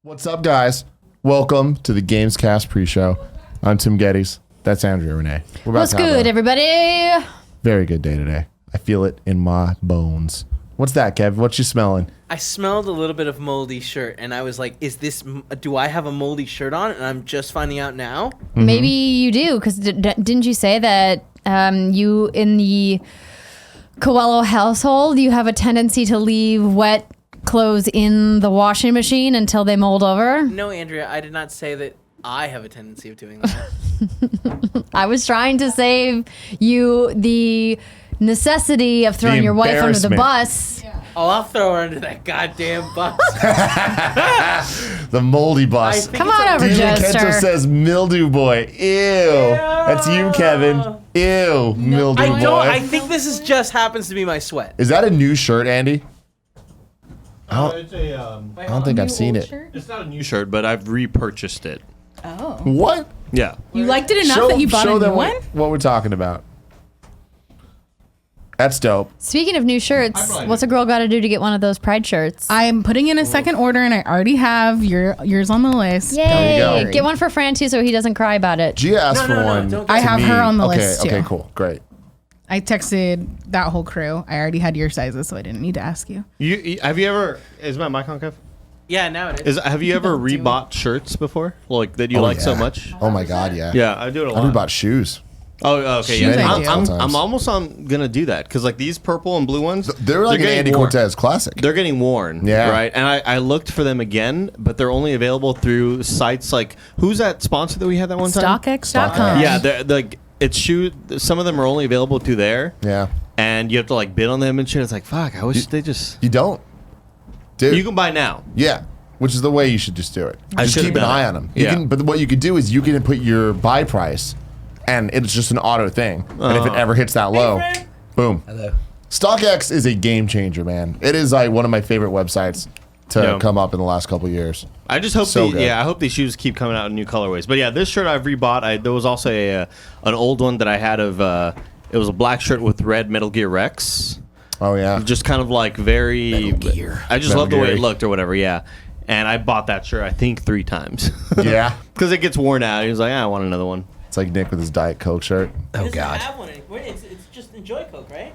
What's up, guys? Welcome to the Gamescast pre-show. I'm Tim Gettys. That's Andrea Renee. What's good, everybody? Very good day today. I feel it in my bones. What's that, Kev? What you smelling? I smelled a little bit of moldy shirt, and I was like, do I have a moldy shirt on? And I'm just finding out now. Mm-hmm. Maybe you do, because didn't you say that you, in the Coelho household, you have a tendency to leave wet clothes in the washing machine until they mold over? No, Andrea, I did not say that I have a tendency of doing that. I was trying to save you the necessity of throwing your wife under the bus. Oh, I'll throw her under that goddamn bus. The moldy bus. Come on over, DJ Jester. Kento says mildew boy. Ew. That's you, Kevin. Ew, mildew I boy. don't. I think this is just happens to be my sweat. Is that a new shirt, Andy? It's a, I don't think I've seen it. it's not a new shirt, but I've repurchased it. Oh. What? Yeah. You liked it enough that you bought a new them one? what we're talking about. That's dope. Speaking of new shirts, what's a girl got to do to get one of those Pride shirts? I am putting in a second order, and I already have yours on the list. Yay! There you go. Get one for Fran too, so he doesn't cry about it. Gia asked for No, one. don't I get have to her me. on the Okay, list, too. Okay, cool. Great. I texted that whole crew. I already had your sizes, so I didn't need to ask you. Have you ever? Is my mic on, Kev? Yeah, now it is. Have you ever rebought shirts before, like that you like so yeah. much? Oh my God, yeah. Yeah, I do it a lot. I rebought shoes. Oh, okay. Shoes Yeah, I do. I'm almost gonna do that because like these purple and blue ones, They're like an getting Andy worn. Cortez classic. They're getting worn, Yeah. right? And I looked for them again, but they're only available through sites like who's that sponsor that we had that one time? StockX.com. Yeah, they're like it's shoe. Some of them are only available through there. Yeah. And you have to like bid on them and shit. It's like fuck. I wish they just. You don't. Dude. You can buy now. Yeah. Which is the way you should just do it. I Just should've keep an done eye it. on them. Yeah. But what you could do is you can put your buy price, and it's just an auto thing. And if it ever hits that low, boom. Hello. StockX is a game changer, man. It is like one of my favorite websites to Yeah. come up in the last couple of years. I just hope So good. I hope these shoes keep coming out in new colorways. But yeah, this shirt I've rebought. There was also an old one that I had of. It was a black shirt with red Metal Gear Rex. Oh yeah. Just kind of like very. Metal Gear. I just Metal love the way Gear. it looked or whatever. Yeah, and I bought that shirt I think 3 times. Yeah. Because it gets worn out. He was like, I want another one. It's like Nick with his Diet Coke shirt. Oh He doesn't God. have one anymore. It's just Enjoy Coke, right?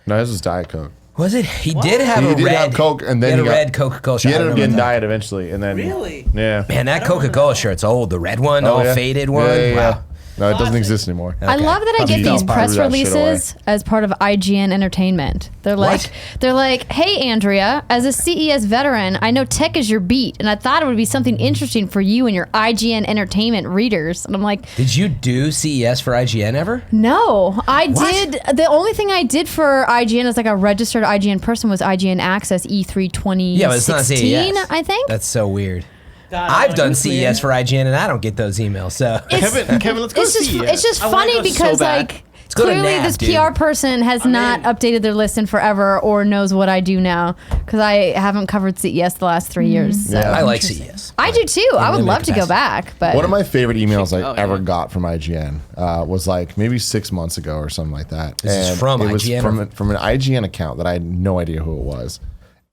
No, his was Diet Coke. Was it? He did have He a did red have Coke, and then he had he a got- red Coca-Cola shirt. He I ended up remember getting that. Diet eventually, and then Really? Yeah. Man, that don't remember Coca-Cola that. shirt's old. The red one, Oh, all yeah. faded one. Yeah, yeah, yeah. Wow. No, it doesn't Classic. exist anymore. I Okay. love that I Probably get these threw press that shit away. releases as part of IGN Entertainment. They're like, hey Andrea, as a CES veteran, I know tech is your beat, and I thought it would be something interesting for you and your IGN Entertainment readers. And I'm like, Did you do CES for IGN ever? no, I What? did. The only thing I did for IGN as like a registered IGN person was IGN Access E3 2016, Yeah, but it's not CES. I think. That's so weird. God, I've I done want- CES for IGN, and I don't get those emails. So Kevin, let's go It's just, see it's just I wanna funny go so because bad. like go to clearly NAB, this dude. PR person has not in. updated their list in forever or knows what I do now because I haven't covered CES the last 3 years. So. Yeah. I like CES. I do too. I would limited love to go capacity. back, but One of my favorite emails I Oh, yeah. ever got from IGN was like maybe 6 months ago or something like that. Is this And from it was IGN or- from an IGN account that I had no idea who it was,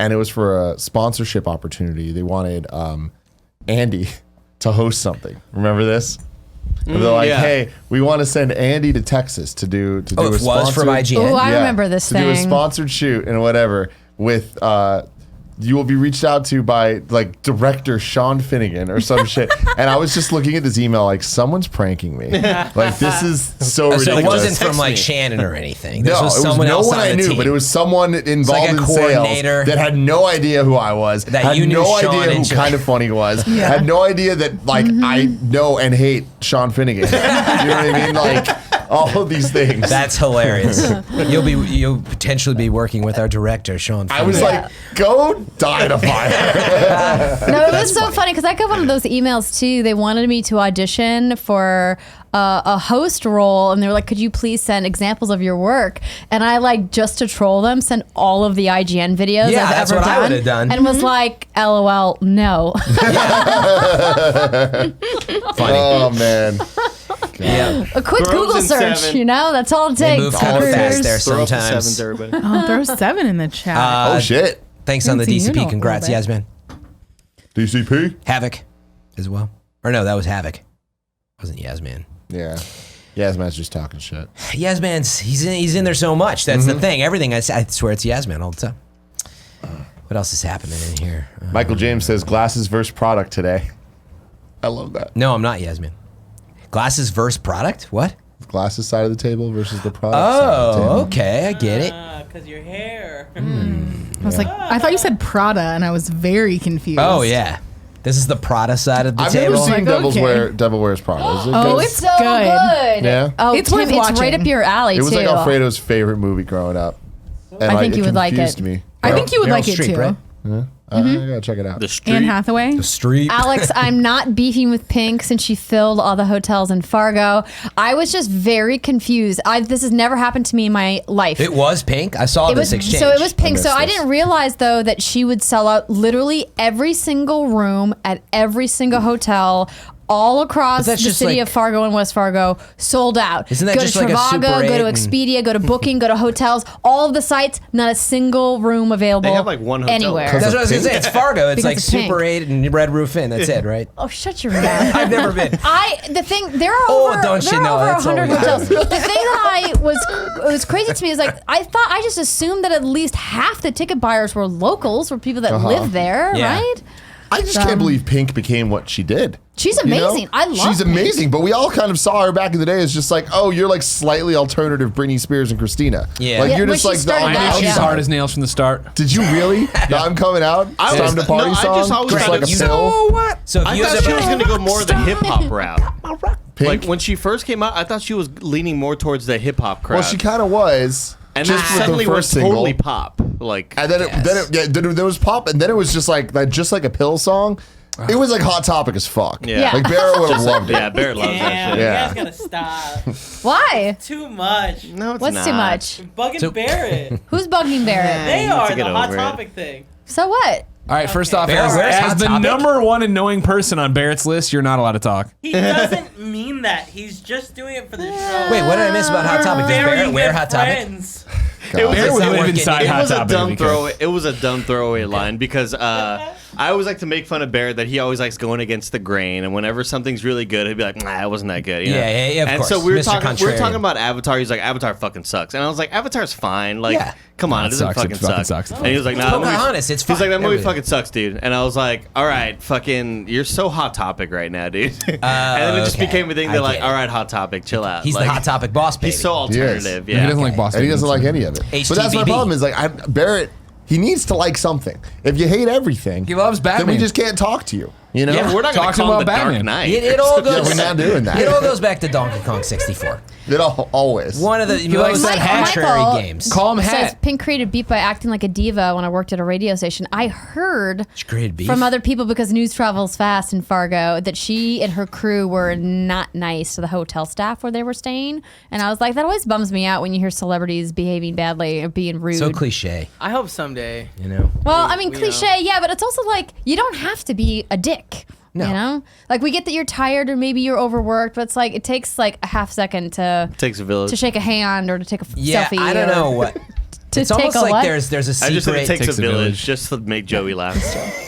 and it was for a sponsorship opportunity. They wanted Andy to host something. Remember this? And they're like, yeah. hey, we want to send Andy to Texas to do Oh, a it was sponsored, from IGN? oh, I remember this to do a thing. sponsored shoot and whatever with you will be reached out to by like director Sean Finnegan or some shit. And I was just looking at this email like someone's pranking me. Like this is so So ridiculous. it wasn't Text from like me. Shannon or anything. This no, was it was someone no else one on I the knew, team. but it was someone involved like a in coordinator. sales that had no idea who I was, That had you knew no Sean idea who and Kind of Funny was, had no idea that like I know and hate Sean Finnegan. You know what I mean? Like all of these things. That's hilarious. You'll potentially be working with our director, Sean. I was Finnegan. like, go die in a fire. No, it was so funny because I got one of those emails too. They wanted me to audition for a host role, and they were like, "Could you please send examples of your work?" And I like just to troll them, sent all of the IGN videos Yeah, I've that's ever what I done, would've done. and was like, "LOL, no." funny. Oh man. Yeah. A quick Throws Google in search, 7. you know, that's all it They takes. move kind of Recruiters. fast there Throw up the sometimes. sevens, everybody. Oh, throw 7 in the chat. Oh shit. Thanks on the Haven't seen you in DCP. a Congrats, little Yasmin. DCP? Havoc as well. Or no, that was Havoc. Wasn't Yasman. Yeah. Yasman's just talking shit. Yasman's he's in there so much. That's the thing. Everything I swear it's Yasman all the time. What else is happening in here? Michael James says glasses versus product today. I love that. No, I'm not Yasmin. Glasses versus product? What? Glasses side of the table versus the product side of the table. Oh, okay, I get it. Because your hair. I was like, I thought you said Prada, and I was very confused. Oh yeah, this is the Prada side of the I've table. never seen Like, okay. Devil Wears Prada. Is it Oh, good? it's So good. good. Yeah? Oh, It's Tim, worth it's right watching. up your alley It was too. like Alfredo's favorite movie growing up. And I think you would like confused it. Me. I think you would Meryl like it Streep, too. right? I gotta check it out. The street. Anne Hathaway. Street. Alex, I'm not beefing with Pink since she filled all the hotels in Fargo. I was just very confused. This has never happened to me in my life. It was pink. I saw It this was exchange. so it was Pink. missed So I this. didn't realize though that she would sell out literally every single room at every single hotel. All across But that's the just city like- of Fargo and West Fargo, sold out. Isn't that go just to like a Trivago, Super go 8 to and- Expedia, go to Booking, go to hotels. All of the sites, not a single room available. They have, like, one hotel. anywhere. Because That's what I was gonna say. It's Fargo. It's Because like it's Super pink. 8 and Red Roof Inn. That's it, right? Oh, shut your mouth. I've never been. There are Oh, over, don't you there know, are over that's all 100 we hotels. have. The thing that it was crazy to me is like I just assumed that at least half the ticket buyers were locals, were people that live there, Yeah. right? I just can't believe Pink became what she did. She's You know? amazing. I love She's Pink. amazing, but we all kind of saw her back in the day as just like, oh, you're like slightly alternative Britney Spears and Christina. Yeah. Like Yeah, you're when just she like the started on the that, I knew she's yeah. hard as nails from the start. Did you really? The I'm coming out. It's I time was- to party no, I song. just always Just thought like a you pill. what? So if I you thought was she a was gonna go more the hip hop route. Pink. Like when she first came out, I thought she was leaning more towards the hip hop crowd. Well, she kind of was. and then just with suddenly the went first single. totally pop. Like And then there was pop, and then it was just like a pill song. It was like Hot Topic as fuck. Yeah. Like Barrett would have loved it. yeah, Barrett loves that shit. Yeah. You guys gotta stop. Why? Too much. No, it's What's not. too much? Bugging Barrett. Who's bugging Barrett? They you need are to the get hot over it. topic thing. So what? All right, first off, Barrett, where's as Hot the Topic? number one annoying person on Barrett's list, you're not allowed to talk. He doesn't mean that. He's just doing it for the show. Wait, what did I miss about Hot Topic? Does Very Barrett wear good Hot Topic? friends. It was, Barrett It's would not live working. inside It Hot it was a Topic. dumb if he could. throwaway. It was a dumb throwaway line because I always like to make fun of Barrett that he always likes going against the grain, and whenever something's really good, he'd be like, "Nah, it wasn't that good." You know? Yeah, of and course. so we were Mr. talking Contrarian. about Avatar. He's like, "Avatar fucking sucks," and I was like, "Avatar's fine. Like, Yeah. come on, No, it doesn't it sucks. fucking It fucking suck." sucks. And he was like, "Nah, that movie." Pocahontas, it's He's like, fine. "That movie Everything. fucking sucks, dude." And I was like, "All right, fucking, you're so Hot Topic right now, dude." and then it just okay. became a thing. I They're like, get it. "All right, Hot Topic, chill out." He's like, the Hot Topic boss, baby. He's so alternative. He Yeah, He doesn't like Boston. And he doesn't like any of it. But that's my HTBB. problem is like Barrett, he needs to like something. If you hate everything, He loves then we Batman. just can't talk to you. You know? Yeah, we're not going Talk to call about him the Dark Batman. Knight. It all Yeah, goes. we're not doing that. It all goes back to Donkey Kong 64. It always. One of the likes most that hat. contrary Michael, games. Call him Says Hat. Pink created beef by acting like a diva when I worked at a radio station. I heard She created beef. from other people because news travels fast in Fargo that she and her crew were not nice to the hotel staff where they were staying. And I was like, that always bums me out when you hear celebrities behaving badly or being rude. So cliche, I hope someday. you know. Well, I mean, We cliche, yeah, but it's also like you don't have to be a dick. No. You know, like we get that you're tired or maybe you're overworked, but it's like it takes like a half second to Takes a village. shake a hand or to take a Yeah, selfie. I don't or know what. To It's take almost a like what? there's a I just said secret. it takes Takes a a village village. just to make Joey laugh.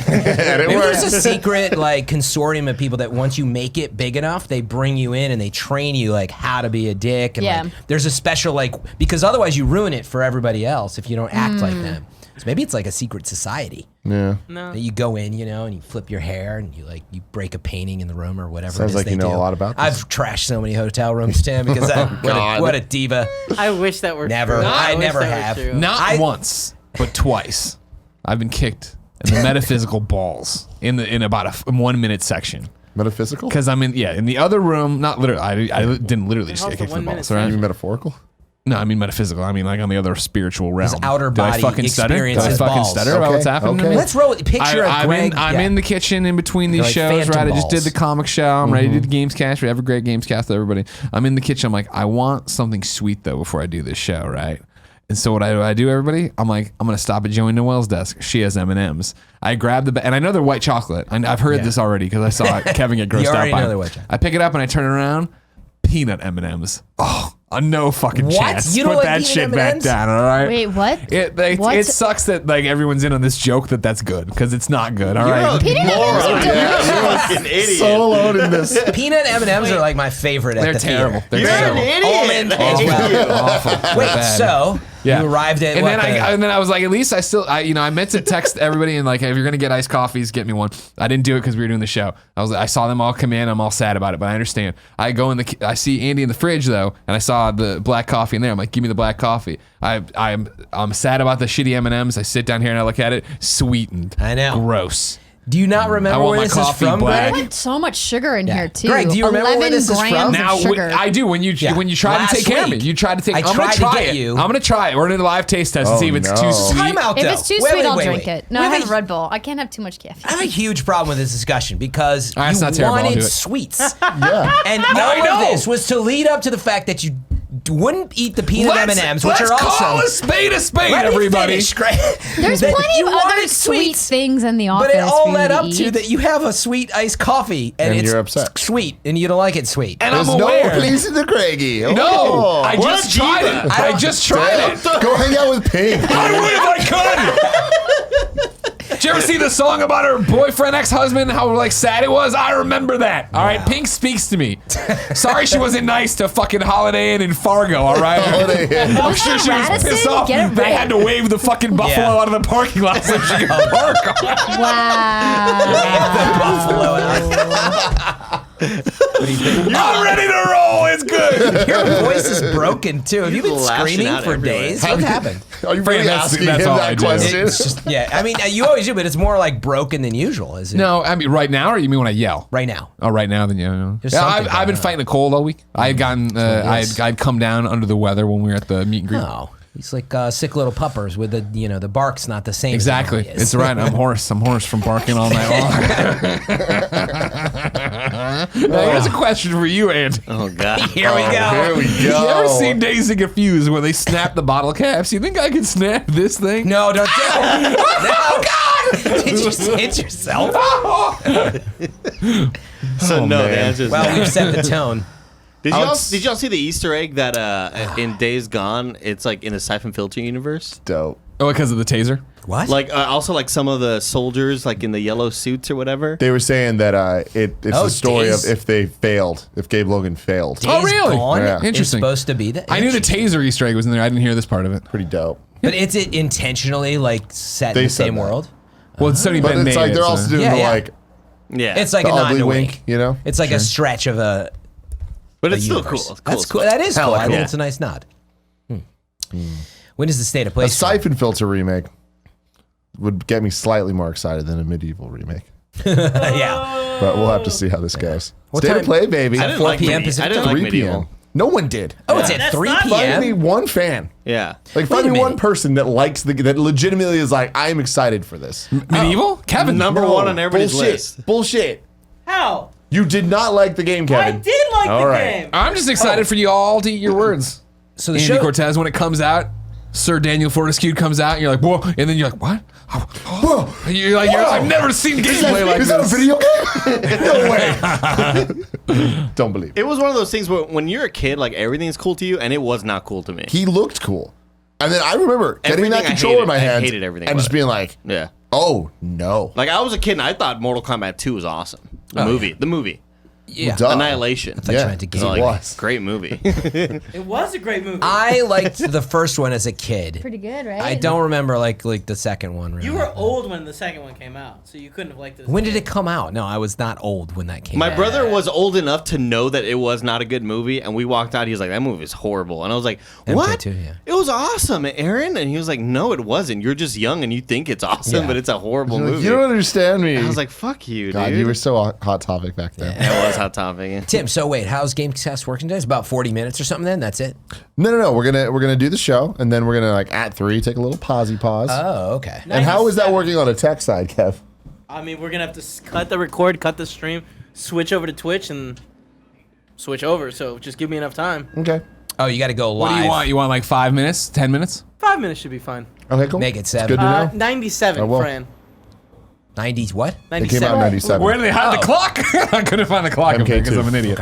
Maybe there's a secret like consortium of people that once you make it big enough, they bring you in and they train you like how to be a dick. And Yeah. like, there's a special like because otherwise you ruin it for everybody else if you don't act like them. So maybe it's like a secret society. Yeah. No. That you go in, you know, and you flip your hair and you break a painting in the room or whatever. Sounds it is like they you know do. a lot about this. I've trashed so many hotel rooms, Tim, because God. what a diva. I wish that were Never. true. I wish never that were have. true. Not once, but twice. I've been kicked in the metaphysical balls in about a 1 minute section. Metaphysical? Because I'm in the other room. Not literally. I didn't literally just hell's get the kicked in the 1 balls. minute Right? You mean metaphorical? No, I mean metaphysical. I mean like on the other spiritual realm. outer Did I body fucking stutter? Did I experiences fucking balls. stutter about Okay, what's happening to okay. me? Let's roll a picture of Greg. I'm in the kitchen in between these They're like shows, phantom right? I just did balls. the comic show. I'm ready to do the Gamescast. We have a great Gamescast, everybody. I'm in the kitchen. I'm like, I want something sweet though before I do this show, right? And so what I do, everybody, I'm like, I'm gonna stop at Joey Noel's desk. She has M&Ms. I grab and I know they're white chocolate. And I've heard this already because I saw Kevin get grossed You out already by know them. they're white chocolate. I pick it up and I turn it around. Peanut M&Ms. Oh, no fucking What? chance. You don't Put like that eating shit back M&Ms? down, all right? Wait, what? It sucks that like everyone's in on this joke that's good because it's not good. All right. Peanut M&Ms are delicious. Fucking idiot. So alone in this. Peanut M&Ms are like my favorite at They're the terrible. theater. They're You're an terrible. idiot. Almond as well. Awful. Wait, Bad. so Yeah. you arrived at and what, then I was like, at least I meant to text everybody and like, if you're gonna get iced coffees, get me one. I didn't do it because we were doing the show. I saw them all come in. I'm all sad about it, but I understand. I go I see Andy in the fridge though, and I saw the black coffee in there. I'm like, give me the black coffee. I'm sad about the shitty M&Ms. I sit down here and I look at it, sweetened. I know. Gross. do you not I remember want where my this is coffee from, black. Greg? So much sugar in here too. Greg, do you remember where 11 this is from? grams Now of sugar. I do when you try Last to take care of me. week, You try to take. I I'm gonna tried to try get it. you- I'm gonna try it. We're gonna do a live taste test and Oh, see if it's no. too sweet. Time out, If though. it's too Wait, sweet, wait, I'll wait, drink wait. it. No, We I have have a Red Bull. I can't have too much caffeine. I have a huge problem with this discussion because All right, it's you not terrible. I'll wanted do it. sweets. Yeah. And I all know. of this was to lead up to the fact that you wouldn't eat the peanut M&Ms, which let's are call awesome. a spade, Let me everybody. finish, Greg. There's That plenty you of other wanted sweet things in the office. But it all for you led to up to eat. that you have a sweet iced coffee and, And it's you're upset. sweet and you don't like it sweet. And There's I'm no aware. pleasing the Craigie. No, Oh. I what just a tried diva. it. I just tried it. Go hang out with Pink. I would if I could. Did you ever see the song about her boyfriend, ex-husband, how like sad it was? I remember that. All right, Pink speaks to me. Sorry she wasn't nice to fucking Holiday Inn in Fargo, all right? Holiday Inn. I'm sure she was Radisson? pissed off. Get it They right. had to wave the fucking buffalo Yeah. out of the parking lot so she could park. Wow. What do you think? I'm ready to roll. It's good. Your voice is broken too. Have you been lashing screaming out for everywhere. days? What happened? Are you Fran, really that's- asking that's him all I that do. question? It's just, yeah, I mean, you always do, but it's more like broken than usual, is it? No, I mean right now, or you mean when I yell? Right now. Oh, right now, then yeah. There's Yeah, something I've been going on. fighting a cold all week. I had gotten, I'd come down under the weather when we were at the meet and greet. Oh, he's like sick little puppers with the bark's not the same. as it Exactly. normally is. It's right. I'm hoarse. I'm hoarse from barking all night long. Now, here's a question for you, Andy. Oh god. Here we go. Here we You go. ever seen Dazed and Confused when they snap the bottle caps? You think I can snap this thing? No, don't do it. No, God! Did you just hit yourself? So no, the man. answer is Well, no. we've set the tone. Did y'all see the Easter egg that in Days Gone, it's like in the Siphon Filter universe? Dope. Oh, because of the taser? What? Like also like some of the soldiers like in the yellow suits or whatever. They were saying that it's Oh, the story Days. of if they failed, if Gabe Logan failed. Days Oh, really? Gone Yeah. is Interesting. supposed to be that. I knew the taser Easter egg was in there. I didn't hear this part of it. Pretty dope. But is it intentionally like set They in the said same that. world? Well, it's Sonny But Ben it's made like it, they're so- also doing Yeah, the yeah. like Yeah. It's like the a nod ugly and a wink, wink. you know? It's like a stretch of a. but it's still universe. cool. It's That's as cool. fuck. That is cool. Hella I think cool. it's a nice nod. When does the state of A play? start? Siphon Filter remake would get me slightly more excited than a medieval remake. Yeah. But we'll have to see how this goes. What State time- of play, baby. I didn't 4 like p.m. Medieval. Pacific I didn't time? like 3 medieval. p.m. No one did. Oh, it's Yeah. at That's 3 not- Find me p.m. one fan. Yeah. Like, Wait find a me one minute. person that likes that legitimately is like, I'm excited for this. Medieval? Kevin. Number Bro, one on everybody's bullshit. list. Bullshit. How? You did not like the game, I Kevin. did like All the right. game. I'm just excited for you all to eat your words. So the Andy show. Cortez, when it comes out, Sir Daniel Fortescue comes out, and you're like, whoa. And then you're like, what? Whoa. You're like, I've never seen gameplay like Is that a this. video game? No way. Don't believe it. It was one of those things where when you're a kid, like everything's cool to you, and it was not cool to me. He looked cool. And then I remember getting Everything that I controller in my hated. I hand hated everything and about just it. being like, Yeah. oh, no. Like I was a kid and I thought Mortal Kombat 2 was awesome. The movie. Yeah. Duh. Annihilation. thought you meant to it game. Like, was. great movie. It was a great movie. I liked the first one as a kid. Pretty good, right? I don't remember like the second one. Really. You were old when the second one came out, so you couldn't have liked it. When did it come out? No, I was not old when that came My out. brother was old enough to know that it was not a good movie, and we walked out. He was like, "That movie is horrible," and I was like, "What? MK2, yeah. It was awesome, Aaron." And he was like, "No, it wasn't. You're just young and you think it's awesome, Yeah. but it's a horrible You're like, movie." you don't understand me. I was like, "Fuck you, God, dude." you were so hot topic back then. That was hot topic. Tim, so wait, how's Gamecast working today? It's about 40 minutes or something then? That's it? No. We're gonna do the show, and then we're gonna like at 3 take a little pause. Oh, okay. And how is that 97. working on a tech side, Kev? I mean, we're gonna have to cut the record, cut the stream, switch over to Twitch, and switch over. So just give me enough time. Okay. Oh, you got to go live. What do you want? You want like 5 minutes? 10 minutes? 5 minutes should be fine. Okay, cool. Make it It's 7. good to know. 97, I will. Fran. 90s what? It came out in 97. Where do they hide the clock? I couldn't find the clock up there because MK2. I'm an idiot.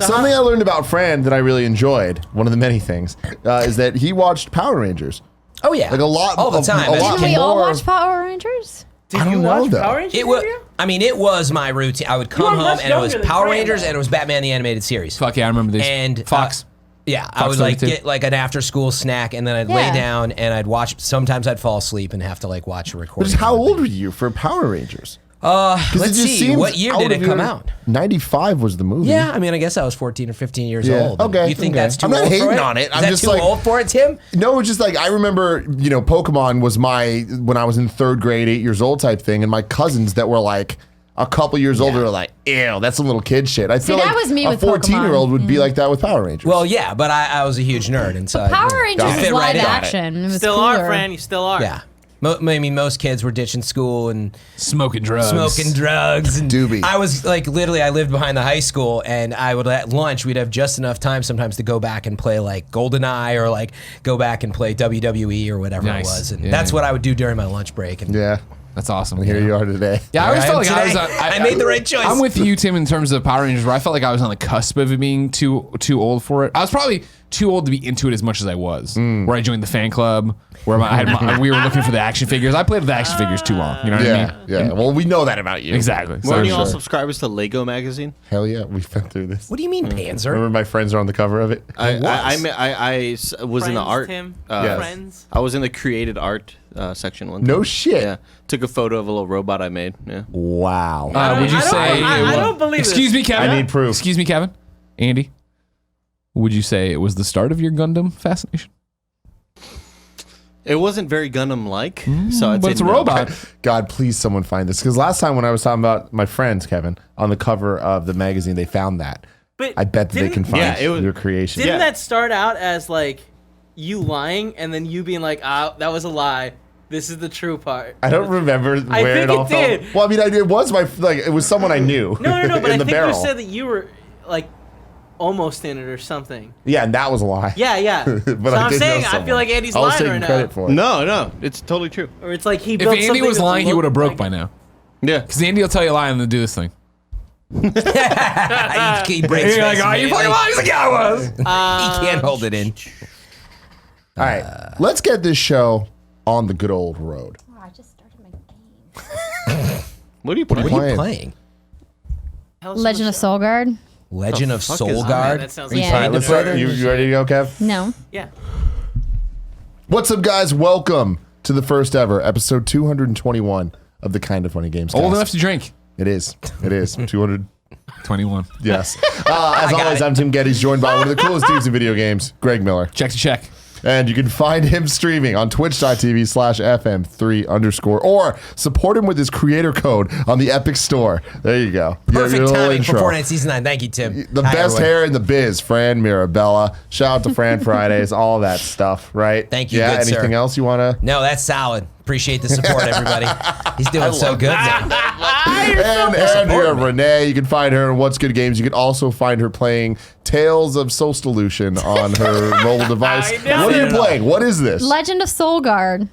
Something I learned about Fran that I really enjoyed, one of the many things, is that he watched Power Rangers. Oh yeah, Like a lot all the time. a lot Didn't we all more- watch Power Rangers? Did I don't you know, watch though. Power Rangers? It was. Andrea? I mean, it was my routine. I would come are home much and it was younger than Power Fran, Rangers though. and it was Batman the Animated Series. Fuck yeah, I remember these. And Fox. Yeah, I Fox would like 32. get like an after school snack and then I'd lay Yeah. down and I'd watch. Sometimes I'd fall asleep and have to like watch a But recording. just how old were you for Power Rangers? 'Cause it Let's just see. seems What year did of it come your- out? 95 was the movie. Yeah, I mean, I guess I was 14 or 15 years Yeah, old. okay, You think okay. that's too I'm not old hating for it? on it. Is I'm that just too like- old for it, Tim? No, it's just like I remember, Pokemon was when I was in 3rd grade, 8 years old type thing, and my cousins that were like a couple years older were like, ew, that's some little kid shit. I feel that like was me a with 14-year-old Pokemon. would be like that with Power Rangers. Well, yeah, but I was a huge nerd, and so I, Power Rangers I was fit live right in. action. It was Still cooler. are, Fran. You still are. Yeah. I mean, most kids were ditching school and Smoking drugs. smoking drugs and Doobie. I was like literally I lived behind the high school and I would at lunch we'd have just enough time sometimes to go back and play like GoldenEye or like go back and play WWE or whatever Nice. it was and Yeah. that's what I would do during my lunch break and yeah, That's awesome. here you are today. Yeah, I always I felt am like today. I made the right choice. I'm with you, Tim, in terms of Power Rangers, where I felt like I was on the cusp of it being too old for it. I was probably too old to be into it as much as I was. Where I joined the fan club, where we were looking for the action figures. I played with the action figures too long. You know what I mean? Yeah. Well, we know that about you. Exactly. So- Weren't you all sure. subscribers to Lego magazine? Hell yeah, we've been through this. What do you mean, Panzer? Remember my friends are on the cover of it? I was in the Friends, art. Tim? Yes. Friends. I was in the created art section one. No time. shit. Yeah, took a photo of a little robot I made. Yeah. Wow. would you I don't- say? I don't believe Excuse this. me, Kevin. I need proof. Excuse me, Kevin. Andy. Would you say it was the start of your Gundam fascination? It wasn't very Gundam-like, so I'd But say it's a no. robot. God, please someone find this. Because last time when I was talking about my friends, Kevin, on the cover of the magazine, they found that. But I bet that they can find Yeah, it was- your creation. Didn't Yeah. that start out as like you lying and then you being like, that was a lie. This is the true part. I don't remember I where think it all it did. fell. Well, I mean, it was it was someone I knew. No, but in I the think barrel. you said that you were like almost in it or something. Yeah, and that was a lie. Yeah. but So I I'm did know saying I someone. feel like Andy's I was lying taking right now. credit for it. No, it's totally true. Or it's like he If built Andy something was that lying, he looked would have broke like by now. Yeah. Because Andy will tell you a lie and then do this thing. he breaks You're like, face oh, you immediately. fucking lied. He's like, yeah, I was. He can't hold it in. All right, let's get this show on the good old road. Oh, I just started my game. What are you What are playing? you What are you playing? playing? Legend of Soul Guard? Legend of fuck is Soul that? Guard. That sounds Yeah. like All right, let's start. You ready to go, Kev? No. yeah. What's up, guys? Welcome to the first ever episode 221 of the Kind of Funny Games. Old enough to drink. It is. It is 200. 21. Yes. As always, I'm Tim Gettys, joined by one of the coolest dudes in video games, Greg Miller. Check to check. And you can find him streaming on twitch.tv/FM3_ or support him with his creator code on the Epic Store. There you go. You have your Perfect little timing for intro. Fortnite Season 9. Thank you, Tim. The Hi, best everyone. hair in the biz, Fran Mirabella. Shout out to Fran Fridays, all that stuff, right? Thank you, Yeah, good sir. anything else you want to? No, that's solid. Appreciate the support, everybody. He's doing so good. man. And Andrea Renee, you can find her in What's Good Games. You can also find her playing Tales of Soul Solution on her mobile device. I know. What are you playing? What is this? Legend of Soul Guard.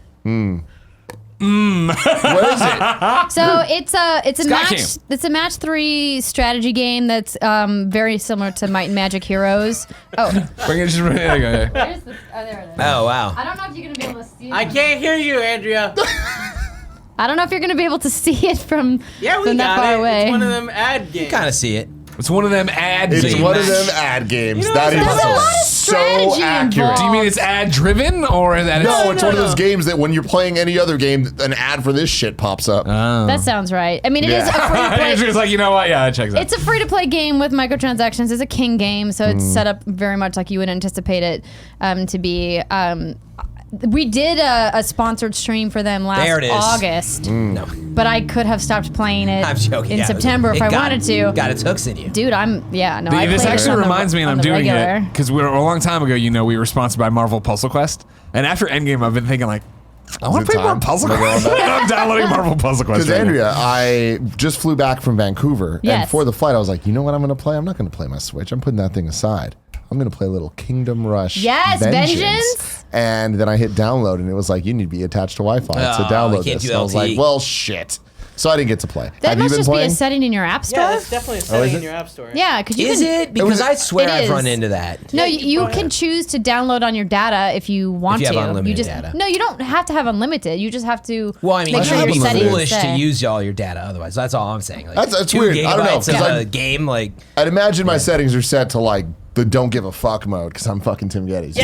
What is it? So it's a Sky match. Cam. It's a match 3 strategy game that's very similar to Might and Magic Heroes. Oh, Bring it just there you go, yeah. where's the? Oh, there it is. Oh, wow. I don't know if you're gonna be able to see it. I can't hear you, Andrea. I don't know if you're gonna be able to see it from Yeah, we from that got far it. away. It's one of them ad games. Kind of see it. It's one of them ad It's games. one of them ad games. You know, That there's a is lot of so strategy accurate. involved. Do you mean it's ad driven or that No, it's it's one of those games that when you're playing any other game, an ad for this shit pops up. That sounds right. I mean, it is a free to play. Andrew's like, you know what? Yeah, it checks out. It's a free to play game with microtransactions. It's a king game, so it's set up very much like you would anticipate it to be. We did a sponsored stream for them last There it is. August, No, but I could have stopped playing it I'm joking. in Yeah, September if it I got- wanted to. Got its hooks in you. Dude, I This played it actually on the- reminds me, and on I'm the doing regular. it because we were a long time ago. You know, we were sponsored by Marvel Puzzle Quest, and after Endgame, I've been thinking like, I want it to play more time? Puzzle Am I going Quest. back? I'm downloading Marvel Puzzle Quest. Because right now. Andrea, I just flew back from Vancouver, and Yes. for the flight, I was like, you know what I'm going to play? I'm not going to play my Switch. I'm putting that thing aside. I'm going to play a little Kingdom Rush. Yes, Vengeance. And then I hit download, and it was like, you need to be attached to Wi-Fi to Oh, download you can't this. do And I was LTE. like, well, shit. So I didn't get to play. That Have you must been just playing? be a setting in your app store. Yeah, that's definitely a setting is in it? your app store. Yeah, because you Is can. it? Because I swear It I've is. run into that. No, Yeah, you go ahead. can choose to download on your data if you want you have to. unlimited you just data. no, you don't have to have unlimited. You just have to. Well, I mean, make sure it'd your be settings foolish to say. use all your data otherwise. That's all I'm saying. Like, That's 2 weird. I don't know, gigabytes of 'cause a game, like, I'd imagine my settings are set to like the don't give a fuck mode because I'm fucking Tim Gettys.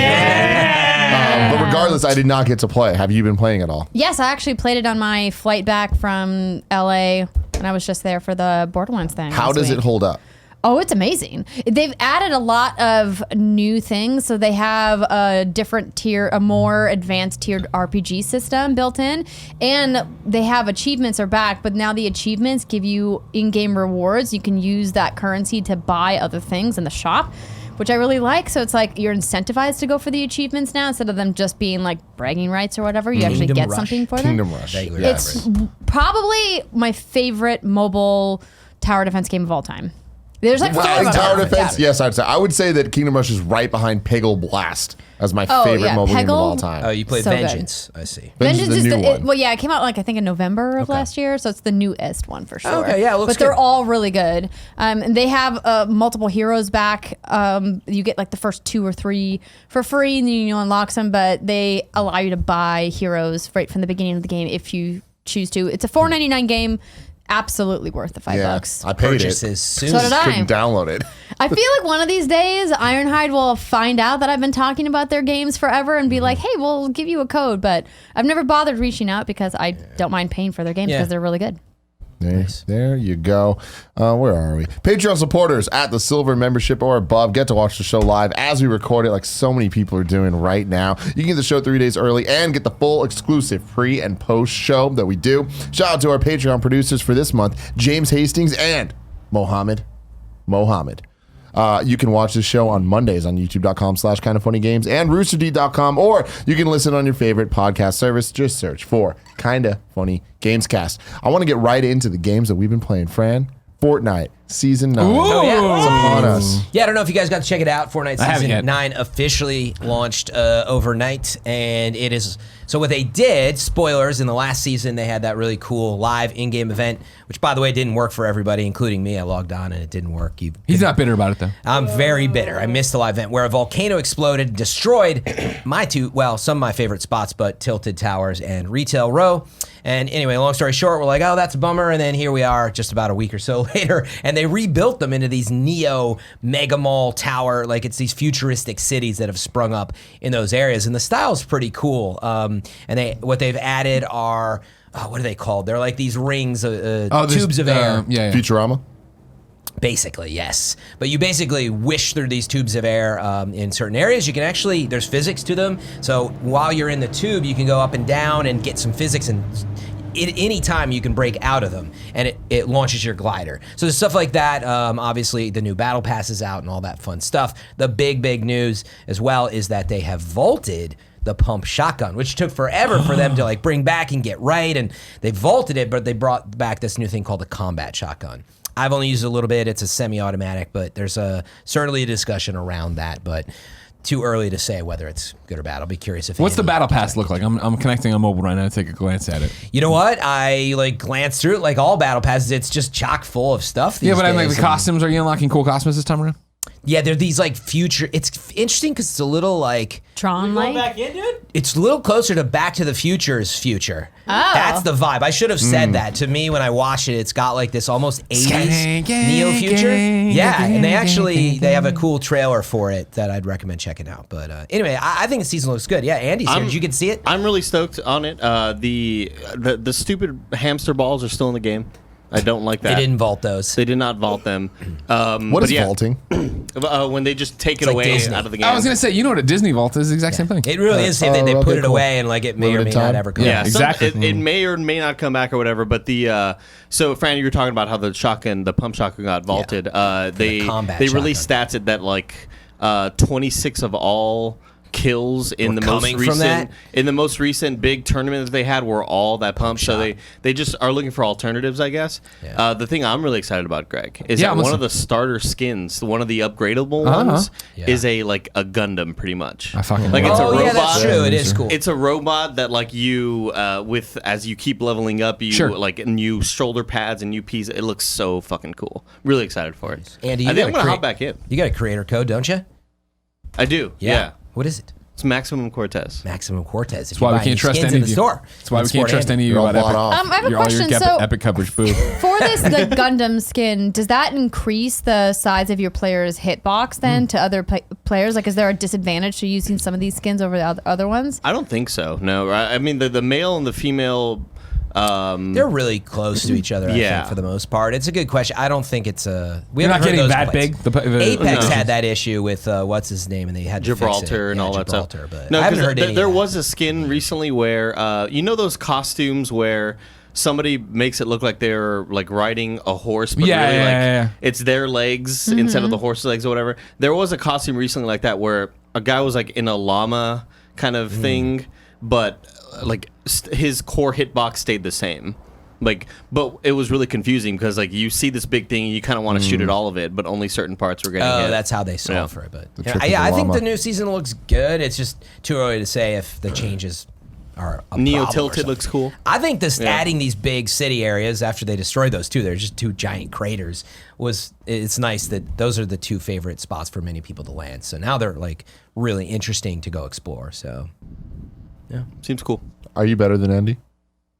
But regardless, I did not get to play. Have you been playing at all? Yes, I actually played it on my flight back from LA, and I was just there for the Borderlands thing. How last does week. it hold up? Oh, it's amazing. They've added a lot of new things. So they have a different tier, a more advanced tiered RPG system built in. And they have achievements are back, but now the achievements give you in-game rewards. You can use that currency to buy other things in the shop, which I really like. So it's like you're incentivized to go for the achievements now instead of them just being like bragging rights or whatever. You actually Kingdom get Rush. something for them. Kingdom Rush. Regular Yeah. It's probably my favorite mobile tower defense game of all time. There's like Well, five of tower them. defense, Yeah. yes, I'd say. I would say that Kingdom Rush is right behind Peggle Blast as my Oh, favorite yeah, mobile game of Peggle- all time. oh, you played So good. Vengeance. I see. Vengeance is the new one. well, yeah, it came out like I think in November of last year, so it's the newest one for sure. Okay, yeah, it looks but they're good. all really good. And they have multiple heroes back. You get like the first 2 or 3 for free, and then you unlock them. But they allow you to buy heroes right from the beginning of the game if you choose to. It's a $4.99 game. Absolutely worth the $5. I paid Purchases it. soon. So did I. Couldn't download it. I feel like one of these days, Ironhide will find out that I've been talking about their games forever and be like, hey, we'll give you a code. But I've never bothered reaching out because I don't mind paying for their games Yeah. because they're really good. There you go. Where are we? Patreon supporters at the silver membership or above get to watch the show live as we record it, like so many people are doing right now. You can get the show 3 days early and get the full exclusive pre and post show that we do. Shout out to our Patreon producers for this month, James Hastings and Mohammed. You can watch this show on Mondays on youtube.com/kindoffunnygames and roosterteeth.com, or you can listen on your favorite podcast service. Just search for Kinda Funny Gamescast. I want to get right into the games that we've been playing. Fran, Fortnite Season 9. Oh, yeah. It's upon us. Yeah, I don't know if you guys got to check it out. Fortnite haven't Season yet. 9 officially launched overnight, and it is... So what they did, spoilers, in the last season, they had that really cool live in-game event, which, by the way, didn't work for everybody, including me. I logged on, and it didn't work. He's not bitter about it though. I'm very bitter. I missed the live event where a volcano exploded, destroyed some of my favorite spots, but Tilted Towers and Retail Row. And anyway, long story short, we're like, oh, that's a bummer. And then here we are just about a week or so later, and they rebuilt them into these neo mega mall tower, like it's these futuristic cities that have sprung up in those areas. And the style's pretty cool. And what they've added are, what are they called? They're like these rings, tubes of air. Yeah. Futurama. Basically, yes. But you basically wish through these tubes of air in certain areas. You can actually, there's physics to them. So while you're in the tube, you can go up and down and get some physics, and any time you can break out of them, and it launches your glider. So there's stuff like that. Obviously, the new battle pass is out and all that fun stuff. The big news as well is that they have vaulted the pump shotgun, which took forever for them to like bring back and get right. And they vaulted it, but they brought back this new thing called the combat shotgun. I've only used it a little bit. It's a semi-automatic, but there's certainly a discussion around that, but too early to say whether it's good or bad. I'll be curious if What's the Andy- battle pass look like? I'm connecting on mobile right now to take a glance at it. You know what? I like glanced through it like all battle passes. It's just chock full of stuff. These Yeah, but I like days. the costumes. Are you unlocking cool costumes this time around? Yeah, they're these like future. It's interesting because it's a little like Tron Going like. back in, dude? it's a little closer to Back to the Future's future. Oh. That's the vibe. I should have said that. To me, when I watched it, it's got like this almost 80s neo future. Yeah, and they have a cool trailer for it that I'd recommend checking out. But anyway, I think the season looks good. Yeah, Andy's here. Did you get to see it? I'm really stoked on it. The stupid hamster balls are still in the game. I don't like that. They didn't vault those. They did not vault them. What is vaulting? When they just take it like away Disney. out of the game. I was gonna say, you know what a Disney vault is? The exact same thing. It really is. They okay, put it cool. away, and like it may or may Limited not time? ever come. Yeah, back. exactly. It may or may not come back or whatever. But so Fran, you were talking about how the pump shotgun got vaulted. They combat released stats at that like 26 of all kills in Or the most coming from recent big tournament that they had were all that pump. So they just are looking for alternatives, I guess. Yeah. The thing I'm really excited about, Greg, is Yeah, that I'm one listening. of the starter skins, one of the upgradable ones, Yeah. is a Gundam, pretty much. I fucking like love it's a Oh robot. yeah, that's true. It is cool. It's a robot that like you as you keep leveling up, you Sure. like new shoulder pads and new pieces. It looks so fucking cool. Really excited for it. Andy, you I think I'm got gonna hop back in. You got a creator code, don't you? I do. Yeah. What is it? It's Maximum Cortez. Maximum Cortez. That's why we can't trust any in of the you. store. That's why we can't trust any of you You're all about bought Epic. off. I have a All your question. So Epic coverage, boo. for the Gundam skin, does that increase the size of your player's hitbox then to other players? Like, is there a disadvantage to using some of these skins over the other ones? I don't think so. No, I mean the male and the female. They're really close to each other, I Yeah. think, for the most part. It's a good question. I don't think it's a... We You're not haven't heard getting those that complaints. big. Apex No. had that issue with, what's his name, and they had to fix it. Gibraltar and Yeah, all that stuff. Gibraltar, but No, I haven't 'cause heard any there of that. was a skin recently where you know those costumes where somebody makes it look like they're like riding a horse, but Yeah, really yeah, like yeah. it's their legs instead of the horse's legs or whatever. There was a costume recently like that where a guy was like in a llama kind of thing, but like his core hitbox stayed the same. Like, but it was really confusing because like you see this big thing and you kind of want to shoot at all of it, but only certain parts were getting hit. Oh, that's how they solve Yeah. for it. But trick of yeah, the I think llama. the new season looks good. It's just too early to say if the changes are a Neo problem or Tilted something. looks cool. I think this Yeah. adding these big city areas after they destroyed those two, they're just two giant craters. It's nice that those are the two favorite spots for many people to land. So now they're like really interesting to go explore. So Seems cool. Are you better than Andy?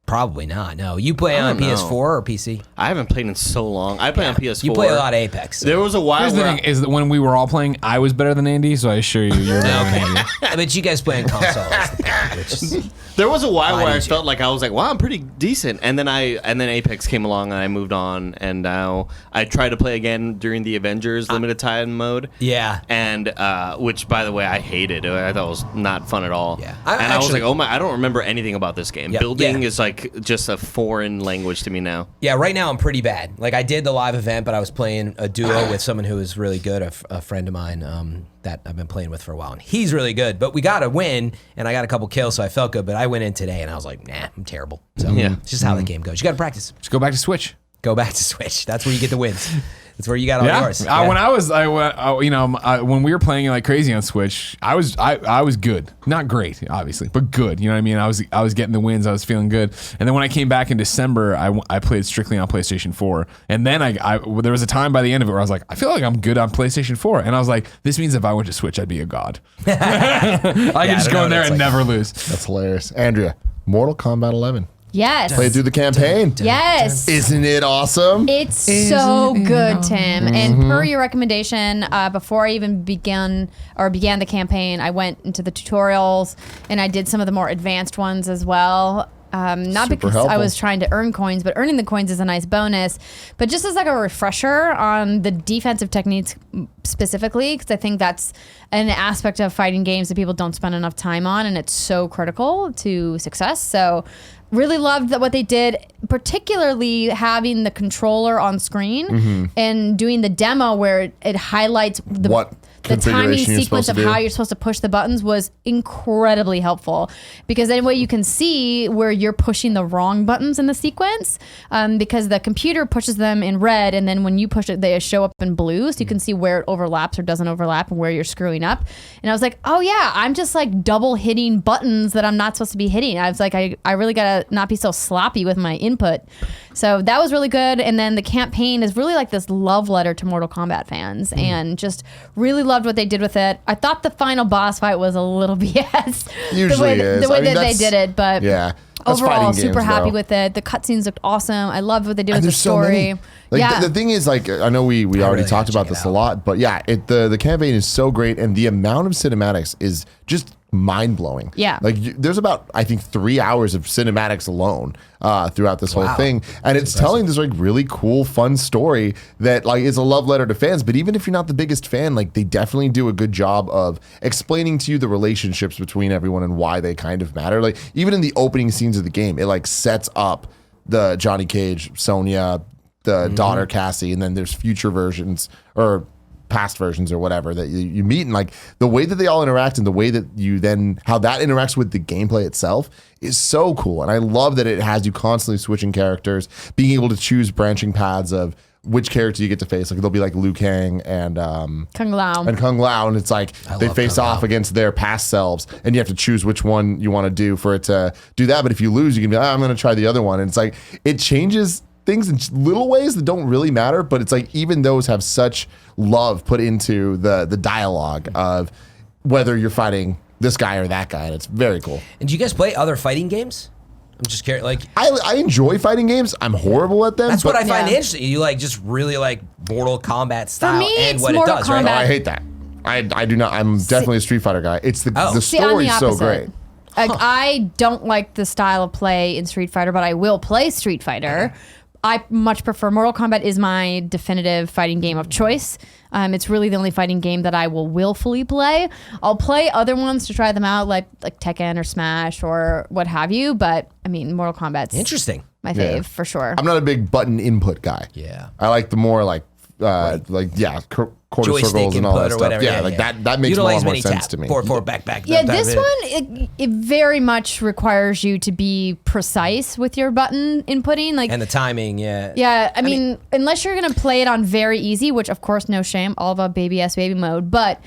probably not. No, you play I on don't know. PS4 or PC? I haven't played in so long. I play on PS4. You play a lot of Apex. So. There was a while Here's the where thing: is that when we were all playing, I was better than Andy, so I assure you, you're better than Andy. But you guys play on console. That's the problem, which is- there was a while Why where I did you? felt like I was like, wow, I'm pretty decent, and then Apex came along and I moved on, and now I tried to play again during the Avengers limited time mode. Yeah. And which, by the way, I hated. I thought it was not fun at all. Yeah. I was Actually- like, oh my, I don't remember anything about this game. Yeah, Building yeah. is like just a foreign language to me now. Yeah, right now I'm pretty bad. Like I did the live event, but I was playing a duo with someone who was really good, a friend of mine that I've been playing with for a while, and he's really good. But we got a win, and I got a couple kills, so I felt good. But I went in today, and I was like, nah, I'm terrible. So Yeah. it's just how the game goes. You got to practice. Just go back to Switch. Go back to Switch. That's where you get the wins. That's where you got all yours. When when we were playing like crazy on Switch, I was good, not great, obviously, but good. You know what I mean? I was getting the wins. I was feeling good. And then when I came back in December, I played strictly on PlayStation 4. And then there was a time by the end of it where I was like, I feel like I'm good on PlayStation 4. And I was like, this means if I went to Switch, I'd be a god. I could just go in there and never lose. That's hilarious. Andrea, Mortal Kombat 11. Yes. Play through the campaign. Yes. Isn't it awesome? It's so good, Tim. And per your recommendation, before I even began the campaign, I went into the tutorials and I did some of the more advanced ones as well. Not Super because I helpful. was trying to earn coins, but earning the coins is a nice bonus. But just as like a refresher on the defensive techniques specifically, because I think that's an aspect of fighting games that people don't spend enough time on, and it's so critical to success. So really loved what they did, particularly having the controller on screen and doing the demo where it highlights What the timing configuration you're sequence supposed of to do. how you're supposed to push the buttons was incredibly helpful, because then way you can see where you're pushing the wrong buttons in the sequence, because the computer pushes them in red, and then when you push it, they show up in blue, so you can see where it overlaps or doesn't overlap and where you're screwing up. And I was like, oh yeah, I'm just like double hitting buttons that I'm not supposed to be hitting. I was like, I really gotta not be so sloppy with my input. So that was really good. And then the campaign is really like this love letter to Mortal Kombat fans, and just really loved what they did with it. I thought the final boss fight was a little BS. Usually is. The way I mean, that they that's- did it, but yeah. That's overall, fighting super games, happy though. with it. The cutscenes looked awesome. I loved what they did with And the there's so story. many. Like yeah. the thing is, like, I know we already really talked gotta about check this it a out. lot, but yeah, the campaign is so great, and the amount of cinematics is just mind blowing. Yeah. Like there's about, I think, 3 hours of cinematics alone throughout this whole thing, and it's telling this like really cool, fun story that like is a love letter to fans. But even if you're not the biggest fan, like they definitely do a good job of explaining to you the relationships between everyone and why they kind of matter. Like even in the opening scenes of the game, it like sets up the Johnny Cage, Sonya, the daughter Cassie, and then there's future versions or past versions or whatever that you meet, and like the way that they all interact and the way that you then how that interacts with the gameplay itself is so cool. And I love that it has you constantly switching characters, being able to choose branching paths of which character you get to face. Like there'll be like Liu Kang and Kung Lao. And it's like they face Kung off Lao. against their past selves, and you have to choose which one you want to do for it to do that. But if you lose, you can be I'm going to try the other one, and it's like it changes things in little ways that don't really matter. But it's like even those have such love put into the dialogue of whether you're fighting this guy or that guy, and it's very cool. And do you guys play other fighting games? I'm just curious. Like, I enjoy fighting games. I'm horrible at them. that's what I find Yeah. interesting. You like just really like Mortal Kombat style me, and it's what Mortal it does, No, right? Kombat. I hate that. I do not. I'm definitely a Street Fighter guy. It's the See, I'm story's the so opposite. great. Like, I don't like the style of play in Street Fighter, but I will play Street Fighter. I much prefer Mortal Kombat is my definitive fighting game of choice. It's really the only fighting game that I will willfully play. I'll play other ones to try them out, like Tekken or Smash or what have you. But I mean, Mortal Kombat's Interesting. my Yeah. fave for sure. I'm not a big button input guy. Yeah. I like the more quarter Joystick circles and all input that or stuff. whatever. Yeah, that makes a lot more sense to me. Forward, back. Yeah, that- this that- one it very much requires you to be precise with your button inputting. Like And the timing, yeah. Yeah, I mean, unless you're gonna play it on very easy, which of course, no shame, all about baby mode, but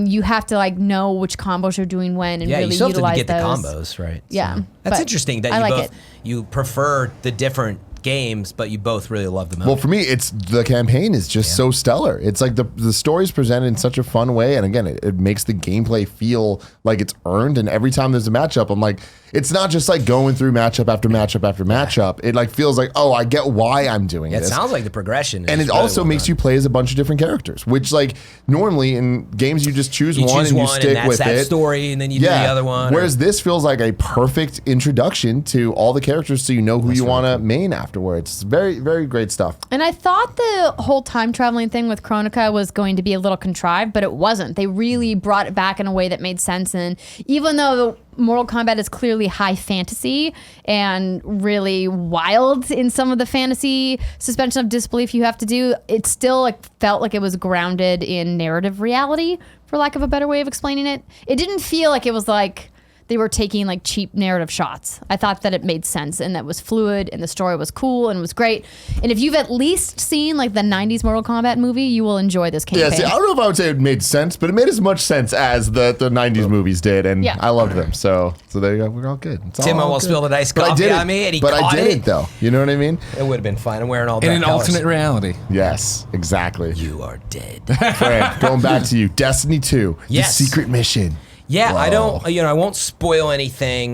you have to like know which combos you're doing when and Yeah, really you still have to utilize get those. the combos, right? Yeah, That's but interesting that I you like both it. you prefer the different games, but you both really love them. Well, for me, it's the campaign is just so stellar. It's like the story's presented in such a fun way, and again, it makes the gameplay feel like it's earned. And every time there's a matchup, I'm like, it's not just like going through matchup after matchup after matchup. It like feels like, oh, I get why I'm doing it this. sounds like the progression, And is it really also well makes done. you play as a bunch of different characters, which like normally in games you just choose You one choose and you one, stick and that's with that it. story, and then you do the other one. Whereas this feels like a perfect introduction to all the characters, so you know who you want to main afterwards. It's very, very great stuff. And I thought the whole time traveling thing with Chronica was going to be a little contrived, but it wasn't. They really brought it back in a way that made sense. And even though Mortal Kombat is clearly high fantasy and really wild in some of the fantasy suspension of disbelief you have to do, it still like felt like it was grounded in narrative reality, for lack of a better way of explaining it. It didn't feel like it was like they were taking like cheap narrative shots. I thought that it made sense and that was fluid and the story was cool and was great. And if you've at least seen like the 90s Mortal Kombat movie, you will enjoy this campaign. Yeah, see, I don't know if I would say it made sense, but it made as much sense as the 90s movies did, and Yeah. I loved them. So there you go. We're all good. It's Tim all almost good. spilled a nice But I coffee did on it. me, and he But I caught didn't, it. though. You know what I mean? It would have been fine. I'm wearing all In black an colors. alternate reality. Yes, exactly. You are dead. Fran, going back to you. Destiny 2, Yes. the secret mission. Yeah, I Whoa. don't. I won't spoil anything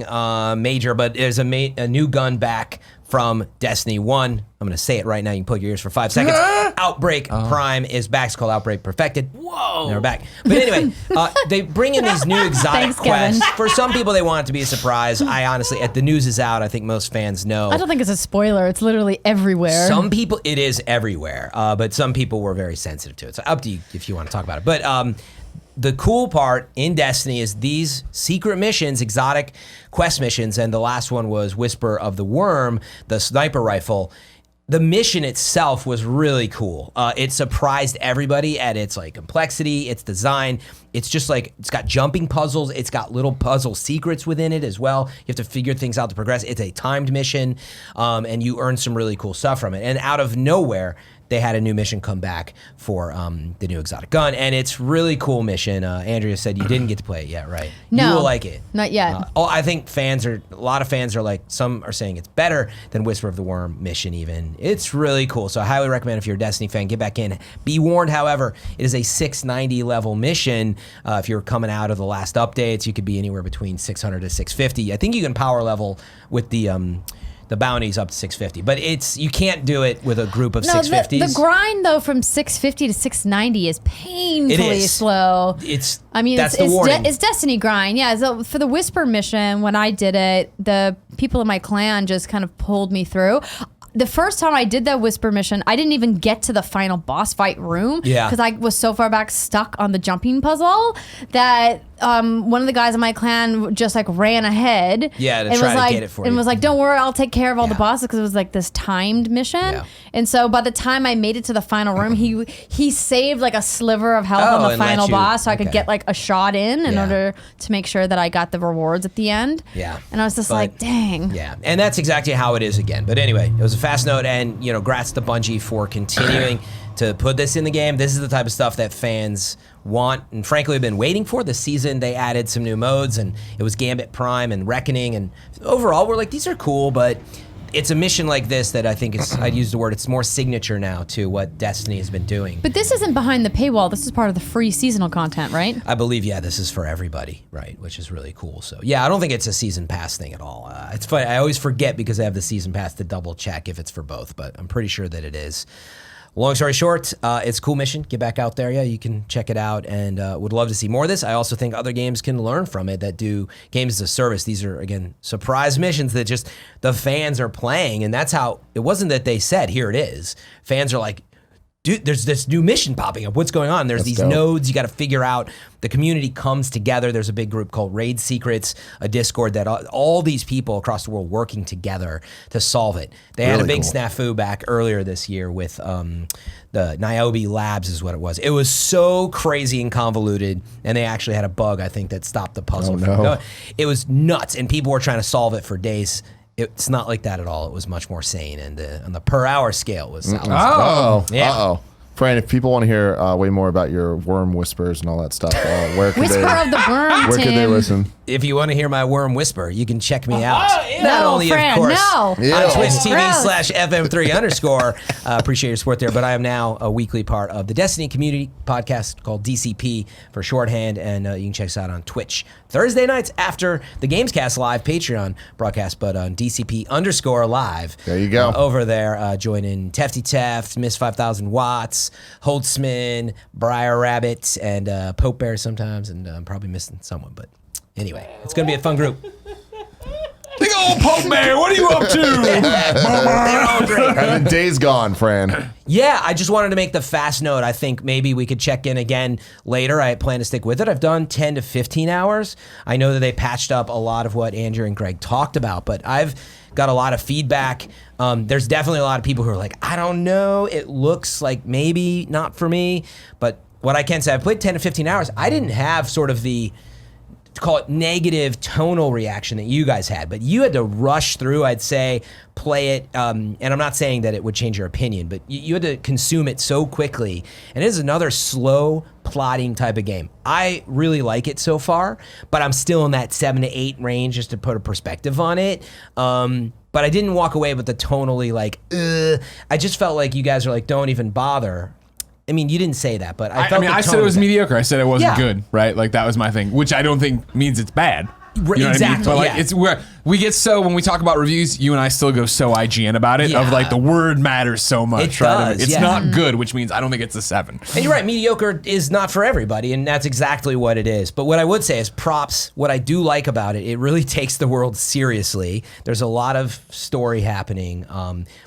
major, but there's a new gun back from Destiny 1. I'm going to say it right now. You can plug your ears for 5 seconds. Outbreak Prime is back. It's called Outbreak Perfected. Whoa. They're back. But anyway, they bring in these new exotic Thanks, Kevin. quests. For some people, they want it to be a surprise. I honestly, the news is out. I think most fans know. I don't think it's a spoiler. It's literally everywhere. Some people, it is everywhere, but some people were very sensitive to it. So up to you if you want to talk about it. But the cool part in Destiny is these secret missions, exotic quest missions, and the last one was Whisper of the Worm, the sniper rifle. The mission itself was really cool. It surprised everybody at its like complexity, its design. It's just like it's got jumping puzzles. It's got little puzzle secrets within it as well. You have to figure things out to progress. It's a timed mission, and you earn some really cool stuff from it. And out of nowhere, they had a new mission come back for the new exotic gun, and it's really cool mission. Andrea said you didn't get to play it yet, right? No, you will like it. not yet. I think a lot of fans are like, some are saying it's better than Whisper of the Worm mission even. It's really cool, so I highly recommend if you're a Destiny fan, get back in. Be warned, however, it is a 690 level mission. If you're coming out of the last updates, you could be anywhere between 600 to 650. I think you can power level with the bounties up to 650, but you can't do it with a group of 650s. The grind though from 650 to 690 is painfully slow. I mean, that's the warning. It's Destiny grind. Yeah. So for the Whisper mission, when I did it, the people in my clan just kind of pulled me through. The first time I did that Whisper mission, I didn't even get to the final boss fight room. Yeah. Because I was so far back stuck on the jumping puzzle that one of the guys in my clan just like ran ahead. Yeah, to and try was to like, get it for and you. was like, "Don't worry, I'll take care of all the Yeah. bosses," because it was like this timed mission. Yeah. And so by the time I made it to the final room, he saved like a sliver of health Oh, on the and let final you- boss, so I could okay. get like a shot in Yeah. order to make sure that I got the rewards at the end. Yeah. And I was just But- like, "Dang." Yeah, and that's exactly how it is again. But anyway, it was a fast note, and grats to Bungie for continuing to put this in the game. This is the type of stuff that fans want, and frankly have been waiting for. This season, they added some new modes, and it was Gambit Prime and Reckoning, and overall, we're like, these are cool, but it's a mission like this that I think is, I'd use the word, it's more signature now to what Destiny has been doing. But this isn't behind the paywall. This is part of the free seasonal content, right? I believe, yeah, this is for everybody, right? Which is really cool. So, yeah, I don't think it's a season pass thing at all. It's funny. I always forget because I have the season pass to double check if it's for both, but I'm pretty sure that it is. Long story short, it's a cool mission. Get back out there. Yeah, you can check it out, and would love to see more of this. I also think other games can learn from it that do games as a service. These are, again, surprise missions that just the fans are playing, and that's how, it wasn't that they said, here it is. Fans are like, dude, there's this new mission popping up. What's going on? There's these dope. nodes you got to figure out. The community comes together. There's a big group called Raid Secrets, a Discord that all these people across the world working together to solve it. They had a Really big cool. snafu back earlier this year with the Niobe Labs is what it was. It was so crazy and convoluted, and they actually had a bug, I think, that stopped the puzzle Oh, from no. going. It was nuts, and people were trying to solve it for days. It's not like that at all. It was much more sane, and on the per hour scale was Uh-oh. Yeah. Uh-oh. Fran, if people want to hear way more about your worm whispers and all that stuff, where could Whisper they of the Worm, where could they Tim. listen? If you want to hear my worm whisper, you can check me out. Not No, only, Fran, of course, no. Yeah. on Twitch TV Gross. /FM3_. Appreciate your support there. But I am now a weekly part of the Destiny community podcast called DCP for shorthand. And you can check us out on Twitch Thursday nights after the Gamescast live Patreon broadcast, but on DCP_live. There you go. Over there, join in Tefty Teft, Miss 5000 Watts, Holtzman, Briar Rabbit, and Pope Bear sometimes. And I'm probably missing someone, but anyway, it's going to be a fun group. Big old Pope Man, what are you up to? They're all great. And the day's gone, Fran. Yeah, I just wanted to make the fast note. I think maybe we could check in again later. I plan to stick with it. I've done 10 to 15 hours. I know that they patched up a lot of what Andrew and Greg talked about, but I've got a lot of feedback. There's definitely a lot of people who are like, I don't know. It looks like maybe not for me. But what I can say, I've played 10 to 15 hours. I didn't have sort of the, call it negative tonal reaction that you guys had, but you had to rush through, I'd say, play it, and I'm not saying that it would change your opinion, but you had to consume it so quickly, and it is another slow plotting type of game. I really like it so far, but I'm still in that 7 to 8 range just to put a perspective on it. But I didn't walk away with the tonally like, ugh. I just felt like you guys are like, don't even bother. I mean, you didn't say that, but I felt I the said tone it was of mediocre. I said it wasn't Yeah. good, right? Like that was my thing, which I don't think means it's bad. You know what I mean? Exactly, But like yeah. it's where we get so when we talk about reviews, you and I still go so IGN about it. Yeah. Of like the word matters so much, It right? does, It's yeah. not good, which means I don't think it's a 7. And you're right, mediocre is not for everybody, and that's exactly what it is. But what I would say is props. What I do like about it, it really takes the world seriously. There's a lot of story happening,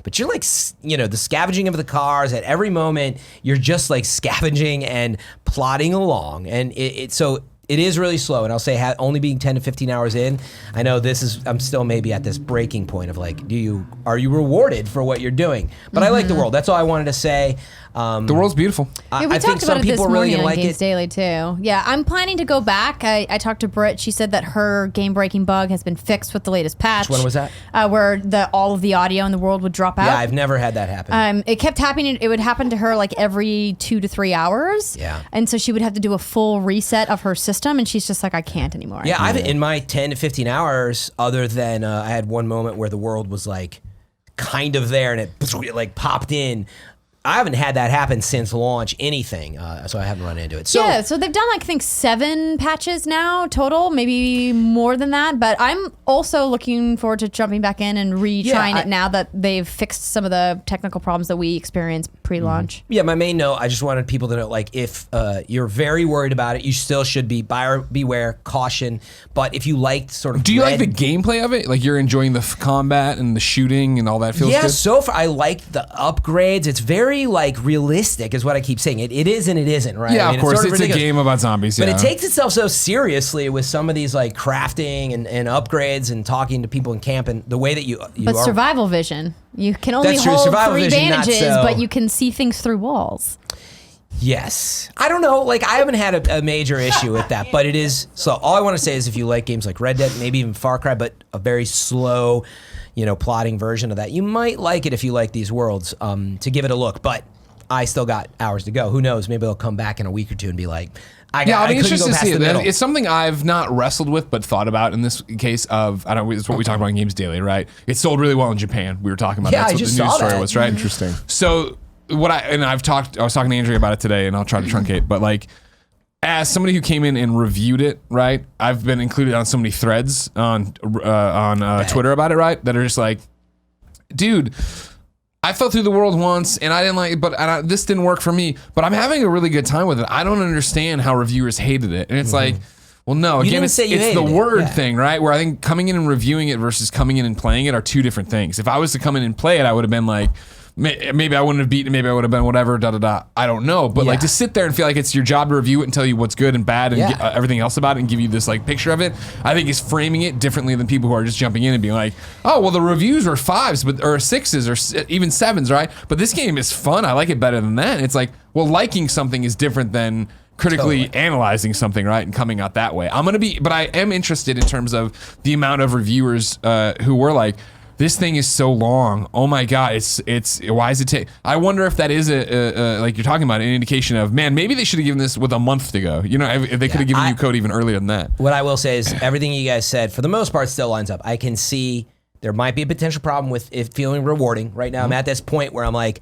but you're like, the scavenging of the cars at every moment. You're just like scavenging and plodding along, and so. It is really slow, and I'll say only being 10 to 15 hours in, I know I'm still maybe at this breaking point of like, are you rewarded for what you're doing? But I like the world. That's all I wanted to say. The world's beautiful. Yeah, we I think talked some about it this people really morning on like Games it. Daily too. Yeah, I'm planning to go back. I talked to Britt. She said that her game-breaking bug has been fixed with the latest patch. Which one was that? Where all of the audio in the world would drop out. Yeah, I've never had that happen. It kept happening. It would happen to her like every 2 to 3 hours. Yeah. And so she would have to do a full reset of her system, and she's just like, I can't anymore. Yeah, I've in my 10 to 15 hours, other than I had one moment where the world was like kind of there and it like popped in. I haven't had that happen since launch anything, so I haven't run into it. So yeah, so they've done like I think 7 patches now total, maybe more than that. But I'm also looking forward to jumping back in and retrying it now that they've fixed some of the technical problems that we experienced pre-launch. yeah, my main note, I just wanted people to know, like, if you're very worried about it, you still should be buyer beware, caution. But if you liked sort of Do you like red- the gameplay of it? Like you're enjoying the combat and the shooting and all that feels Yeah, good? so far I liked the upgrades. It's very very like realistic, is what I keep saying. It is and it isn't, right? Yeah, I mean, of course. sort It's a ridiculous. game about zombies. But yeah. it takes itself so seriously with some of these like crafting and upgrades and talking to people in camp and the way that you But are. survival vision. You can only That's true. hold Survival 3 vision, not bandages, so- but you can see things through walls. Yes. I don't know. Like, I haven't had a major issue with that, but it is. So, all I want to say is if you like games like Red Dead, maybe even Far Cry, but a very slow, plotting version of that, you might like it if you like these worlds, to give it a look. But I still got hours to go. Who knows? Maybe they'll come back in a week or two and be like, I I'll be couldn't interested go to past see the it. middle. It's something I've not wrestled with, but thought about in this case of, it's what we talk about in Games Daily, right? It sold really well in Japan. We were talking about Yeah, that's I what just the news saw story that. was, right? Interesting. So I was talking to Andrea about it today, and I'll try to truncate, but like, as somebody who came in and reviewed it, right? I've been included on so many threads on Twitter about it, right? That are just like, dude, I fell through the world once and I didn't like it, but this didn't work for me. But I'm having a really good time with it. I don't understand how reviewers hated it. And it's like, well, no, again, didn't it's say you the hated it. word Yeah. thing, right? Where I think coming in and reviewing it versus coming in and playing it are two different things. If I was to come in and play it, I would have been like, maybe I wouldn't have beaten it, maybe I would have been whatever, da-da-da. I don't know. But like Yeah. to sit there and feel like it's your job to review it and tell you what's good and bad and Yeah. get, everything else about it and give you this like picture of it, I think is framing it differently than people who are just jumping in and being like, oh, well, the reviews were 5s or 6s or even 7s, right? But this game is fun. I like it better than that. And it's like, well, liking something is different than critically analyzing something, right, and coming out that way. But I am interested in terms of the amount of reviewers who were like, this thing is so long. Oh my God, it's why is it take? I wonder if that is a like you're talking about, an indication of, man, maybe they should have given this with a month to go. If they could have given you code even earlier than that. What I will say is everything you guys said, for the most part, still lines up. I can see there might be a potential problem with it feeling rewarding. Right now, I'm at this point where I'm like,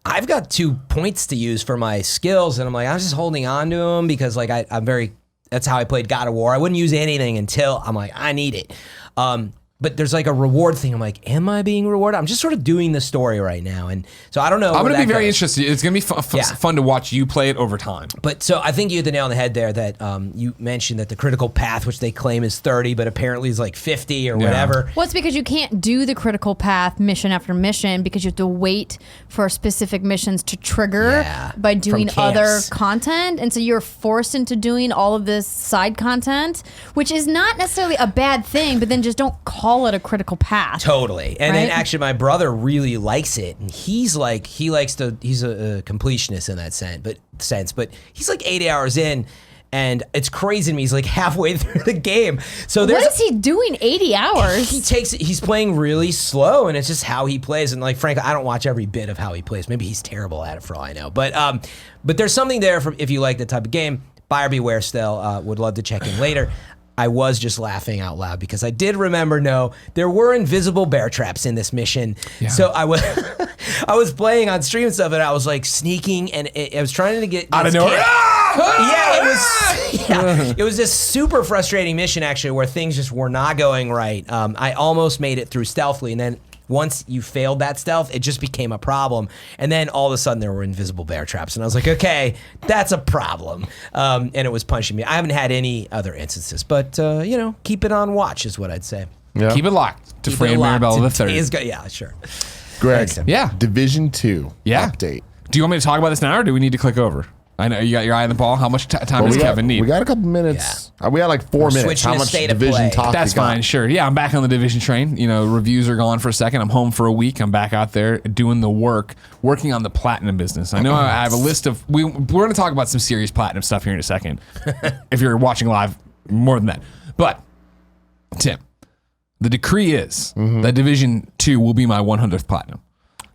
I've got 2 points to use for my skills, and I'm like, I'm just holding on to them because like I'm very. That's how I played God of War. I wouldn't use anything until I'm like, I need it. But there's like a reward thing. I'm like, am I being rewarded? I'm just sort of doing the story right now. And so I don't know. I'm going to be very goes. interested. It's going to be fun to watch you play it over time. But so I think you hit the nail on the head there that you mentioned that the critical path, which they claim is 30, but apparently is like 50 or whatever. Well, it's because you can't do the critical path mission after mission because you have to wait for specific missions to trigger by doing From other camps. content. And so you're forced into doing all of this side content, which is not necessarily a bad thing, but then just don't call it a critical path. Totally. And then Right? actually my brother really likes it. And he's a completionist in that sense, but he's like 80 hours in. And it's crazy to me. He's like halfway through the game. So What is he doing 80 hours? he's playing really slow, and it's just how he plays. And like, frankly, I don't watch every bit of how he plays. Maybe he's terrible at it for all I know. But there's something there for if you like that type of game. Buyer beware still. Would love to check in later. I was just laughing out loud because I did remember, there were invisible bear traps in this mission. Yeah. So I was I was playing on stream and stuff, and I was like sneaking, and I was trying to get Out of this nowhere. Yeah, it was this super frustrating mission actually where things just were not going right. I almost made it through stealthily, and then once you failed that stealth, it just became a problem. And then all of a sudden there were invisible bear traps, and I was like, okay, that's a problem. And it was punching me. I haven't had any other instances, but keep it on watch is what I'd say. Yeah. Keep it locked to Keep it frame locked. Maribel the Today's third. yeah, sure. Greg, Thanks, Yeah. Division 2 Yeah. update. Do you want me to talk about this now, or do we need to click over? I know you got your eye on the ball. How much time Well, does Kevin need? We got a couple minutes. We got like 4 We're minutes. switching How to much state of Division play. talk That's you got? fine, sure. Yeah, I'm back on the Division train. Reviews are gone for a second. I'm home for a week. I'm back out there doing the working on the platinum business. I know I have a list of. We're going to talk about some serious platinum stuff here in a second. If you're watching live, more than that. But Tim, the decree is that Division 2 will be my 100th platinum.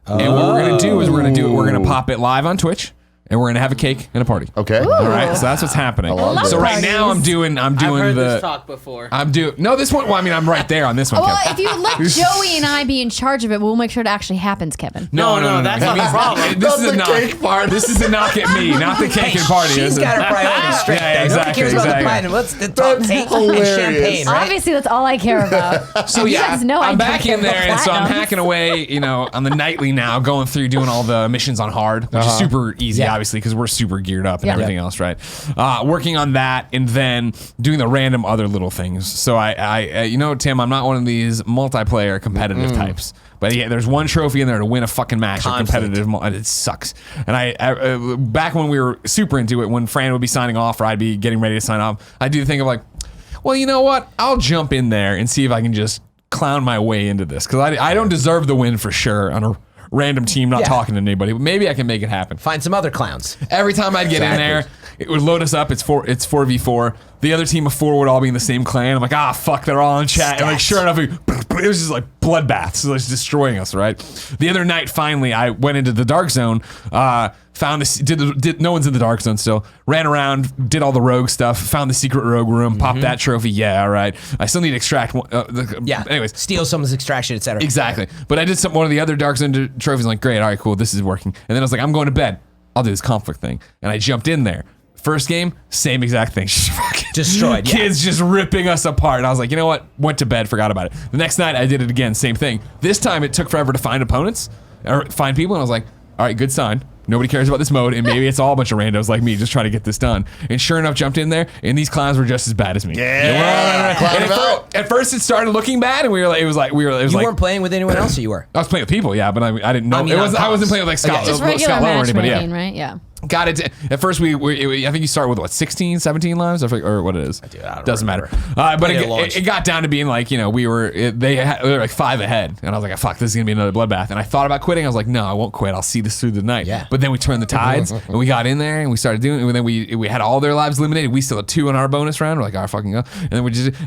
And what we're going to do is we're going to pop it live on Twitch. And we're gonna have a cake and a party. Okay. All right. So that's what's happening. love So it. right now I'm doing I've heard the. this talk before. No, this one. Well, I mean, I'm right there on this one. Well, Kevin. if you let Joey and I be in charge of it, we'll make sure it actually happens, Kevin. No, that's not the problem. This is Not a the knock. cake party. This is a knock at me, not the cake and party. She's This is- got her priorities straight. Yeah, though. exactly, Nobody cares about the exactly. platinum. Let's talk That's cake and hilarious. champagne, right? Obviously, that's all I care about. So You yeah, guys know I I'm don't back care in there, about and so I'm platinums. hacking away, on the nightly now, going through doing all the missions on hard, which is super easy, Yeah. obviously, because we're super geared up and Yeah. everything else, right? Working on that and then doing the random other little things. So I you know, Tim, I'm not one of these multiplayer competitive types. But yeah, there's one trophy in there to win a fucking match of competitive. It sucks. And I back when we were super into it, when Fran would be signing off or I'd be getting ready to sign off, I do think of like, well, you know what? I'll jump in there and see if I can just clown my way into this, because I don't deserve the win for sure on a random team not talking to anybody, but maybe I can make it happen. Find some other clowns. Every time I'd get in there, it would load us up. It's 4v4. The other team of 4 would all be in the same clan. I'm like, fuck, they're all in chat. And like, sure enough, it was just like bloodbaths. So it's destroying us, right? The other night, finally, I went into the dark zone, found this, no one's in the dark zone still, ran around, did all the rogue stuff, found the secret rogue room, popped that trophy. Yeah, all right. I still need to extract one. Anyways. Steal someone's extraction, etc. Exactly. But I did one of the other dark zone trophies. I'm like, great, all right, cool, this is working. And then I was like, I'm going to bed. I'll do this conflict thing. And I jumped in there. First game, same exact thing. Destroyed. Kids just ripping us apart. And I was like, you know what? Went to bed, forgot about it. The next night, I did it again, same thing. This time, it took forever to find opponents or find people. And I was like, all right, good sign. Nobody cares about this mode, and maybe it's all a bunch of randos like me just trying to get this done. And sure enough, jumped in there, and these clowns were just as bad as me. At first, it started looking bad, and we were like, You weren't playing with anyone else, or you were? I was playing with people, yeah, but I didn't know. I mean, I wasn't playing with like Scott, Just regular Scott Lowe or anybody. matchmaking, Yeah. right? Yeah. Got it. At first, I think you start with what, 16, 17 lives, or what it is. Dude, I don't Doesn't remember. matter. But Played it launched. it got down to being like, they were like 5 ahead, and I was like, fuck, this is gonna be another bloodbath. And I thought about quitting. I was like, no, I won't quit. I'll see this through the night. Yeah. But then we turned the tides, and we got in there, and we started doing it. And then we had all their lives eliminated. We still had 2 in our bonus round. We're like, all right, fucking go. And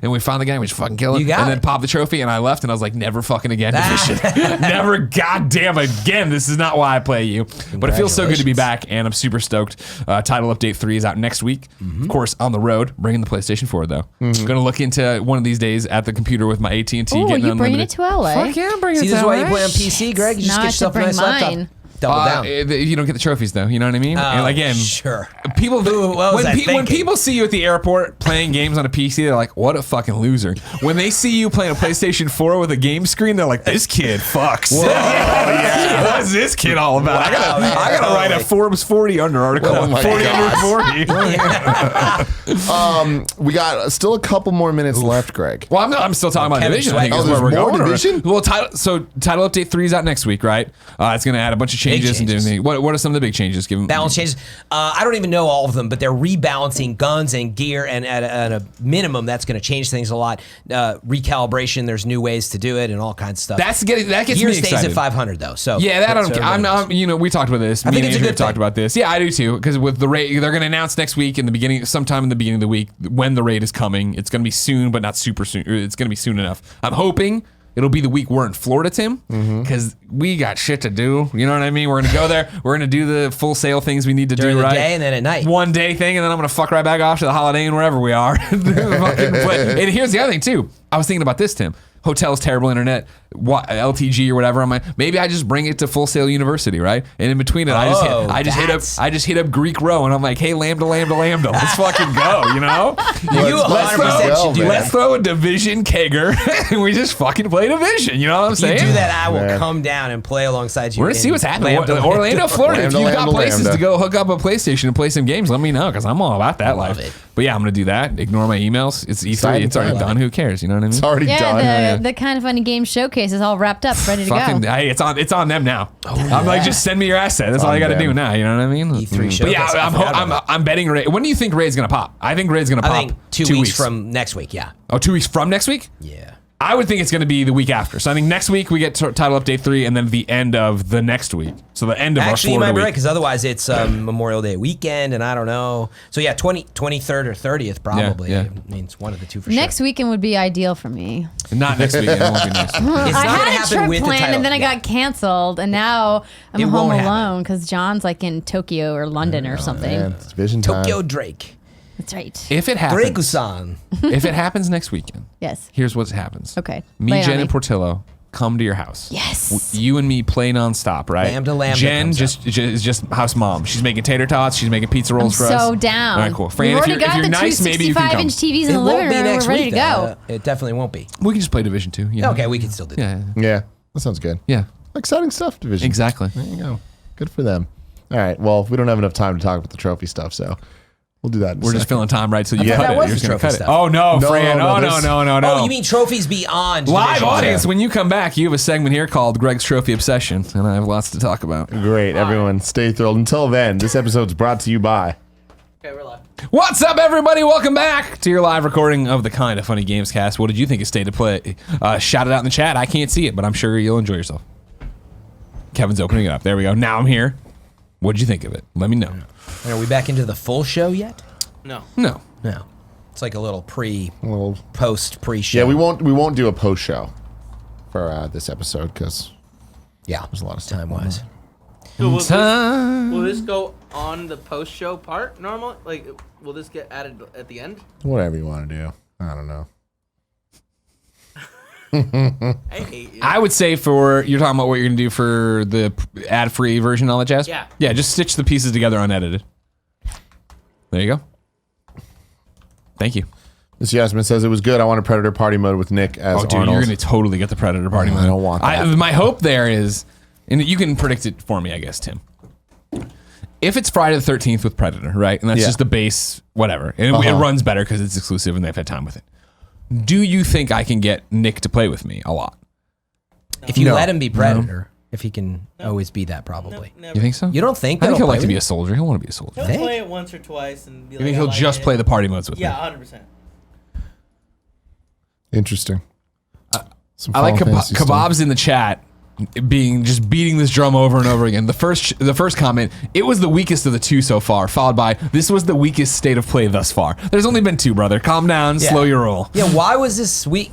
then we found the guy, and we just fucking kill him. You got and it. then popped the trophy, and I left, and I was like, never fucking again, division. Never goddamn again. This is not why I play you. But it feels so good to be back, and I'm super stoked. Title Update 3 is out next week. Of course, on the road, bringing the PlayStation 4 though. Going to look into one of these days at the computer with my AT&T. Oh, you bringing it to LA? Fuck yeah, I'm bringing See, it this to is why LA. you play on PC, Greg. You just Now I get have to yourself a nice bring laptop. mine. Double down. You don't get the trophies though. You know what I mean? And again, sure. People what was I when thinking? people see you at the airport playing games on a PC, they're like, "What a fucking loser." When they see you playing a PlayStation 4 with a game screen, they're like, "This kid fucks." What is this kid all about? I gotta write a Forbes 40 under article. Oh my 40 God. under 40. We got still a couple more minutes left, Greg. Well, I'm still talking about Kevin Division. I think Schweiger. is Oh, where we're there's more going. Division? Well, title update 3 is out next week, right? It's going to add a bunch of changes and changes. different things. What are some of the big changes? Give them Balance changes. I don't even know all of them, but they're rebalancing guns and gear, and at a minimum, that's going to change things a lot. Recalibration. There's new ways to do it, and all kinds of stuff. that gets gear me stays excited. at 500 though. So Yeah, that I don't so care. everybody knows. We talked about this. I Me think and it's a Andrew good talked thing. about this. Yeah, I do too. Because with the raid, they're going to announce next week sometime in the beginning of the week when the raid is coming. It's going to be soon, but not super soon. It's going to be soon enough. I'm hoping it'll be the week we're in Florida, Tim, because we got shit to do. You know what I mean? We're going to go there. We're going to do the full sale things we need to During do, the right? day and then at night. One day thing, and then I'm going to fuck right back off to the Holiday Inn wherever we are. And here's the other thing, too. I was thinking about this, Tim. Hotels, terrible internet, LTG or whatever. I'm like, maybe I just bring it to Full Sail University, right? And in between it, I just hit up Greek Row, and I'm like, hey, lambda, let's fucking go, you know? You 100% should do Let's that. throw a Division kegger, and we just fucking play Division. You know what I'm If you saying? do that, I will Man. come down and play alongside you. We're gonna see in what's happening. Lambda, Orlando, Florida. If you've got Lambda, places Lambda. to go hook up a PlayStation and play some games, let me know because I'm all about that Love life. it. But yeah, I'm gonna do that. Ignore my emails. It's E3. Exciting It's already time. done. Who cares? You know what I mean? It's already done. Yeah, the Kind of Funny Game showcase is all wrapped up, ready to Fucking, go. hey, it's on them now. I'm like, just send me your asset. That's all On I got to them. do now. You know what I mean? E3 But yeah, showcase. I forgot about I'm betting Raid. When do you think Raid's gonna pop? I think Raid's gonna pop. I think 2 weeks from next week. Yeah. 2 weeks from next week. Yeah. I would think it's going to be the week after. So I think next week we get Title Update 3, and then the end of the next week. So the end of Actually, you our might Florida be right week. because otherwise it's Memorial Day weekend, and I don't know. So yeah, 23rd or 30th probably. yeah. I mean, it's one of the two for Next sure. weekend would be ideal for me. Not next week. It won't be next week. It's I not gonna had a happen trip with the planned title. and then I Yeah. got canceled, and now I'm It home won't happen. alone because John's like in Tokyo or London or something. Man, it's Division time. Tokyo Drake. That's right. If it happens, Drake-san. if it happens next weekend, Yes. here's what happens. Okay. Me, Lay on Jen, me. and Portillo come to your house. Yes. You and me play nonstop, right? Lambda Jen comes is just house mom. She's making tater tots. She's making pizza rolls I'm for us. so down. All right, cool. Fran, We've if already you're, got if you're the nice, maybe you can come. 265-inch TVs in It the living won't be room. next We're ready week. to go. It definitely won't be. We can just play Division 2. You know? Okay, we can still do that. Yeah. Yeah, that sounds good. Yeah. Exciting stuff, Division. Exactly. There you go. Good for them. All right. Well, we don't have enough time to talk about the trophy stuff, so we'll do that. We're just filling time, right? So you Yeah. cut That it. was You're the just gonna trophy cut it. stuff. Oh no, Fran! no, Oh there's- no! Oh, you mean trophies beyond Live divisions? audience, when you come back, you have a segment here called Greg's Trophy Obsession, and I have lots to talk about. Great. Everyone, stay thrilled. Until then, this episode's brought to you by. Okay, we're live. What's up, everybody? Welcome back to your live recording of the Kind of Funny Gamescast. What did you think of State of Play? Shout it out in the chat. I can't see it, but I'm sure you'll enjoy yourself. Kevin's opening it up. There we go. Now I'm here. What did you think of it? Let me know. Are we back into the full show yet? No. No. No. It's like a little Well, post-pre-show. yeah, we won't do a post show for this episode because Yeah, there's a lot of stuff. time-wise. So Time. will this go on the post-show part normally? Like, will this get added at the end? Whatever you want to do. I don't know. I hate you. I would say you're talking about what you're gonna do for the ad-free version, all that jazz. Yeah. Yeah. Just stitch the pieces together unedited. There you go. Thank you. Miss Yasmin says it was good. I want a Predator party mode with Nick as Oh, dude, Arnold. you're gonna totally get the Predator party I mode. don't want that. My hope there is, and you can predict it for me, I guess, Tim. If it's Friday the 13th with Predator, right, and that's Yeah. just the base, whatever, and it runs better because it's exclusive and they've had time with it. Do you think I can get Nick to play with me a lot? If you No. let him be Predator, if he can always be that, probably. Never. You think so? You don't think I think that'll he'll play like to with be you? a soldier. He'll want to be a soldier. He'll Think? play it once or twice and be You like, think he'll like just it. play the party modes with Yeah, me? 100%. Interesting. Some I like Final Fantasy stuff. Kebabs in the chat just beating this drum over and over again. The first comment, it was the weakest of the two so far, followed by this was the weakest state of play thus far. There's only been two, brother. Calm down, Yeah. slow your roll. Yeah, why was this week?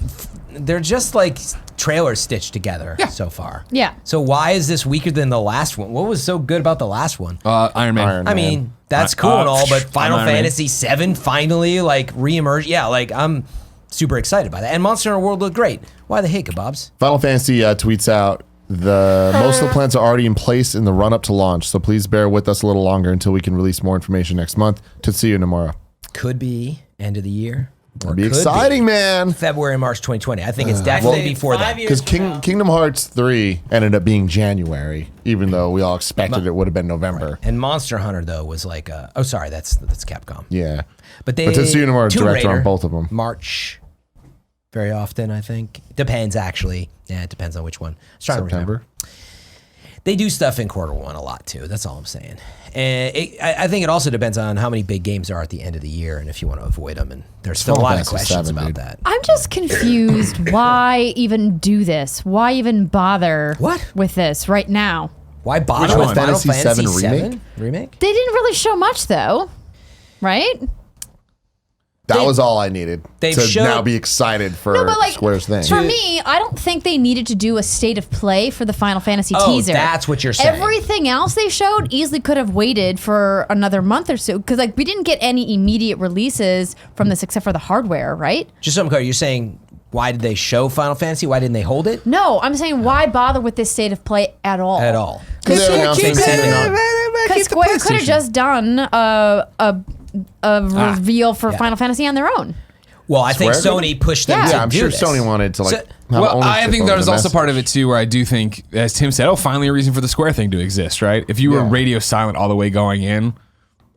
They're just like trailers stitched together so far. Yeah. So why is this weaker than the last one? What was so good about the last one? Iron Man. Iron I Man. mean, that's cool and all, but Final Iron Man. Fantasy VII finally like reemerged. Yeah, like I'm super excited by that. And Monster Hunter World looked great. Why the hey kebabs? Final Fantasy tweets out most of the plans are already in place in the run up to launch, so please bear with us a little longer until we can release more information next month. Tetsuya Nomura. Could be end of the year. That'd be exciting, man. February, March 2020. I think it's definitely Well, before 5 that. years Because from now. Kingdom Hearts 3 ended up being January, even though we all expected it would have been November. And Monster Hunter though was like oh sorry, that's Capcom. Yeah. But they Tetsuya Nomura is Tomb director on Raider, both of them. March very often, I think. Depends actually. Yeah, it depends on which one. I was trying to remember. September. They do stuff in quarter one a lot too. That's all I'm saying. And I think it also depends on how many big games are at the end of the year and if you want to avoid them. And there's still a Final lot of Fantasy questions VII, about dude. that. I'm just confused. Why even do this? Why even bother What? with this right now? Why bother Which with one? Final Fantasy Fantasy VII VII remake? remake? They didn't really show much though, right? That was all I needed they've to showed- now be excited for No, but like Square's thing. for me, I don't think they needed to do a state of play for the Final Fantasy Oh, teaser. that's what you're saying. Everything else they showed easily could have waited for another month or so because like we didn't get any immediate releases from this except for the hardware, right? Just so I'm clear, you're saying why did they show Final Fantasy? Why didn't they hold it? No, I'm saying why bother with this state of play at all? At all. Because they're announcing something on- Because Square could have just done a reveal for yeah. Final Fantasy on their own. Well, I think Square? Sony pushed them Yeah. to Yeah, I'm do sure this. Sony wanted to like. So- have Well, I ownership think over there's the also message. part of it too, where I do think, as Tim said, finally a reason for the Square thing to exist, right? If you were Yeah. radio silent all the way going in,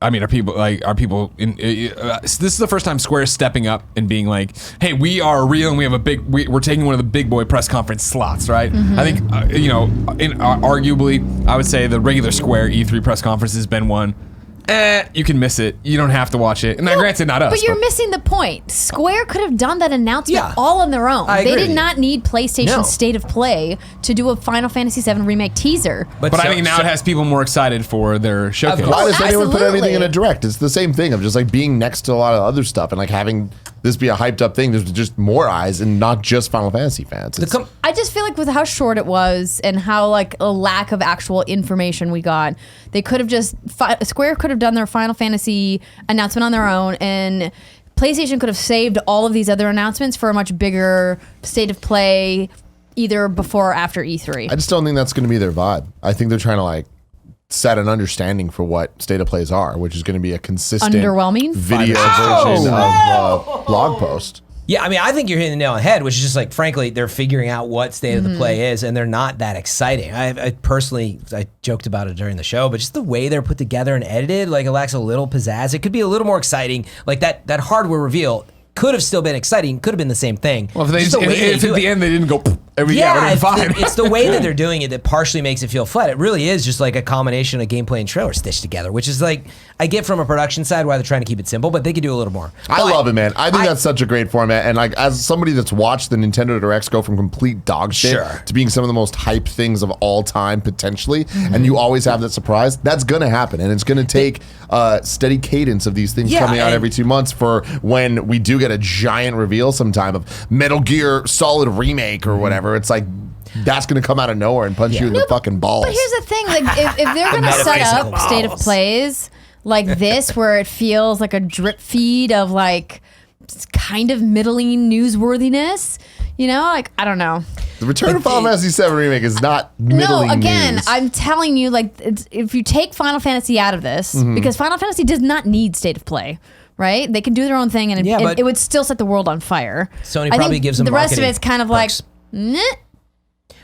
I mean, are people in? This is the first time Square is stepping up and being like, "Hey, we are real, and we have we're taking one of the big boy press conference slots, right?" I think arguably, I would say the regular Square E3 press conference has been one. You can miss it. You don't have to watch it. And now, granted, not us. But you're missing the point. Square could have done that announcement Yeah. all on their own. I They agree did with you. not need PlayStation No. State of Play to do a Final Fantasy VII Remake teaser. But I think now it has people more excited for their showcase. Why does anyone put Absolutely. anything in a direct? It's the same thing of just like being next to a lot of other stuff and like having this be a hyped up thing. There's just more eyes and not just Final Fantasy fans. It's- I just feel like with how short it was and how like a lack of actual information we got, they could have just Square could have done their Final Fantasy announcement on their own, and PlayStation could have saved all of these other announcements for a much bigger State of Play, either before or after E3. I just don't think that's going to be their vibe. I think they're trying to like set an understanding for what state of plays are, which is going to be a consistent Underwhelming? video Oh! version of blog post. Yeah, I mean, I think you're hitting the nail on the head, which is just like, frankly, they're figuring out what state of the play is, and they're not that exciting. I personally, I joked about it during the show, but just the way they're put together and edited, like, it lacks a little pizzazz. It could be a little more exciting. Like, that hardware reveal could have still been exciting, could have been the same thing. Well, if at the end they didn't go, fine. It's the way that they're doing it that partially makes it feel flat. It really is just like a combination of gameplay and trailer stitched together, which is like, I get from a production side why they're trying to keep it simple, but they could do a little more. I love it, man. I think that's such a great format. And like, as somebody that's watched the Nintendo Directs go from complete dog shit to being some of the most hyped things of all time, potentially, and you always have that surprise, that's going to happen. And it's going to take a steady cadence of these things coming out every 2 months for when we do get a giant reveal sometime of Metal Gear Solid Remake or whatever. It's like, that's going to come out of nowhere and punch you in the fucking balls. But here's the thing, like if they're going to set up state of plays like this, where it feels like a drip feed of like kind of middling newsworthiness, you know, like, I don't know. The Return of Final Fantasy VII Remake is not middling again, news. I'm telling you, like, if you take Final Fantasy out of this, because Final Fantasy does not need state of play. Right? They can do their own thing, and it would still set the world on fire. Sony probably gives them the rest of it's kind of perks. like,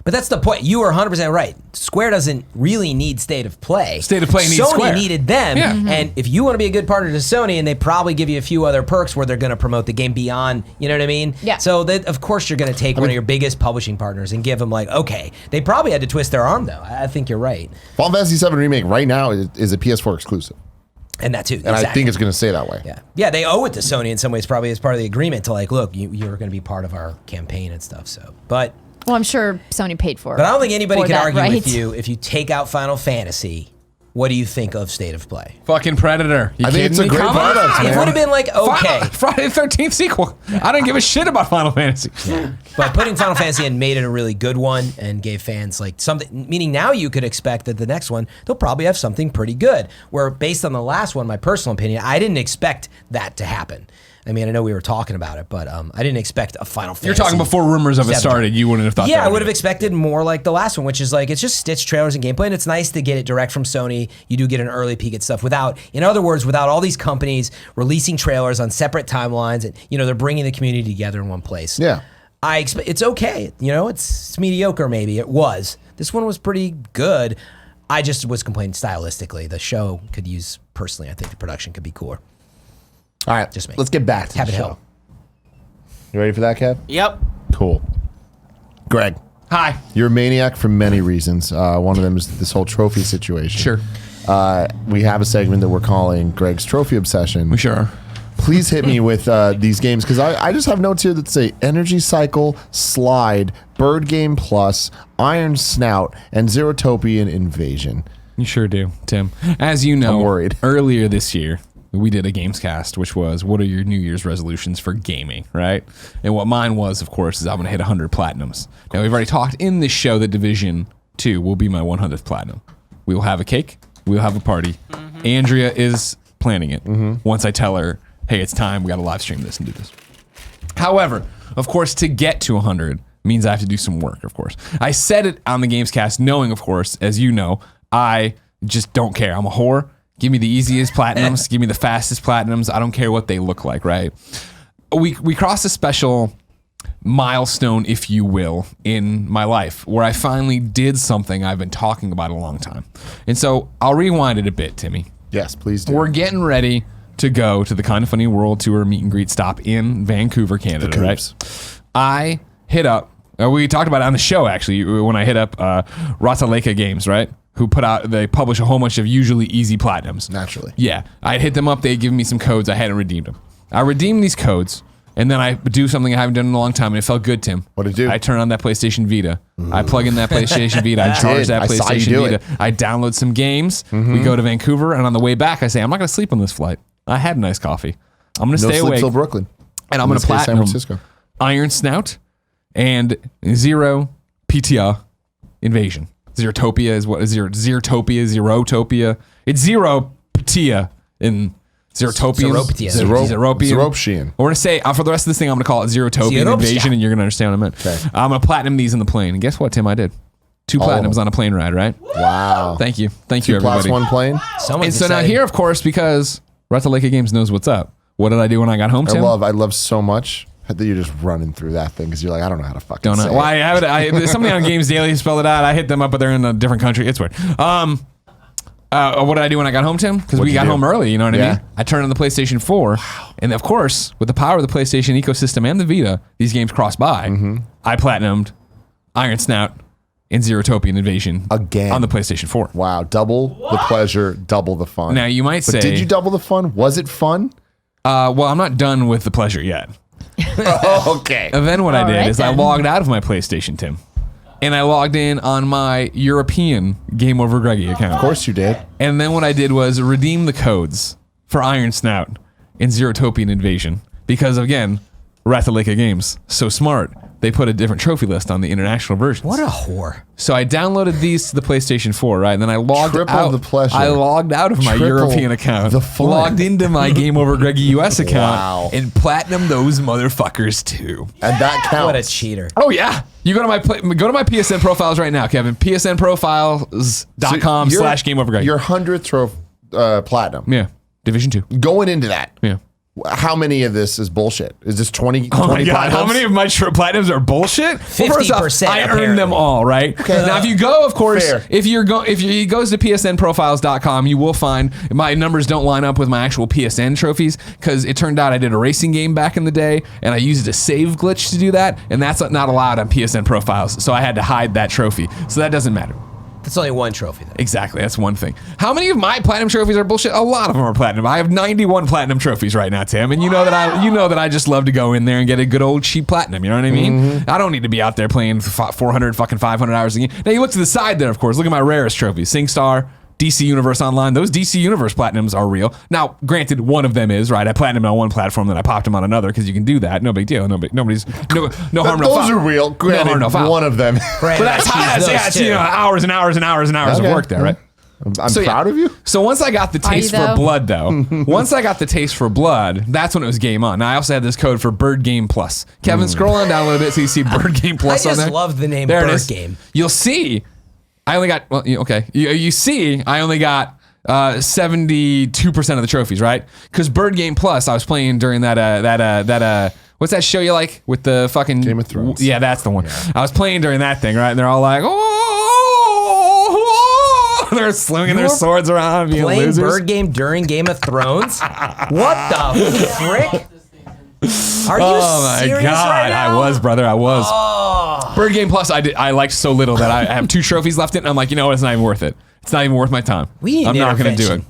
But that's the point. You are 100% right. Square doesn't really need state of play. State of play needs Sony Square. needed them. Yeah. And if you want to be a good partner to Sony, and they probably give you a few other perks where they're going to promote the game beyond, you know what I mean? Yeah. So that, of course you're going to take one of your biggest publishing partners and give them like, okay. They probably had to twist their arm though. I think you're right. Final Fantasy VII Remake right now is a PS4 exclusive. And that too. And I think it's going to stay that way. Yeah, they owe it to Sony in some ways, probably as part of the agreement to like, look, you're going to be part of our campaign and stuff. So, but well, I'm sure Sony paid for it. But I don't think anybody for can that, argue right? with you if you take out Final Fantasy. What do you think of state of play? Fucking Predator. You I think it's kidding a me? great Come on. product, It man. would have been like, okay. Friday the 13th sequel. I don't give a shit about Final Fantasy. But putting Final Fantasy in made it a really good one and gave fans like something, meaning now you could expect that the next one, they'll probably have something pretty good. Where based on the last one, my personal opinion, I didn't expect that to happen. I mean, I know we were talking about it, but I didn't expect a Final Fantasy. You're talking before rumors of it 7. started. You wouldn't have thought that. Yeah, I would have expected more like the last one, which is like, it's just stitched trailers and gameplay, and it's nice to get it direct from Sony. You do get an early peek at stuff without, in other words, without all these companies releasing trailers on separate timelines, and, you know, they're bringing the community together in one place. Yeah. I expect it's okay. You know, it's mediocre maybe. It was. This one was pretty good. I just was complaining stylistically. The show could use, personally, I think the production could be cooler. All right, Just me. let's get back to Cabot the show. Hill. You ready for that, Kev? Yep. Cool. Greg, Hi. you're a maniac for many reasons. One of them is this whole trophy situation. Sure. We have a segment that we're calling Greg's Trophy Obsession. We sure are. Please hit me with these games, because I just have notes here that say Energy Cycle, Slide, Bird Game Plus, Iron Snout, and Zerotopian Invasion. You sure do, Tim. As you know, I'm worried. Earlier this year, we did a Gamescast, which was, what are your New Year's resolutions for gaming, right? And what mine was, of course, is I'm going to hit 100 platinums. Now, we've already talked in this show that Division 2 will be my 100th platinum. We will have a cake. We will have a party. Andrea is planning it. Once I tell her, hey, it's time, we got to live stream this and do this. However, of course, to get to 100 means I have to do some work, of course. I said it on the Gamescast knowing, of course, as you know, I just don't care. I'm a whore. Give me the easiest platinums. Give me the fastest platinums. I don't care what they look like, right? We crossed a special milestone, if you will, in my life where I finally did something I've been talking about a long time. And so I'll rewind it a bit, Timmy. Yes, please do. We're getting ready to go to the Kind of Funny World Tour meet and greet stop in Vancouver, Canada, right? I hit up, we talked about it on the show, actually, when I hit up Rataleka Games, right? They publish a whole bunch of usually easy platinums. Naturally. Yeah. I'd hit them up. They'd give me some codes. I hadn't redeemed them. I redeemed these codes, and then I do something I haven't done in a long time, and it felt good, Tim. What'd it do? I turn on that PlayStation Vita. I plug in that PlayStation Vita. I charge that I saw you PlayStation do Vita. it. I download some games. We go to Vancouver, and on the way back, I say, I'm not going to sleep on this flight. I had a nice coffee. I'm going to No stay sleep awake. till Brooklyn. And I'm In going to this case, San platinum Francisco. Iron Snout and Zero PTA Invasion. Zerotopia is what is Zerotopia. It's Zero PTA in Zerotopia. Zeropian. We're gonna say for the rest of this thing, I'm gonna call it Zerotopia Zeropia. Invasion, and you're gonna understand what I meant. Okay. I'm gonna platinum these in the plane, and guess what, Tim? I did 2 All of platinums them. on a plane ride, right? Wow. Thank you, 2 everybody. plus 1 plane. Someone's And so now excited. here, of course, because Rataleka Games knows what's up. What did I do when I got home, Tim? I love so much that you're just running through that thing because you're like, I don't know how to fucking Don't know. say Well, it. I have it. Somebody on Games Daily spelled it out. I hit them up, but they're in a different country. It's weird. What did I do when I got home, Tim? Because we What'd you got do? home early, you know what I Yeah. mean? I turned on the PlayStation 4. Wow. And of course, with the power of the PlayStation ecosystem and the Vita, these games cross by. I platinumed Iron Snout and Zerotopian Invasion Again. on the PlayStation 4. Wow, double the pleasure, double the fun. Now, you might but say... did you double the fun? Was it fun? well, I'm not done with the pleasure yet. Okay. And then what I All did right, is I then. logged out of my PlayStation, Tim. And I logged in on my European Game Over Greggy account. Of course you did. And then what I did was redeem the codes for Iron Snout and Zerotopian Invasion. Because again, Rathalika Games, so smart, they put a different trophy list on the international versions. What a whore. So I downloaded these to the PlayStation 4, right? And then I logged Triple out. the pleasure. I logged out of my Triple European account. the fun. Logged into my Game Over Greggy US account. Wow. And platinum those motherfuckers too. And that counts. What a cheater. Oh yeah. You go to my PSN profiles right now, Kevin. PSNprofiles.com So / Game Over Greggy. Your 100th platinum. Yeah. Division 2. Going into that, Yeah. how many of this is bullshit? Is this 20? Oh my 20 God! How platinums? many of my platinums are bullshit? Well, first off, 50% I earned apparently. them all, right? Now, if you go, of course, Fair. if he goes to psnprofiles.com, you will find my numbers don't line up with my actual PSN trophies because it turned out I did a racing game back in the day and I used a save glitch to do that, and that's not allowed on PSN profiles, so I had to hide that trophy. So that doesn't matter. That's only one trophy, though. Exactly, that's one thing. How many of my platinum trophies are bullshit? A lot of them are platinum. I have 91 platinum trophies right now, Tim, and you know that I just love to go in there and get a good old cheap platinum. You know what I mean? I don't need to be out there playing 400 fucking 500 hours a game. Now you look to the side there, of course. Look at my rarest trophies: SingStar, DC Universe Online. Those DC Universe platinums are real. Now, granted, one of them is right. I platinumed on one platform, then I popped them on another because you can do that. No big deal. No harm, no Those foul. are real. Granted, no harm, no foul. one of them. But that's hours and hours and hours and hours of Okay. work there, right? I'm So, yeah. proud of you. So once I got the Are you, taste for though? blood, though, once I got the taste for blood, that's when it was game on. Now I also had this code for Bird Game Plus. Kevin, scroll on down a little bit so you see Bird Game Plus I on just there. love the name There it Bird is. Game. You'll see. I only got You see, I only got 72% of the trophies, right? Because Bird Game Plus, I was playing during that what's that show you like with the fucking Game of Thrones. Yeah, that's the one. I was playing during that thing, right? And they're all like, they're slinging their You're swords around, being Playing losers. Bird Game during Game of Thrones? What the frick? Are you Oh my serious God, right now? I was, brother, I was. Oh. Bird Game Plus, I liked so little that I have 2 trophies left in. And I'm like, you know what? It's not even worth it. It's not even worth my time. We need I'm not going to do it. intervention.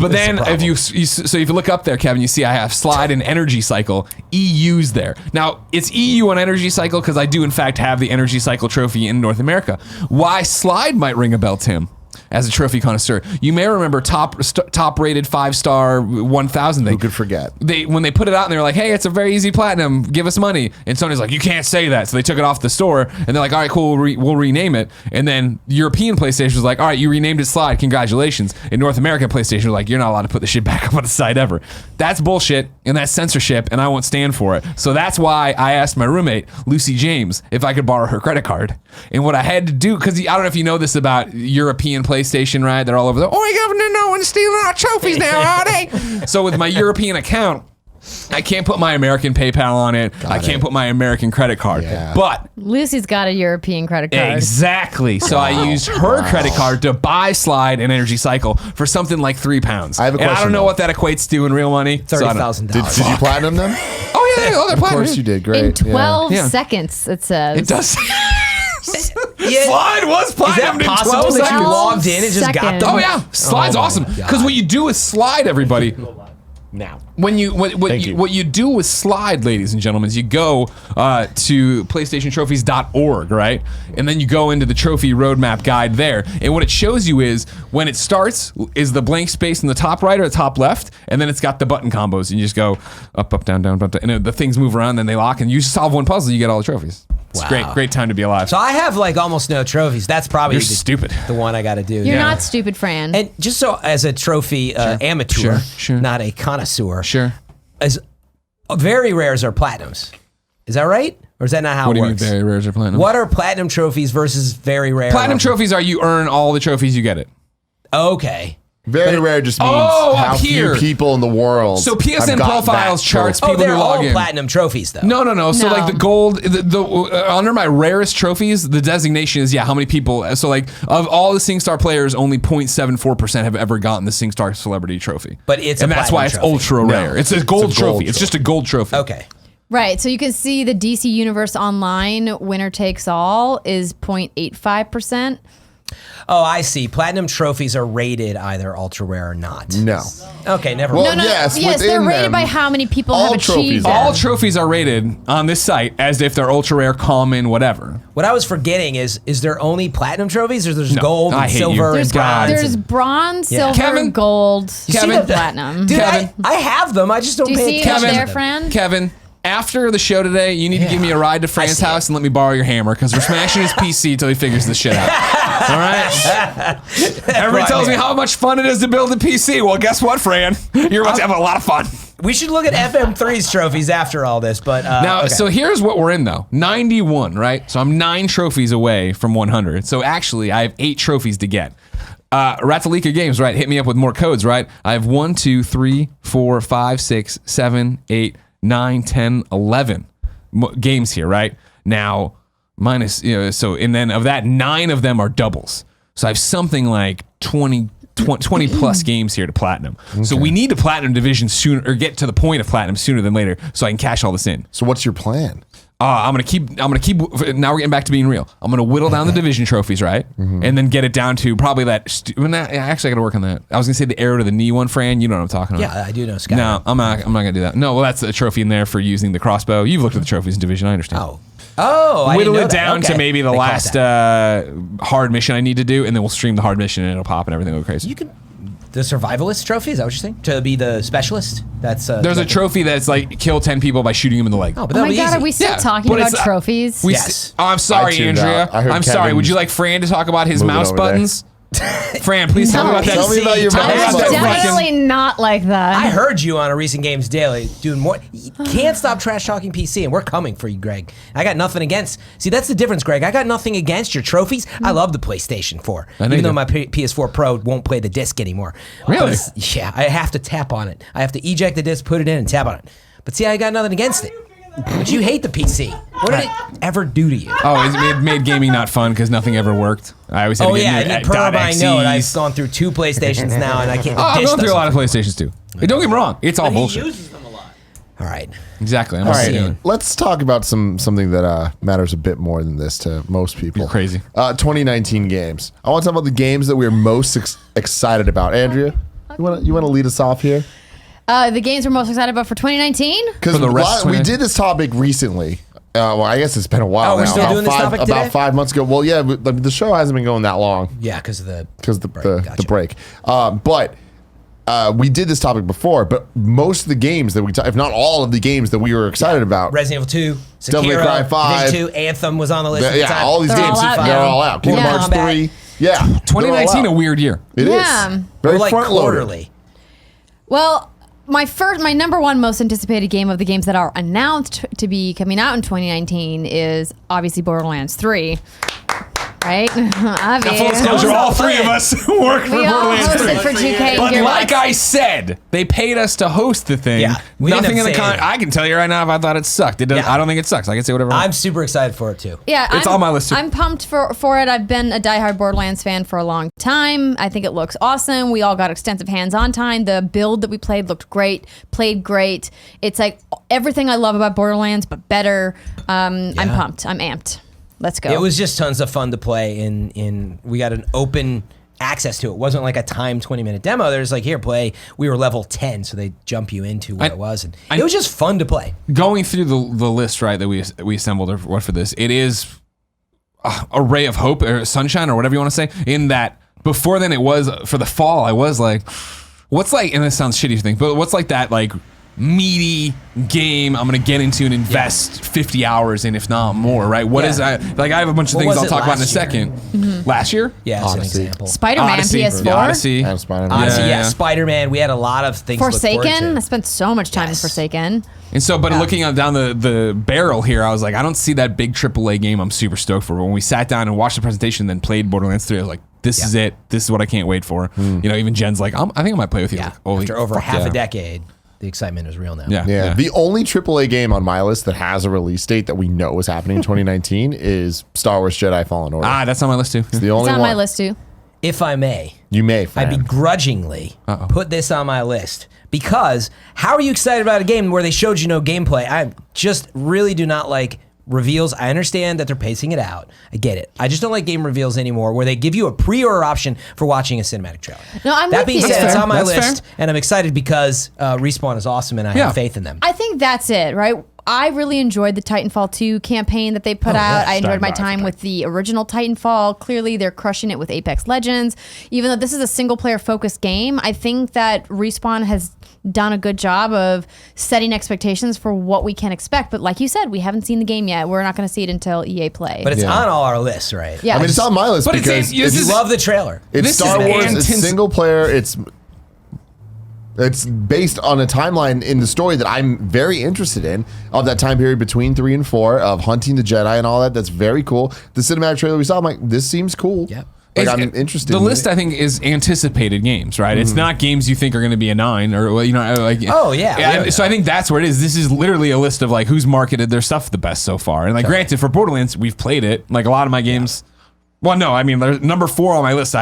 But then, That's the if you look up there, Kevin, you see I have Slide and Energy Cycle EUs there. Now it's EU on Energy Cycle because I do in fact have the Energy Cycle trophy in North America. Why Slide might ring a bell, Tim? As a trophy connoisseur, you may remember top rated 5-star 1000 thing. Who could forget? When they put it out and they were like, hey, it's a very easy platinum, give us money. And Sony's like, you can't say that. So they took it off the store and they're like, all right, cool, we'll rename it. And then European PlayStation was like, all right, you renamed it Slide, congratulations. In North American PlayStation was like, you're not allowed to put the shit back up on the site ever. That's bullshit and that's censorship and I won't stand for it. So that's why I asked my roommate, Lucy James, if I could borrow her credit card. And what I had to do, because I don't know if you know this about European PlayStation, right? They're all over there. Oh, Governor, no one's stealing our trophies now, are they? So with my European account, I can't put my American PayPal on it. I can't put my American credit card. Yeah. But Lucy's got a European credit card. exactly. So I used her credit card to buy Slide and Energy Cycle for something like £3. I have a And I question, don't know though. what that equates to in real money. So I don't- $30,000. Did you platinum them? Oh yeah, they're Of platinum. course you did. Great. In 12 Yeah. seconds, it says. It does. Yeah. Slide was Is that platinum in 12 possible that you seconds. logged in and just got seconds. them? Oh yeah, Slide's Oh my awesome God. because what you do is Slide, everybody. Now. When you Thank you. what you do with Slide, ladies and gentlemen, is you go to PlayStationTrophies.org, right? And then you go into the trophy roadmap guide there. And what it shows you is when it starts is the blank space in the top right or the top left, and then it's got the button combos. And you just go up, down, down, and the things move around, then they lock, and you solve one puzzle, you get all the trophies. It's Wow. great time to be alive. So I have like almost no trophies. That's probably You're stupid. the one I got to do. You're Yeah. not stupid, Fran. And just so as a trophy amateur, Sure. not a connoisseur, Sure. as very rares are platinums. Is that right? Or is that not how What it do you mean works? very rares or platinum? What are platinum trophies versus very rare? Platinum ones? trophies are you earn all the trophies, you get it. Okay. Very rare just means Oh, how up here. few people in the world. So have PSN got profiles that charts trophy. people they're who log all in. platinum trophies, though. No. So No. like the gold, under my rarest trophies, the designation is how many people. So like of all the SingStar players, only 0.74% have ever gotten the SingStar Celebrity Trophy. But it's a and that's why it's platinum trophy. ultra rare. It's a gold trophy. It's just a gold trophy. Okay. Right. So you can see the DC Universe Online winner takes all is 0.85%. Oh, I see. Platinum trophies are rated either ultra rare or not. No. Okay, never Well, mind. No, yes, they're within rated them, by how many people all have trophies achieved are. them. All trophies are rated on this site as if they're ultra rare, common, whatever. What I was forgetting is there only platinum trophies, or there's gold I and hate silver you. and There's, bronze? there's and- bronze, Yeah. silver, Kevin? gold, Kevin? platinum. Dude, Kevin? I have them. I just don't Do you pay see it attention up to there, them. friend? Kevin, after the show today, you need to give me a ride to Fran's see it. house and let me borrow your hammer because we're smashing his PC until he figures this shit out. All right? Everybody tells me how much fun it is to build a PC. Well, guess what, Fran? You're about to have a lot of fun. We should look at FM3's trophies after all this, but Now, okay. so here's what we're in though 91, right? So I'm 9 trophies away from 100. So actually, I have 8 trophies to get. Ratalika Games, right? Hit me up with more codes, right? I have 1, 2, 3, 4, 5, 6, 7, 8, 9, 10, 11 games here, right? Now, minus, so, and then of that, 9 of them are doubles. So I have something like 20 plus games here to platinum. Okay. So we need to platinum division sooner, or get to the point of platinum sooner than later, so I can cash all this in. So what's your plan? I'm gonna keep. Now we're getting back to being real. I'm gonna whittle down the division trophies, right, and then get it down to probably that. Actually, I gotta work on that. I was gonna say the arrow to the knee one, Fran. You know what I'm talking about? yeah, I do know Sky. No, I'm not gonna do that. No, well, that's a trophy in there for using the crossbow. You've looked at the trophies in division. I understand. Oh, I Whittle didn't know it that. down Okay. to maybe the They call it last that. hard mission I need to do, and then we'll stream the hard mission and it'll pop and everything will go crazy. You can the survivalist trophy. Is that what you're saying? To be the specialist? That's There's a trophy that's like kill 10 people by shooting them in the leg. Oh, but Oh that'll my be God, easy. are we still Yeah, talking but about it's, trophies? Yes. I'm sorry, I tuned Andrea. out. I heard I'm sorry. Kevin Would you like Fran to talk about his moving mouse over there. buttons? Fran, please tell me about that. Tell me about your Tell me mouse about buttons. that. Definitely not like that. I heard you on a Recent Games Daily doing more. You can't stop trash talking PC, and we're coming for you, Greg. I got nothing against. See, that's the difference, Greg. I got nothing against your trophies. I love the PlayStation 4, I know even you though do. my PS4 Pro won't play the disc anymore. Really? But yeah, I have to tap on it. I have to eject the disc, put it in, and tap on it. But see, I got nothing against it. But you hate the PC. What did it ever do to you? Oh, it made gaming not fun because nothing ever worked. I always had to Oh get yeah, new you perv, I know it. I've .xes. gone through 2 PlayStations now, and I can't. Oh, I'm dish going through a doesn't- lot of PlayStations too. Hey, don't get me wrong. It's all But he bullshit. uses them a lot. All right. Exactly. I'm All just right, saying. let's talk about something that matters a bit more than this to most people. You're crazy. 2019 games. I want to talk about the games that we're most excited about. Andrea, you want to lead us off here? The games we're most excited about for 2019? Because For the rest of we 2019? did this topic recently. Well, I guess it's been a while Oh, we're now. still about doing this topic today? about 5 months ago. Well, yeah, but the show hasn't been going that long Yeah, because of the because the Gotcha. the break. But we did this topic before. But most of the games that if not all of the games that we were excited about, Resident Evil 2, Devil May Sekiro, Cry 5. Division 2, Anthem was on the list. at the yeah, time. all these They're games, all out they're now. all out. Kingdom Yeah. Hearts 3, yeah, 2019 a weird year. It is Yeah. very We're like front loaded. quarterly. Well, my number one most anticipated game of the games that are announced to be coming out in 2019 is obviously Borderlands 3. Right? Obvious. Full disclosure, all 3 of us work for We all Borderlands 3. hosted for GK. But Gearbox. like I said, they paid us to host the thing. Yeah, we didn't Nothing in have the to say anything. I can tell you right now if I thought it sucked. It doesn't, Yeah. I don't think it sucks. I can say whatever. I I'm want. super excited for it too. Yeah, It's on my list, too. I'm pumped for it. I've been a diehard Borderlands fan for a long time. I think it looks awesome. We all got extensive hands-on time. The build that we played looked great, played great. It's like everything I love about Borderlands, but better. I'm pumped. I'm amped. Let's go. It was just tons of fun to play. In we got an open access to it. It wasn't like a timed 20-minute demo. There's like, here, play. We were level 10, so they jump you into what it was, and it was just fun to play. Going through the list, right, that we assembled or what for this, it is a ray of hope or sunshine or whatever you want to say. In that before then, it was for the fall. I was like, what's like, and this sounds shitty to think, but what's like that like meaty game I'm gonna get into and invest 50 hours in, if not more, right? What is I have a bunch of What things was I'll it talk about in a last year? second. Last year? Yeah, it's Odyssey. an example. Spider-Man Odyssey. PS4. Yeah, Odyssey. And Spider-Man. Honestly, Yeah, yeah, yeah. Spider-Man. We had a lot of things. to look forward Forsaken. to. I spent so much time Yes. in Forsaken. And so, but looking down the barrel here, I was like, I don't see that big AAA game I'm super stoked for. But when we sat down and watched the presentation, then played Borderlands 3, I was like, this is it. This is what I can't wait for. You know, even Jen's like, I think I might play with you. Yeah. Like, holy After over fuck half yeah. a decade, the excitement is real now. Yeah. Yeah. The only AAA game on my list that has a release date that we know is happening in 2019 is Star Wars Jedi Fallen Order. That's on my list too. It's the only It's on one. my list too. If I may, You may, I Fran. begrudgingly put this on my list because how are you excited about a game where they showed you no gameplay? I just really do not like reveals. I understand that they're pacing it out. I get it. I just don't like game reveals anymore where they give you a pre-order option for watching a cinematic trailer. No, I'm that with being you. said, That's it's on my fair. list, and I'm excited because Respawn is awesome, and I have faith in them. I think that's it, right? I really enjoyed the Titanfall 2 campaign that they put out. I enjoyed my time with the original Titanfall. Clearly, they're crushing it with Apex Legends. Even though this is a single-player focused game, I think that Respawn has done a good job of setting expectations for what we can expect. But like you said, we haven't seen the game yet. We're not going to see it until EA Play. But it's on all our lists, right? Yeah. I mean, it's on my list But it's- because this You is- love the trailer. it's this Star is Wars. It's intense- single player. It's based on a timeline in the story that I'm very interested in of that time period between 3 and 4 of hunting the Jedi and all that. That's very cool. The cinematic trailer we saw, I'm like, this seems cool. Yep. Like, It's- I'm interested. The in list, it. I think, is anticipated games, right? It's not games you think are going to be a 9 or well, you know, like. Oh, yeah. So I think that's where it is. This is literally a list of like who's marketed their stuff the best so far. And like, granted, for Borderlands, we've played it. Like a lot of my games. Well, no, I mean, there's number 4 on my list.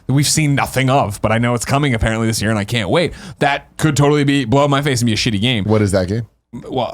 We've seen nothing of, but I know it's coming apparently this year, and I can't wait. That could totally be blow up my face and be a shitty game. What is that game? Well,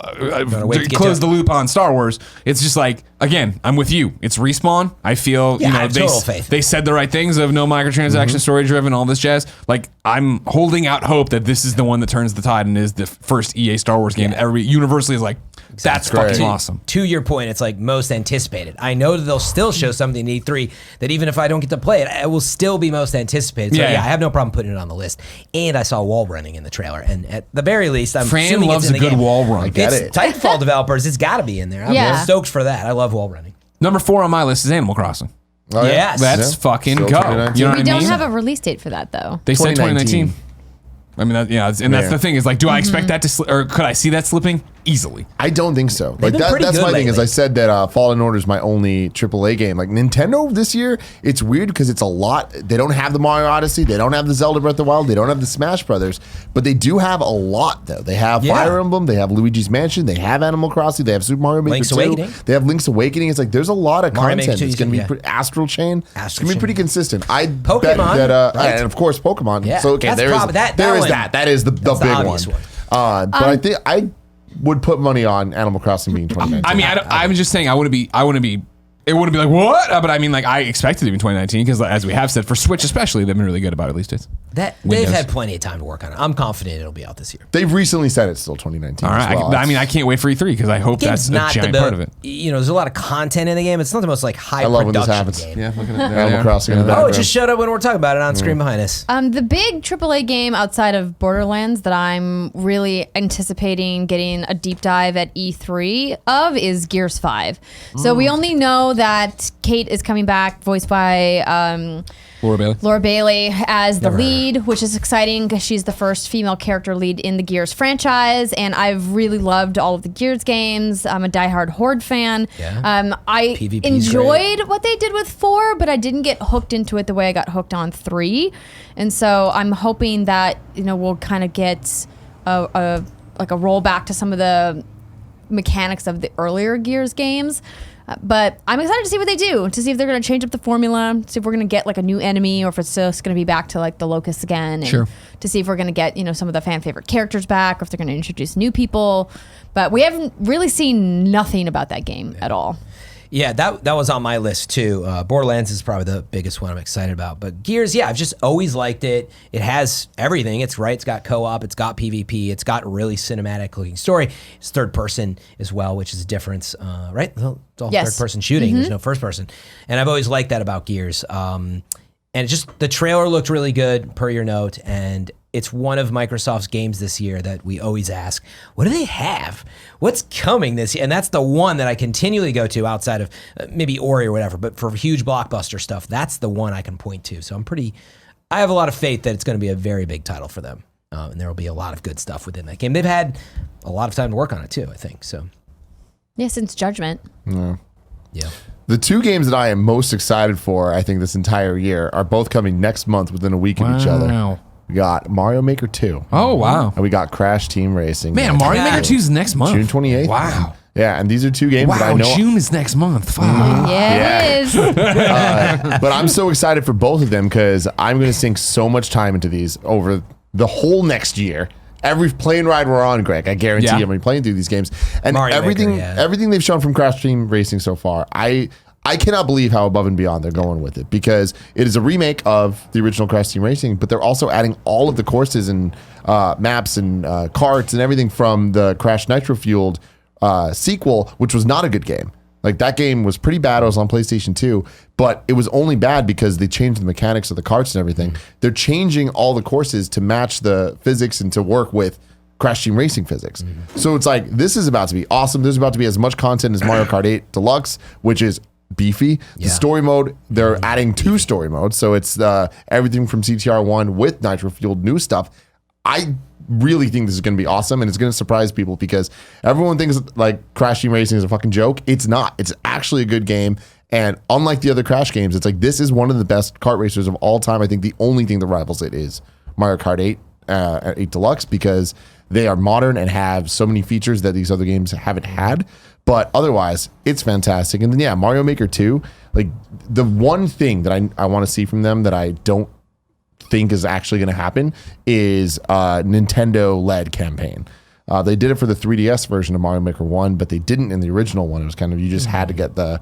wait to to get close to the loop on Star Wars, it's just like, again, I'm with you. It's Respawn. I feel, Yeah, you I know, have total faith. they said the right things of no microtransaction, story driven, all this jazz. Like, I'm holding out hope that this is the one that turns the tide and is the first EA Star Wars game that every universally is like, that's Great. fucking awesome. To your point, it's like most anticipated. I know that they'll still show something in E3 that even if I don't get to play it, it will still be most anticipated. So yeah, I have no problem putting it on the list. And I saw wall running in the trailer. And at the very least, I'm Fran assuming loves it's in a the good game. wall run. I get It's it. Titanfall developers. It's got to be in there. I'm Yeah. stoked for that. I love wall running. Number 4 on my list is Animal Crossing. Oh, yeah? Yes. Let's Yeah. fucking Still go. 2019. You know what we I don't mean? have a release date for that, though. They said 2019. 2019. I mean, and that's Yeah. the thing is like, do I expect that to, or could I see that slipping easily? I don't think so. Like been pretty that's good my thing. Is lately. I said that Fallen Order is my only AAA game. Like Nintendo this year, it's weird because it's a lot. They don't have the Mario Odyssey. They don't have the Zelda Breath of the Wild. They don't have the Smash Brothers. But they do have a lot though. They have Yeah. Fire Emblem. They have Luigi's Mansion. They have Animal Crossing. They have Super Mario Maker Link's 2. Awakening. They have Link's Awakening. It's like there's a lot of Mario Maker content. 2, It's going to be yeah. Astral Chain. It's Astral going to be Chain. pretty consistent. I bet Pokemon, that right? and of course Pokemon. Yeah. So okay, That's there is probably- that there is one- that. That is the that's the big obvious one. one. But I think I would put money on Animal Crossing being 2019. I mean, I'm just saying I wouldn't be, it wouldn't be like, what? But I mean, like, I expected it to be 2019 because, as we have said, for Switch especially, they've been really good about release dates. They've Windows. had plenty of time to work on it. I'm confident it'll be out this year. They've recently said it's still 2019. All right. as well. I mean, I can't wait for E3 because I hope that's Game's a not giant the part of it. You know, there's a lot of content in the game. It's not the most like high I love when this production happens. game. Looking at Animal Crossing in the Oh, background. it just showed up when we're talking about it on screen behind us. The big AAA game outside of Borderlands that I'm really anticipating getting a deep dive at E3 of is Gears 5. So we only know that Kate is coming back, voiced by Laura Bailey. as the lead, which is exciting because she's the first female character lead in the Gears franchise, and I've really loved all of the Gears games. I'm a diehard Horde fan. Yeah. I PvP 's enjoyed what they did with 4, but I didn't get hooked into it the way I got hooked on 3, and so I'm hoping that we'll kind of get a rollback to some of the mechanics of the earlier Gears games. But I'm excited to see what they do, to see if they're going to change up the formula, see if we're going to get like a new enemy or if it's just going to be back to like the Locusts again. And Sure. to see if we're going to get, some of the fan favorite characters back or if they're going to introduce new people. But we haven't really seen nothing about that game at all. Yeah, that was on my list too. Borderlands is probably the biggest one I'm excited about. But Gears, yeah, I've just always liked it. It has everything. It's got co-op, it's got PvP, it's got a really cinematic looking story. It's third person as well, which is a difference, right? It's all Yes. third person shooting. There's no first person. And I've always liked that about Gears. And the trailer looked really good, per your note, and it's one of Microsoft's games this year that we always ask, what do they have? What's coming this year? And that's the one that I continually go to outside of maybe Ori or whatever, but for huge blockbuster stuff, that's the one I can point to. So I have a lot of faith that it's going to be a very big title for them. And there will be a lot of good stuff within that game. They've had a lot of time to work on it too, I think. So, Yeah, since Judgment. yeah. The two games that I am most excited for, I think, this entire year are both coming next month within a week of each other. Wow. We got Mario Maker 2. Oh, wow. And we got Crash Team Racing. Man, Mario Maker 2 is next month. June 28th. Wow. Yeah, and these are two games that I Wow, know. June is next month. Fuck. Yeah, it is. But I'm so excited for both of them because I'm going to sink so much time into these over the whole next year. Every plane ride we're on, Greg, I guarantee I'm going to be playing through these games. And Mario everything Maker, everything they've shown from Crash Team Racing so far, I cannot believe how above and beyond they're going with it because it is a remake of the original Crash Team Racing, but they're also adding all of the courses and maps and carts and everything from the Crash Nitro Fueled sequel, which was not a good game. Like that game was pretty bad. It was on PlayStation 2, but it was only bad because they changed the mechanics of the carts and everything. They're changing all the courses to match the physics and to work with Crash Team Racing physics. So it's like, this is about to be awesome. There's about to be as much content as Mario Kart 8 Deluxe, which is beefy. The story mode, they're adding 2 story modes. So it's everything from CTR 1 with Nitro Fueled new stuff. I really think this is going to be awesome and it's going to surprise people because everyone thinks like Crash Team Racing is a fucking joke. It's not. It's actually a good game. And unlike the other Crash games, it's like this is one of the best kart racers of all time. I think the only thing that rivals it is Mario Kart 8 Deluxe because they are modern and have so many features that these other games haven't had. But otherwise, it's fantastic. And then, Mario Maker 2, like the one thing that I want to see from them that I don't think is actually going to happen is a Nintendo-led campaign. They did it for the 3DS version of Mario Maker 1, but they didn't in the original one. It was kind of, you just had to get the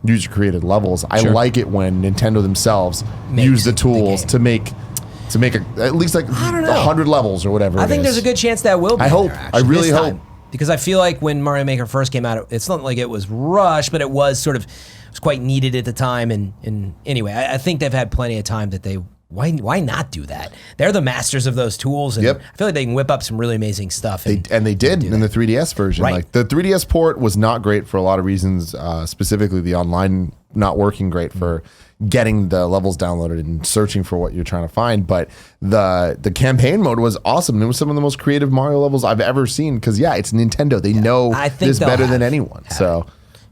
user-created levels. I like it when Nintendo themselves use the tools to make at least like 100 levels or whatever. I think there's a good chance that will be. I hope. There, actually, I really this hope. time. Because I feel like when Mario Maker first came out, it's not like it was rushed, but it was sort of, it was quite needed at the time. And anyway, I think they've had plenty of time that they, why not do that? They're the masters of those tools. And I feel like they can whip up some really amazing stuff. They did in the 3DS version. Right. Like the 3DS port was not great for a lot of reasons, specifically the online not working great for getting the levels downloaded and searching for what you're trying to find. But the campaign mode was awesome. And it was some of the most creative Mario levels I've ever seen because, it's Nintendo. They know this better than anyone. So,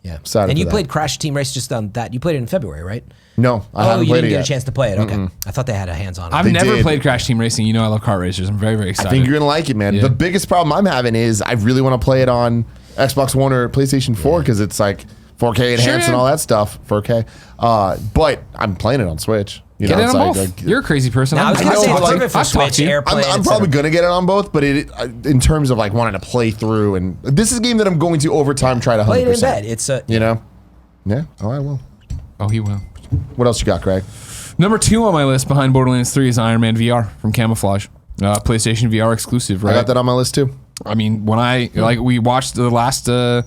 and you played Crash Team Race just on that. You played it in February, right? No, I haven't you played didn't it get yet. a chance to play it. Okay. I thought they had a hands-on. I've They never did. played Crash Team Racing. You know I love kart racers. I'm very, very excited. I think you're going to like it, man. Yeah. The biggest problem I'm having is I really want to play it on Xbox One or PlayStation 4 because it's like 4K enhanced and all that stuff, 4K. But I'm playing it on Switch. You Get know, it it's on like, both. You're a crazy person. Now, I was going to say it's perfect for I've talked Switch, to you. AirPlay. I'm probably going to get it on both, but in terms of like wanting to play through, and this is a game that I'm going to over time try to 100%. Play it in bed. It's a, You know? Yeah. Oh, I will. Oh, he will. What else you got, Greg? Number 2 on my list behind Borderlands 3 is Iron Man VR from Camouflage. PlayStation VR exclusive, right? I got that on my list too. I mean, when we watched the last, the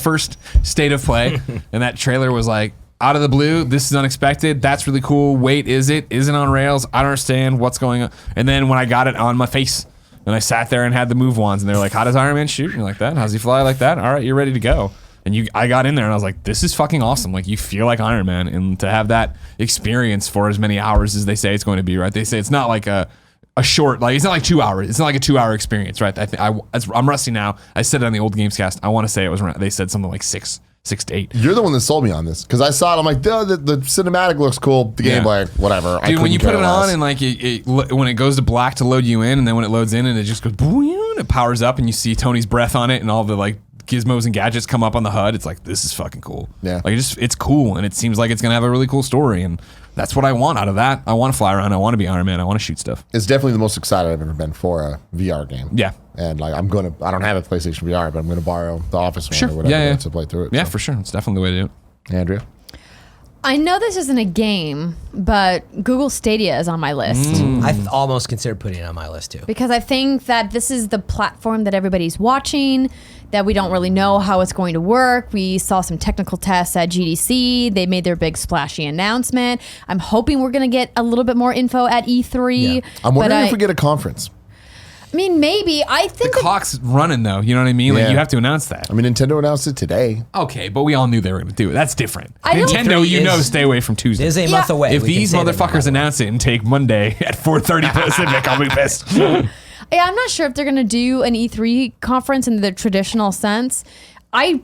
first state of play, and that trailer was like, out of the blue, this is unexpected. That's really cool. Wait, is it? Is it on rails? I don't understand what's going on. And then when I got it on my face, and I sat there and had the move wands, and they're like, how does Iron Man shoot? And like that? How does he fly like that? All right, you're ready to go. And I got in there and I was like, this is fucking awesome. Like, you feel like Iron Man, and to have that experience for as many hours as they say it's going to be, right? They say it's not like a short, like it's not like 2 hours. It's not like a 2-hour experience, right? I'm rusty now. I said it on the old Gamescast. I want to say it was around, they said something like 6 to 8. You're the one that sold me on this because I saw it. I'm like, the cinematic looks cool. The gameplay, whatever. Dude, when you put it on and like when it goes to black to load you in, and then when it loads in and it just goes, boom, it powers up, and you see Tony's breath on it, and all the like gizmos and gadgets come up on the HUD. It's like, this is fucking cool. Yeah. Like it's cool, and it seems like it's gonna have a really cool story, and that's what I want out of that. I want to fly around. I want to be Iron Man. I want to shoot stuff. It's definitely the most excited I've ever been for a VR game. Yeah. And like I don't have a PlayStation VR, but I'm gonna borrow the Office one or whatever to play through it. Yeah, so. for sure. It's definitely the way to do it. Andrea. I know this isn't a game, but Google Stadia is on my list. I almost considered putting it on my list too. Because I think that this is the platform that everybody's watching, that we don't really know how it's going to work. We saw some technical tests at GDC. They made their big splashy announcement. I'm hoping we're going to get a little bit more info at E3. Yeah. I'm wondering if we get a conference. I mean, maybe. I The think that clock's running though. You know what I mean? Like, Yeah. you have to announce that. I mean, Nintendo announced it today. Okay, but we all knew they were going to do it. That's different. I don't- Nintendo, you E3 know, is- stay away from Tuesday. It is a month away. If We can these say that motherfuckers announce it and take Monday at 4:30 Pacific, I'll be pissed. Yeah, I'm not sure if they're going to do an E3 conference in the traditional sense. I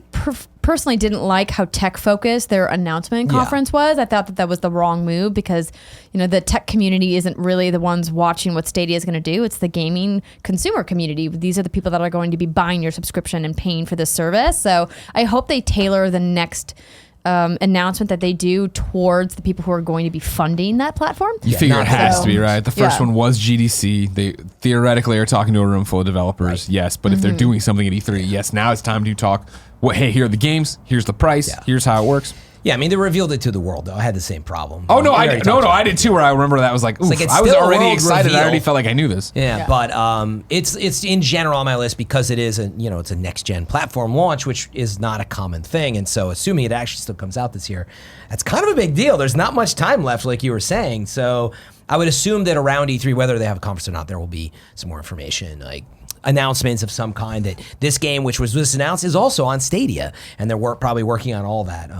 personally didn't like how tech focused their announcement conference was. I thought that was the wrong move because, the tech community isn't really the ones watching what Stadia is going to do. It's the gaming consumer community. These are the people that are going to be buying your subscription and paying for this service. So I hope they tailor the next announcement that they do towards the people who are going to be funding that platform. You figure it has so. to be, right? The first one was GDC. They theoretically are talking to a room full of developers, yes. But if they're doing something at E3, yes, now it's time to talk, hey, here are the games, here's the price, here's how it works. Yeah, I mean, they revealed it to the world, though. I had the same problem. Oh, no, I did too, where I remember that was like, oof, it's I was still a already world excited. reveal. I already felt like I knew this. Yeah, but it's in general on my list because it is it's a next gen platform launch, which is not a common thing, and so assuming it actually still comes out this year, that's kind of a big deal. There's not much time left, like you were saying, so I would assume that around E3, whether they have a conference or not, there will be some more information, like announcements of some kind that this game, which was just announced, is also on Stadia, and they're probably working on all that.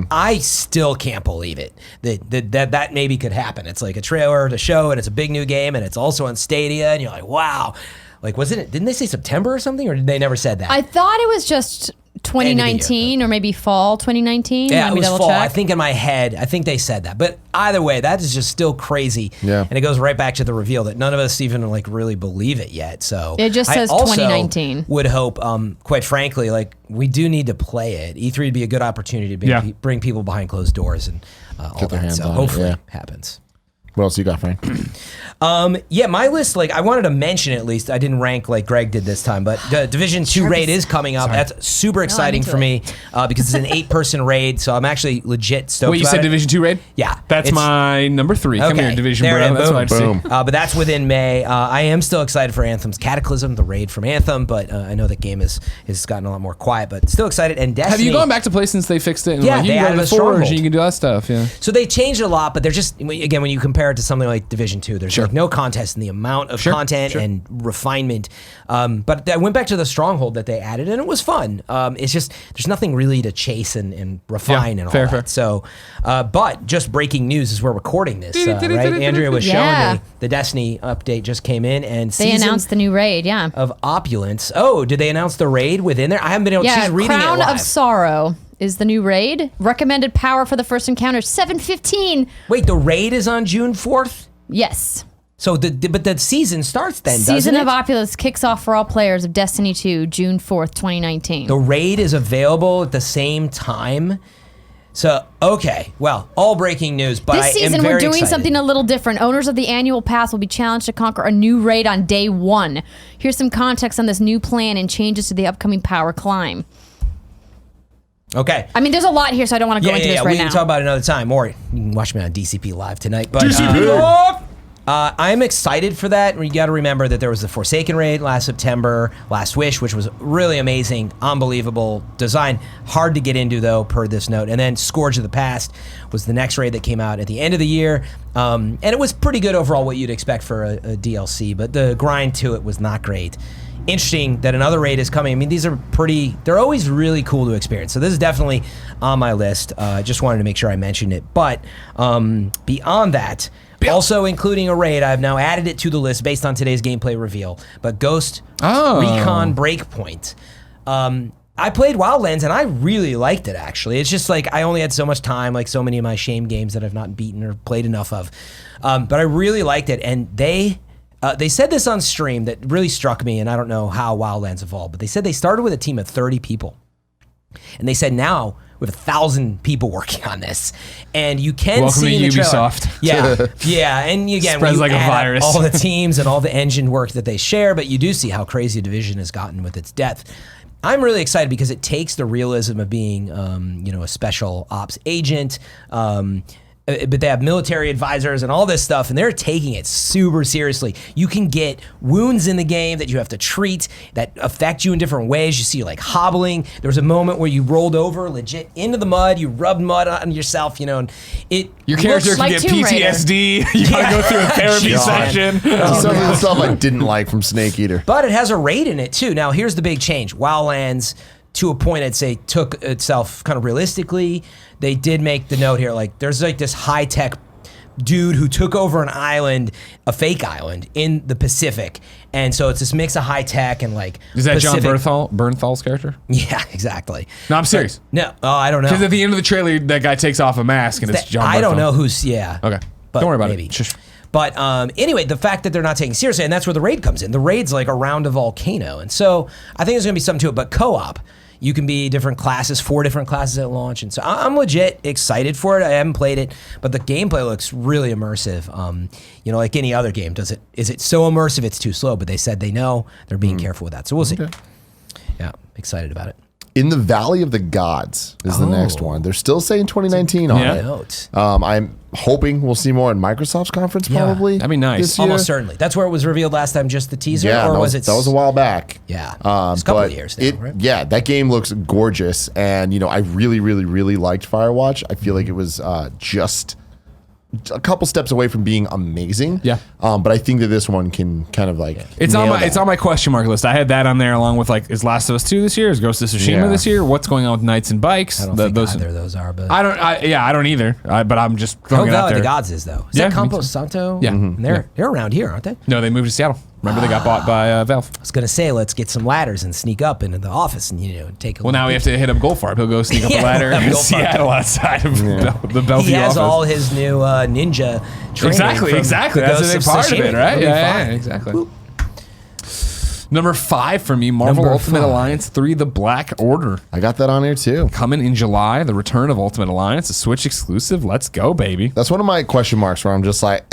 I still can't believe it that maybe could happen. It's like a trailer to show, and it's a big new game, and it's also on Stadia, and you're like, wow. Like, didn't they say September or something, or did they never said that? I thought it was just 2019 or maybe fall 2019. Yeah, Let it me was double fall. check. I think in my head, I think they said that. But either way, that is just still crazy. Yeah. And it goes right back to the reveal that none of us even really believe it yet. So It just says I also 2019. would hope, quite frankly, we do need to play it. E3 would be a good opportunity to bring people behind closed doors and all Get their that. hands So on it, hopefully yeah. it happens. What else you got, Frank? Yeah, my list, I wanted to mention at least, I didn't rank like Greg did this time, but the Division 2 raid is coming up. That's super exciting into for me because it's an 8-person raid, so I'm actually legit stoked Wait, you about said it. Division 2 raid? Yeah. That's my number 3. Come Okay, here, Division there bro. it is. That's what I'd Boom. see. But that's within May. I am still excited for Anthem's Cataclysm, the raid from Anthem, but I know that game has gotten a lot more quiet, but still excited. And Destiny. Have you gone back to play since they fixed it? And Yeah, you they can go added to a the Forge stronghold. and you can do that stuff, yeah. So they changed a lot, but they're just, again, when you compare it to something like Division 2, there's no contest in the amount of content and refinement. But I went back to the stronghold that they added, and it was fun. It's just, there's nothing really to chase and refine and all fair. that. So, but just breaking news as we're recording this, right? Andrea was showing me the Destiny update just came in, and They announced the new raid, of Opulence. Oh, did they announce the raid within there? I haven't been able. Yeah, She's reading Crown it live. of Sorrow is the new raid. Recommended power for the first encounter, 715. Wait, the raid is on June 4th. Yes. So but the season starts then, Season doesn't it? of Opulence kicks off for all players of Destiny 2, June 4th, 2019. The raid is available at the same time. So, okay. Well, all breaking news, but This I am season, very we're doing excited. something a little different. Owners of the annual pass will be challenged to conquer a new raid on day 1. Here's some context on this new plan and changes to the upcoming power climb. Okay. I mean, there's a lot here, so I don't want to go into this right we now. can talk about it another time. Or you can watch me on DCP Live tonight. But, I'm excited for that. You got to remember that there was the Forsaken raid last September, Last Wish, which was really amazing, unbelievable design. Hard to get into, though, per this note. And then Scourge of the Past was the next raid that came out at the end of the year. And it was pretty good overall, what you'd expect for a DLC. But the grind to it was not great. Interesting that another raid is coming. I mean, these are they're always really cool to experience. So this is definitely on my list. Just wanted to make sure I mentioned it. But beyond that, also including a raid, I've now added it to the list based on today's gameplay reveal. But Ghost Recon Breakpoint. I played Wildlands, and I really liked it, actually. It's just I only had so much time, like so many of my shame games that I've not beaten or played enough of. But I really liked it, and they said this on stream that really struck me, and I don't know how Wildlands evolved, but they said they started with a team of 30 people. And they said now we have 1,000 people working on this. And you can Welcome see to in the Ubisoft. trailer. Yeah. And again, when Spreads you like a add up virus. all the teams and all the engine work that they share, but you do see how crazy Division has gotten with its depth. I'm really excited because it takes the realism of being, a special ops agent, but they have military advisors and all this stuff, and they're taking it super seriously. You can get wounds in the game that you have to treat that affect you in different ways. You see, hobbling. There was a moment where you rolled over legit into the mud. You rubbed mud on yourself, and Your character looks can like get Tomb Raider. PTSD. You gotta go through a therapy God. session. Some of the stuff I didn't like from Snake Eater. But it has a raid in it too. Now, here's the big change. Wildlands, to a point, I'd say, took itself kind of realistically. They did make the note here, there's this high-tech dude who took over an island, a fake island in the Pacific, and so it's this mix of high tech and like. Is that Pacific. John Bernthal's character? Yeah, exactly. No, I'm serious. No, I don't know. Because at the end of the trailer, that guy takes off a mask and it's John Bernthal. I don't know who's. Yeah. Okay. But Don't worry about maybe. it. Shush. But anyway, the fact that they're not taking it seriously, and that's where the raid comes in. The raid's like around a volcano. And so I think there's going to be something to it. But co-op, you can be different classes, 4 different classes at launch. And so I'm legit excited for it. I haven't played it, but the gameplay looks really immersive. Like any other game, is it so immersive it's too slow? But they said they know. They're being careful with that. So we'll see. Yeah, excited about it. In the Valley of the Gods is the next one. They're still saying 2019 on Yeah. it. Note. I'm hoping we'll see more at Microsoft's conference probably. That'd be nice. this year. Almost certainly. That's where it was revealed last time, just the teaser? Yeah, or that was it? that was a while back. Yeah. It's a couple but of years now, right? Yeah, that game looks gorgeous, and I really, really, really liked Firewatch. I feel like it was just a couple steps away from being amazing. Yeah. But I think that this one can kind of like It's nail on my that. it's on my question mark list. I had that on there along with like, is Last of Us 2 this year? Is Ghost of Tsushima Yeah. this year? What's going on with Knights and Bikes? I don't think either of those are, but. I don't either. But I'm just throwing it out Valley of there. the Gods is, though. Is Yeah, that me Campo too. Santo? Yeah. And they're around here, aren't they? No, they moved to Seattle. Remember they got bought by Valve. I was going to say, let's get some ladders and sneak up into the office and, take a Well, now we have to hit up Goldfarb. He'll go sneak up Yeah, the ladder we'll have in Goldfarb. Seattle outside of the Bellevue He has office. all his new ninja training. Exactly. from That's the a big Ghost of part of Tsushima. it, right? It'll be Yeah, fine. exactly. Number 5 for me, Marvel Number Ultimate 5. Alliance 3: The Black Order. I got that on here too. Coming in July, the return of Ultimate Alliance, a Switch exclusive. Let's go, baby. That's one of my question marks where I'm just like,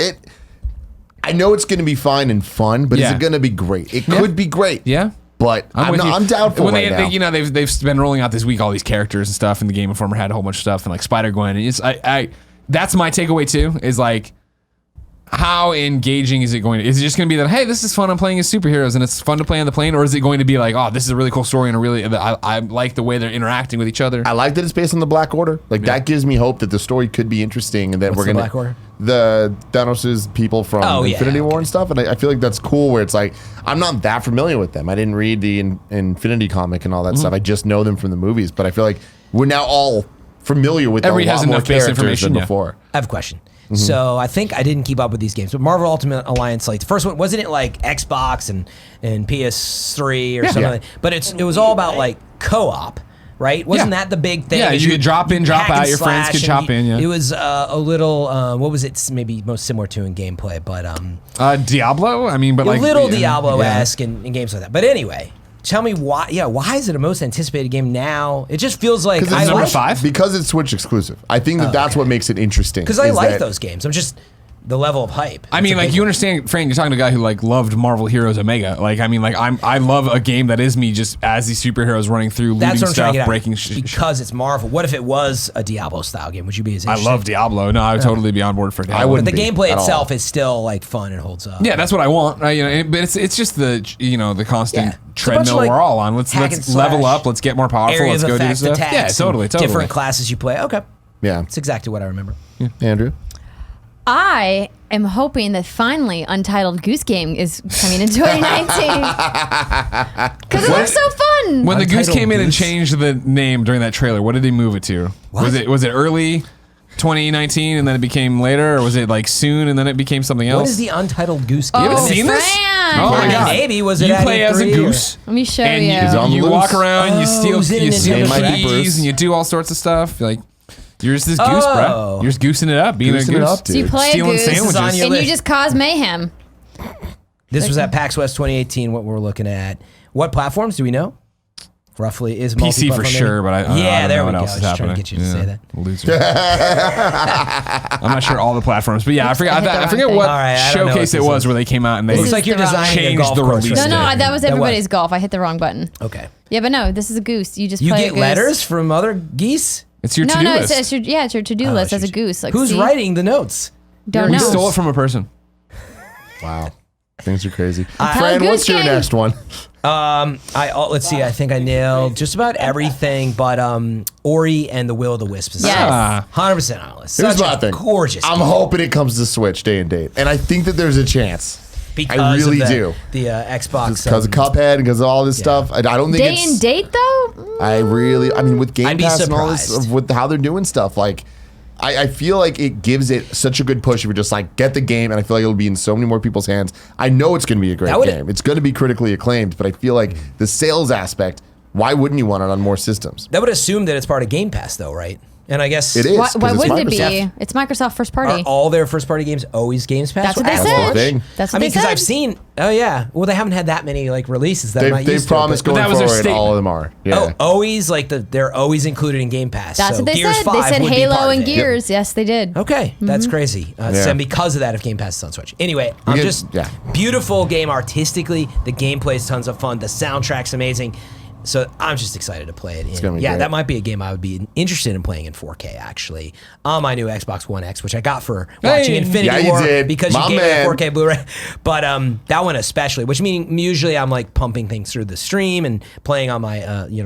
I know it's going to be fine and fun, but is Yeah. it going to be great? It could be great. Yeah. But I'm with you. doubtful when right now. they've been rolling out this week all these characters and stuff, and the Game Informer had a whole bunch of stuff, and like Spider-Gwen. And that's my takeaway too. Is like, how engaging is it going to? Is it just going to be that, hey, this is fun, I'm playing as superheroes and it's fun to play on the plane, or is it going to be like, oh, this is a really cool story and I like the way they're interacting with each other? I like that it's based on the Black Order. Like that gives me hope that the story could be interesting and that What's we're the gonna Black Order? the Thanos' people from Oh, yeah, Infinity War okay. and stuff. And I feel like that's cool. Where it's like I'm not that familiar with them. I didn't read the Infinity comic and all that stuff. I just know them from the movies. But I feel like we're now all familiar with Everybody a has lot more enough base characters information, than yeah. before. I have a question. So I think I didn't keep up with these games, but Marvel Ultimate Alliance, like the first one, wasn't it like Xbox and PS3 or something? Yeah. Like, but it was all about like co-op, right? Wasn't that the big thing? Yeah, Is you could drop in, drop hack and out, your friends slash could and chop in, yeah. It was a little, what was it maybe most similar to in gameplay, but Diablo? I mean, but a like little yeah, Diablo-esque in games like that. But anyway, tell me why is it a most anticipated game now? It just feels like Because I it's number like, 5? Because it's Switch exclusive. I think that's what makes it interesting. because I is like that- those games. I'm just the level of hype. I It's mean, a like big you one. understand, Frank. You're talking to a guy who like loved Marvel Heroes Omega. Like, I mean, like I love a game that is me just as these superheroes running through, That's looting what I'm trying stuff, to get at. breaking. Because it's Marvel. What if it was a Diablo style game? Would you be as I interested? love Diablo. No, I would totally be on board for Diablo. I But wouldn't the be gameplay at all. itself is still like fun and holds up. Yeah, that's what I want. Right? But it's just the the constant Yeah. It's a bunch treadmill of, like, we're all on. Let's hack and level slash, up. Let's get more powerful. Area Let's of go do effect stuff. attacks. Yeah, and totally. Different classes you play. Okay, Yeah. it's exactly what I remember. Andrew? I am hoping that finally Untitled Goose Game is coming in 2019. Because it looks so fun. When the Goose Untitled came in and Goose? changed the name during that trailer, what did he move it to? Was it early 2019 and then it became later, or was it like soon and then it became something else? What is the Untitled Goose Game? You haven't Oh, seen this? Fran! Oh my god! Maybe was it you at play as a E3 or- goose? Let me show And you. He's on the you loose. walk around, you Oh, steal is it in keys, Nintendo Switch? and you do all sorts of stuff. Like you're just this goose, Oh. bro. You're just goosing it up, being Goosing a it goose. up, So you dude. play a Stealing goose sandwiches. on your and you list. just cause mayhem. This was at PAX West 2018. What we're looking at. What platforms do we know? Roughly is PC for multi-platform sure, maybe? but I yeah, don't there know we what go. else is Just trying happening. to get you to say that. Loser. I'm not sure all the platforms, but yeah, I forget. I hit the I wrong forget thing. what All right, I don't know showcase what it this was is. where they came out and they This Looks is like you're the wrong- designing a changed golf the course. release right No, there. no, that was That everybody's golf. I hit the wrong button. Okay. Yeah, but no, this is a goose. You just You play a get goose. letters from other geese? It's your No, to-do no, list. it's your to-do Oh, list as a shoot. goose. Like, Who's see? writing the notes? Don't we know. stole it from a person. Wow. Things are crazy. Untitled Fran, Goose what's your Game. next one? Let's see. I think I nailed just about everything, but Ori and the Will of the Wisps. Is Yes. 100% on the list. Here's Such my a thing. gorgeous. I'm game hoping it comes to Switch day and date. And I think that there's a chance. because I really of do. The Xbox. Because of Cuphead and because of all this stuff. I don't think Day it's... and date though? I mean, with Game I'd be Pass and all this, surprised. with how they're doing stuff, like, I feel like it gives it such a good push if you're just like, get the game, and I feel like it'll be in so many more people's hands. I know it's going to be a great game. It's going to be critically acclaimed, but I feel like the sales aspect, why wouldn't you want it on more systems? That would assume that it's part of Game Pass, though, right? And I guess it is. Why wouldn't it Microsoft. be? It's Microsoft first party. Are all their first party games always Games Pass? That's what they That's the said. thing. That's what I mean, they said. because I've seen. Oh yeah. Well, they haven't had that many like releases that I'm not They've used promised to. But going that was their forward, statement. all of them are. Yeah. Oh, always like they're always included in Game Pass. That's so what they Gears said. 5 They said would be Halo part of and it. Gears. Yes, they did. Okay, that's crazy. Yeah. And because of that, if Game Pass is on Switch. Anyway, beautiful game artistically. The gameplay is tons of fun. The soundtrack's amazing. So I'm just excited to play it. It's gonna be yeah, great. that might be a game I would be interested in playing in 4K actually on my new Xbox One X, which I got for watching Infinity Yeah, you War did. because My you gave man. me a 4K Blu-ray. But that one especially, which meaning usually I'm like pumping things through the stream and playing on my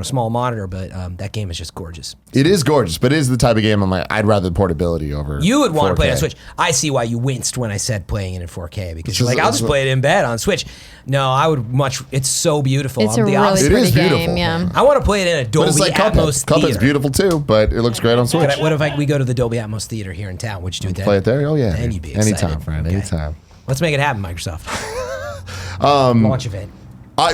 small monitor. But that game is just gorgeous. It is gorgeous, but it is the type of game I'm like, I'd rather portability over. You would want to play it on 4K. Switch. I see why you winced when I said playing it in 4K because you're just- like, I'll just play it in bed on Switch. No, I would much. It's so beautiful. It's I'm a the really opposite. It is pretty beautiful. game. Yeah. I want to play it in a But Dolby it's like Atmos Cuphead. Cuphead's theater. beautiful too, but it looks great on Switch. What if we go to the Dolby Atmos theater here in town? Would you do it then? Play it there? Oh yeah. Then you'd be excited. Anytime, friend. Okay. Anytime. Let's make it happen, Microsoft. Launch event.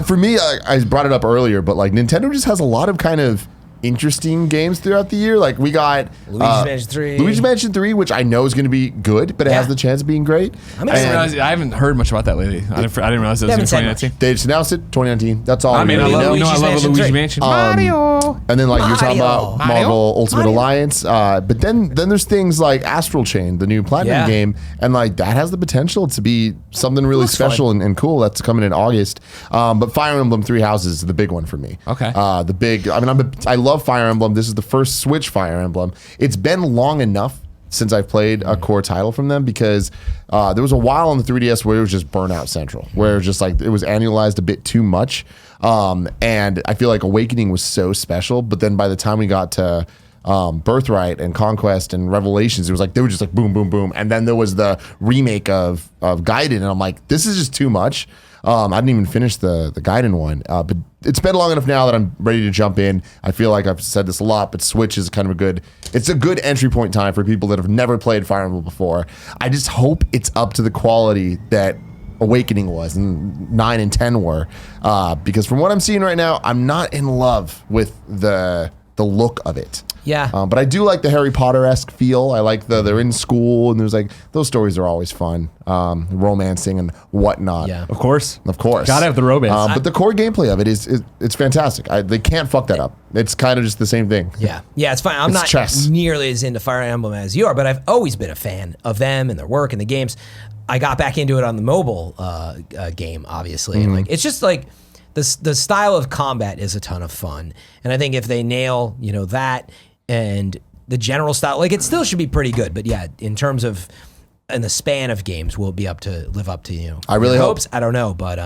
For me, I brought it up earlier, but like Nintendo just has a lot of kind of interesting games throughout the year. Like we got Luigi's Mansion 3. Luigi's Mansion 3, which I know is going to be good, but it has Yeah. the chance of being great. I'm I, excited. And realize, I haven't heard much about that lately. I didn't realize it They was in haven't said 2019. They just announced it 2019. That's all. I mean, I really love, know. you know, I Luigi's love a Mansion Luigi 3. Mansion. And then like you're talking Mario. about Marvel Ultimate Alliance, but then there's things like Astral Chain, the new Platinum Yeah. game, and like that has the potential to be something really Looks special and cool. That's coming in August. But Fire Emblem Three Houses is the big one for me. Okay. The big. I mean, I love Fire Emblem. This is the first Switch Fire Emblem. It's been long enough since I've played a core title from them because there was a while on the 3DS where it was just Burnout Central, where it was just like it was annualized a bit too much. And I feel like Awakening was so special, but then by the time we got to Birthright and Conquest and Revelations, it was like they were just like boom, boom, boom. And then there was the remake of Gaiden, and I'm like, this is just too much. I didn't even finish the Gaiden one, but it's been long enough now that I'm ready to jump in. I feel like I've said this a lot, but Switch is kind of it's a good entry point time for people that have never played Fire Emblem before. I just hope it's up to the quality that Awakening was and 9 and 10 were, because from what I'm seeing right now, I'm not in love with the look of it. Yeah. But I do like the Harry Potter-esque feel. I like they're in school and there's like those stories are always fun, romancing and whatnot. Yeah. Of course. Gotta have the romance. But the core gameplay of it it's fantastic. They can't fuck that up. It's kind of just the same thing. Yeah, it's fine. I'm It's not chess. nearly as into Fire Emblem as you are, but I've always been a fan of them and their work and the games. I got back into it on the mobile game, obviously. And like it's just like the style of combat is a ton of fun, and I think if they nail that and the general style, like it still should be pretty good. But yeah, in terms of in the span of games, will be live up to I really your hope. hopes. I don't know, but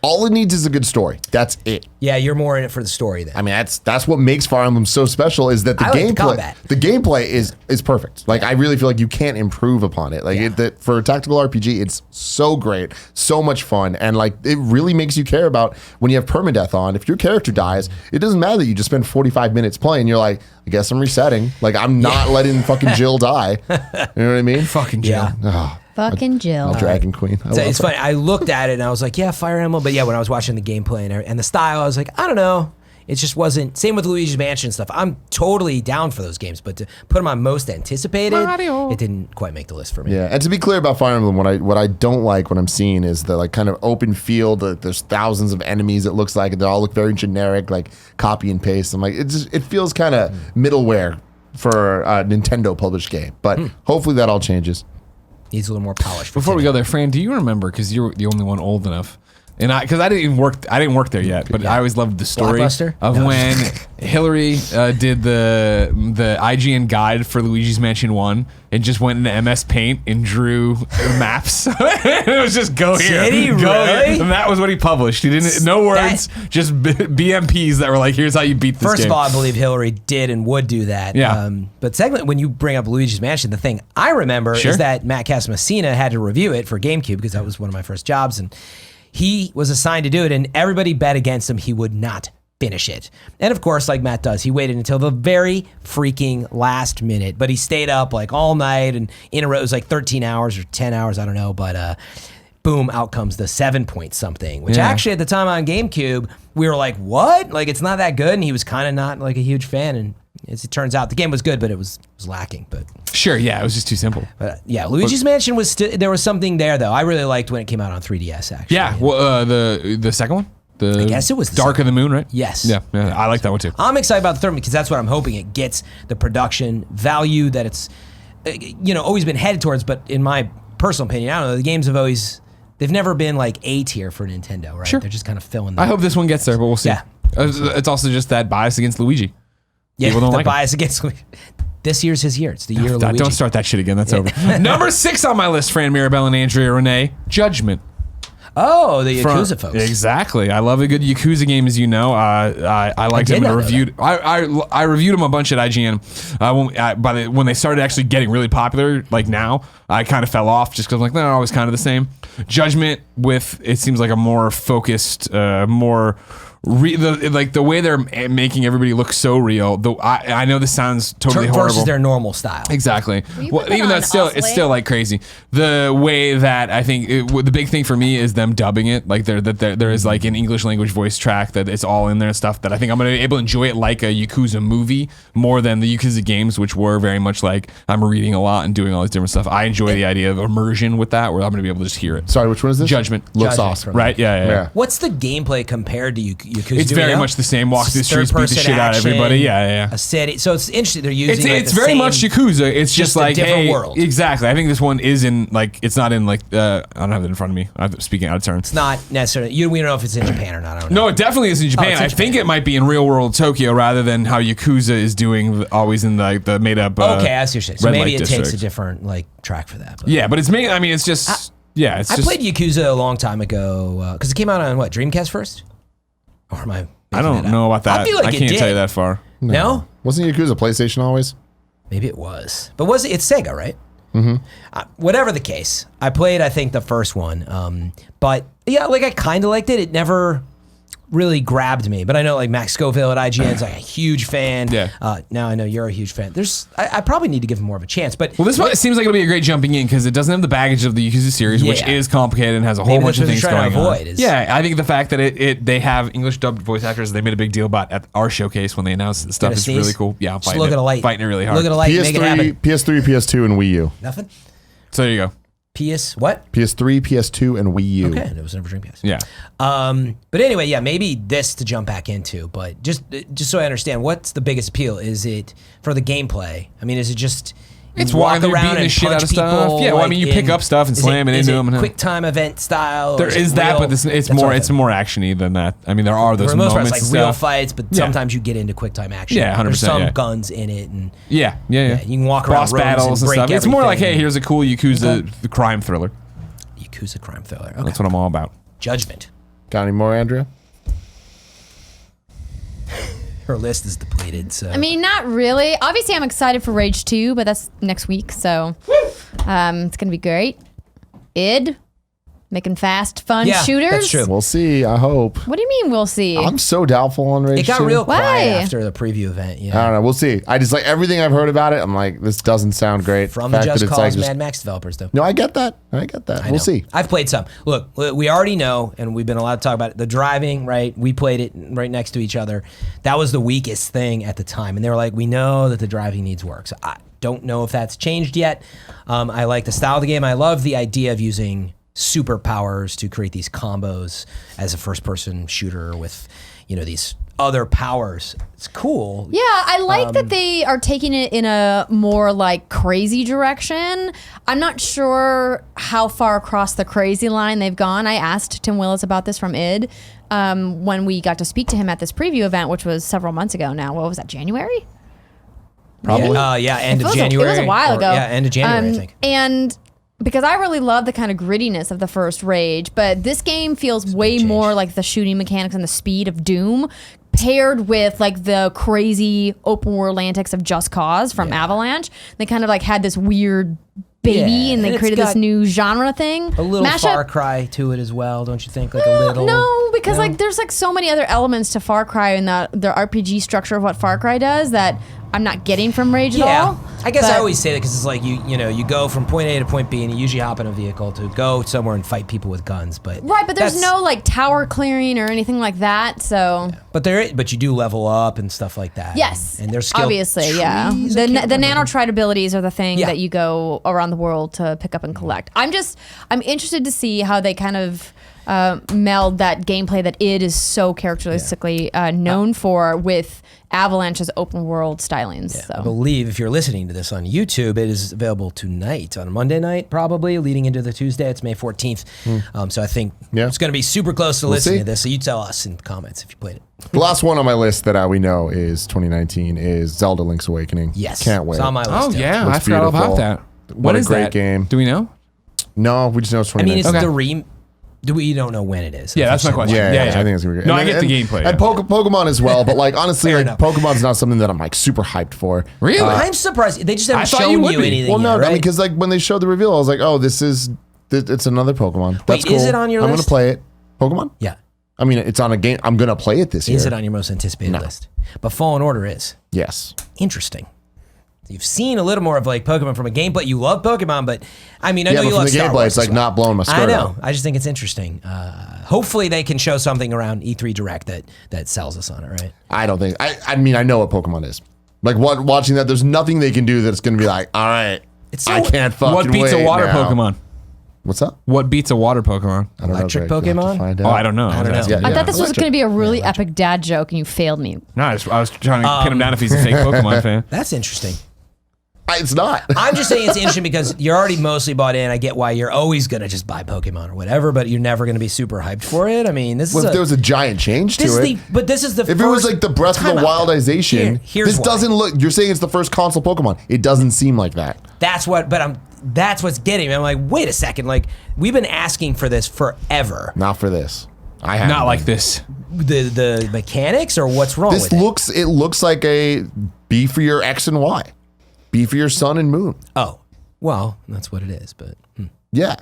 All it needs is a good story. That's it. yeah, you're more in it for the story then. I mean, that's what makes Fire Emblem so special is that the I like the gameplay, combat. the gameplay is perfect. Like I really feel like you can't improve upon it. Like for a tactical RPG, it's so great, so much fun, and like it really makes you care about when you have permadeath on. If your character dies, it doesn't matter that you just spend 45 minutes playing. You're like, I guess I'm resetting. Like I'm not letting fucking Jill die. You know what I mean? Fucking Jill. Yeah. Fucking Jill. Dragon Queen. I So love it's her. funny. I looked at it and I was like, yeah, Fire Emblem. But yeah, when I was watching the gameplay and the style, I was like, I don't know. It just wasn't. Same with Luigi's Mansion stuff. I'm totally down for those games, but to put them on most anticipated, it didn't quite make the list for me. Yeah, and to be clear about Fire Emblem, what I don't like what I'm seeing is the like kind of open field. There's thousands of enemies. It looks like they all look very generic, like copy and paste. I'm like, it feels kind of middleware for a Nintendo published game. But hopefully that all changes. Needs a little more polish. Before we go there, Fran, do you remember? Because you're the only one old enough, and because I didn't work there yet, but I always loved the story Blockbuster? of No. when Hillary did the IGN guide for Luigi's Mansion 1 and just went into MS Paint and drew maps. It was just go here, Did he go really? here. And that was what he published. He didn't no words, just BMPs that were like, here's how you beat this First game. of all, I believe Hillary did and would do that. Yeah. But secondly, when you bring up Luigi's Mansion, the thing I remember Sure. is that Matt Casamassina had to review it for GameCube because that was one of my first jobs, and he was assigned to do it, and everybody bet against him. He would not finish it. And of course, like Matt does, he waited until the very freaking last minute, but he stayed up like all night and in a row. It was like 13 hours or 10 hours, I don't know, but boom, out comes the 7 point something, which actually at the time on GameCube, we were like, what? Like, it's not that good. And he was kind of not like a huge fan. And as it turns out, the game was good, but it was lacking. But Sure, yeah, it was just too simple. But yeah, Luigi's Mansion was there was something there though. I really liked when it came out on 3DS actually. Yeah, well, the second one? I guess it was the Dark of the Moon, right? Yes. Yeah, I like that one too. I'm excited about the third one because that's what I'm hoping it gets the production value that it's always been headed towards, but in my personal opinion, I don't know, the games have always they've never been like A tier for Nintendo, right? Sure. They're just kind of filling I hope this one gets there, but we'll see. Yeah. It's also just that bias against Luigi. People don't the like him. bias against this year's his year. It's the year of Luigi. Don't start that shit again. That's over. Number 6 on my list, Fran Mirabelle and Andrea Renee, Judgment. Oh, the Yakuza folks. Exactly. I love a good Yakuza game, as you know. I liked did them and not know reviewed. I reviewed them a bunch at IGN. When they started actually getting really popular, like now, I kind of fell off just because I'm like, they're always kind of the same. Judgment with it seems like a more focused, more. The way they're making everybody look so real. Though I know this sounds totally horrible. Versus their normal style. Exactly. you Well, put that even though on it's still like crazy. The way that I think the big thing for me is them dubbing it. Like there is like an English language voice track that it's all in there and stuff that I think I'm gonna be able to enjoy it like a Yakuza movie more than the Yakuza games, which were very much like I'm reading a lot and doing all this different stuff. I enjoy the idea of immersion with that, where I'm gonna be able to just hear it. Sorry, which one is this? Judgment. Looks Judgment awesome. Right? Yeah. What's the gameplay compared to Yakuza? It's Do we very know? much the same. Walk through the streets, beat the Third-person shit out of action, everybody. Yeah. A city. So it's interesting. They're using It's the very same, much Yakuza. It's just a like different hey, world. Exactly. I think this one is in like it's not in like I don't have it in front of me. I'm speaking out of turn. It's not necessarily. We don't know if it's in Japan or not. I don't know. No, it definitely is in Japan. it's in I think Japan. it might be in real world Tokyo rather than how Yakuza is doing always in the made up. Okay, I see what you're saying. So red maybe light it takes a district. different like track for that. But. Yeah, but it's main. I mean, it's just it's I just. played Yakuza a long time ago because it came out on what Dreamcast first. Or am I? I don't know about that. I feel like it can't did. tell you that far. No? Wasn't Yakuza PlayStation always? Maybe it was, but was it? It's Sega, right? Mm-hmm. Whatever the case, I played. I think the first one, but yeah, like I kind of liked it. It never really grabbed me, but I know like Max Scoville at IGN is like a huge fan. Yeah. Now I know you're a huge fan. I probably need to give him more of a chance, but Well, this one it seems like it'll be a great jumping in because it doesn't have the baggage of the Yakuza series, which Yeah. is complicated and has a whole Maybe bunch of that's things what they're going trying to on. avoid is- Yeah, I think the fact that they have English dubbed voice actors, they made a big deal about at our showcase when they announced the stuff Gotta is sneeze. really cool. Yeah, I'm Just look at a light. fighting it really hard. Look at a light. Make it happen. PS3, PS2, and Wii U. Nothing. So there you go. PS what? PS3, PS2, and Wii U. Okay, it was never Dreamcast. Yeah. But anyway, yeah, maybe this to jump back into, but just so I understand, what's the biggest appeal? Is it for the gameplay? I mean, is it just It's walk walking through around beating the and shit out punch of stuff. people, Yeah, well, I mean, like you pick up stuff and is slam it into them and- quick time event style. or There is that, real- but it's that's more what I it's thought. more actiony than that. I mean, there are those For the most part, moments. it's and like real stuff. fights, but Yeah. sometimes you get into quick time action. Yeah, 100%, There's some yeah. guns in it, and Yeah. you can walk around boss rooms battles and and break stuff. It's more like, hey, everything. here's a cool Yakuza the crime thriller. Yakuza crime thriller. Okay. That's what I'm all about. Judgment. Got any more, Andrea? Her list is depleted. So I mean, not really. Obviously, I'm excited for Rage 2, but that's next week, so it's gonna be great. Id, making fast, fun Yeah, shooters. that's true. We'll see. I hope. What do you mean we'll see? I'm so doubtful on Rage it got 2. real quiet Why? after the preview event. I Yeah. don't know. We'll see. I just like everything I've heard about it. I'm like, this doesn't sound great. From the fact Just that it's Cause like just- Mad Max developers, though. No, I get that. I We'll know. see. I've played some. Look, we already know, and we've been allowed to talk about it. The driving, right? We played it right next to each other. That was the weakest thing at the time. And they were like, we know that the driving needs work. So I don't know if that's changed yet. I like the style of the game. I love the idea of using superpowers to create these combos as a first-person shooter with, these other powers. It's cool. Yeah, I like that they are taking it in a more like crazy direction. I'm not sure how far across the crazy line they've gone. I asked Tim Willis about this from id when we got to speak to him at this preview event, which was several months ago now. What was that, January? Probably. Yeah, end It of was January. It was a while or- ago. Yeah, end of January, I think. And because I really love the kind of grittiness of the first Rage, but this game feels way more like the shooting mechanics and the speed of Doom, paired with like the crazy open world antics of Just Cause from Avalanche. They kind of like had this weird baby, Yeah, and they and it's created this got new genre thing. A little Mashup- Far Cry to it as well, don't you think? Like a little. No, because like there's like so many other elements to Far Cry and the RPG structure of what Far Cry does that I'm not getting from Rage at all. I guess I But- always say that because it's like you go from point A to point B, and you usually hop in a vehicle to go somewhere and fight people with guns. But Right, but there's that's- no like tower clearing or anything like that. So but you do level up and stuff like that. yes, and there's skill obviously, yeah. trees, The I can't remember. nanotrite abilities are the thing Yeah. that you go around the world to pick up and collect. I'm interested to see how they kind of meld that gameplay that id is so characteristically known for with Avalanche's open world stylings. I So believe if you're listening to this on YouTube, it is available tonight on a Monday night, probably leading into the Tuesday. It's May 14th. So I think it's going to be super close to listening see. to this. So you tell us in the comments if you played it. The last one on my list that we know is 2019 is Zelda Link's Awakening. Yes, Can't wait. It's on my list. Oh too. yeah, Looks I forgot all about beautiful. that. What What a is great that game. Do we know? No, we just know it's I mean, 2019. it's you don't know when it is. Yeah, that's my question. Yeah, Yeah. I think it's gonna be great. No, And I get then- the gameplay. And Pokemon as well, but like honestly, Fair like enough. Pokemon's not something that I'm like super hyped for. Really? I'm surprised they just haven't I thought shown you would you be. anything. Well, no, yet, right? I mean, because like when they showed the reveal, I was like, oh, it's another Pokemon. That's Wait, is cool. it on your I'm list? gonna play it. Pokemon? yeah, I mean, it's on a game. I'm gonna play it this year. is it on your most anticipated list? But Fallen Order is Yes. interesting. You've seen a little more of like Pokemon from a gameplay. You love Pokemon, but I mean, I Yeah, know but you from love the Star gameplay, Wars it's like as well. not blowing my I skirt know. out. I just think it's interesting. Hopefully, they can show something around E3 Direct that sells us on it, right? I don't think. I mean, I know what Pokemon is. Like watching that, there's nothing they can do that's gonna be like, all right, It's I so- can't fucking What beats wait a water now. Pokemon? What's up? What beats a water Pokemon? I don't Electric know, Greg. You'll have to Pokemon? find Oh, out. I don't know. I don't know. Yeah, I thought this was electric. going to be a really epic dad joke, and you failed me. No, I was trying to pin him down if he's a fake Pokemon fan. That's interesting. It's not. I'm just saying it's interesting because you're already mostly bought in. I get why you're always gonna just buy Pokemon or whatever, but you're never gonna be super hyped for it. I mean, this Well, is if there was a giant change to this is it. this is the If it was like the Breath of the Wildization, Here's this why. doesn't look. You're saying it's the first console Pokemon. It doesn't seem like that. That's what's getting me. I'm like, wait a second, like we've been asking for this forever. Not for this. I have Not like this. The mechanics or what's wrong This with it? looks. It looks like a B for your X and Y, B for your sun and moon. Oh, well, that's what it is, but. Yeah.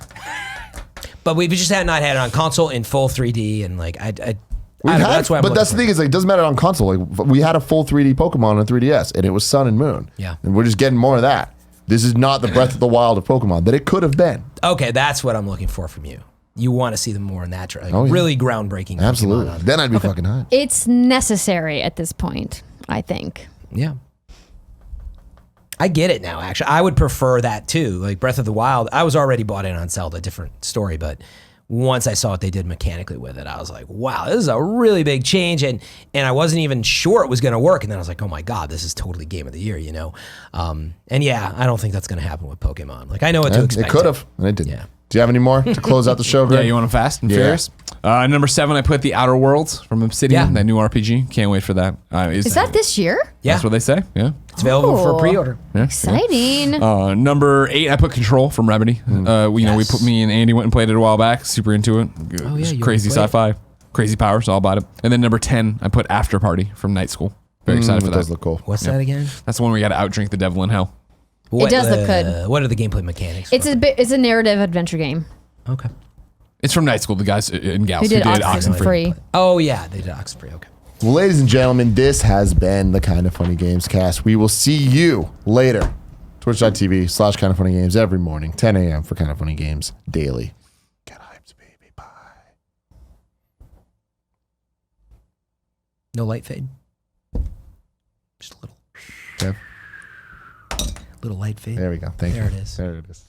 But we've just not had it on console in full 3D and like I don't We've know, had, that's why I'm but that's the looking thing is like it doesn't matter on console. Like we had a full 3D Pokemon on 3DS and it was Sun and Moon. Yeah. And we're just getting more of that. This is not the Breath of the Wild of Pokemon that it could have been. for. Okay, that's what I'm looking for from you. You want to see them more in that, like, Oh, yeah. really groundbreaking. Pokemon Absolutely. on it. Then I'd be fucking hot. It's necessary at this point, I think. Yeah. I get it now, actually. I would prefer that too. Like Breath of the Wild, I was already bought in on Zelda, different story, but once I saw what they did mechanically with it, I was like, wow, this is a really big change. And I wasn't even sure it was going to work. And then I was like, oh my God, this is totally game of the year, you know? And yeah, I don't think that's going to happen with Pokemon. Like I know what to expect. It could have, and it didn't. Yeah. Do you have any more to close out the show, Yeah, Greg? you want them fast and Yeah. furious? Number 7, I put The Outer Worlds from Obsidian, Yeah. that new RPG. Can't wait for that. Is that this year? Yeah. That's what they say. Yeah. It's available for Cool. pre-order. Yeah. Exciting. Number 8, I put Control from Remedy. Me and Andy went and played it a while back. Super into it. Oh, yeah, you Crazy played it. sci-fi, crazy powers, all about it. And then number 10, I put After Party from Night School. Very excited for It that. does look cool. What's that again? That's the one where you got to outdrink the devil in hell. does look good. What are the gameplay mechanics? It's a narrative adventure game. Okay. It's from Night School, the guys and gals Who did Oxenfree? Oh, yeah, they did Oxenfree. Okay. Well, ladies and gentlemen, this has been the Kind of Funny Games cast. We will see you later. Twitch.tv/Kind of Funny Games every morning, 10 a.m. for Kind of Funny Games daily. Get hyped, baby. Bye. No light fade. Just a little Okay. light fade. There we go. Thank you. There it is. There it is.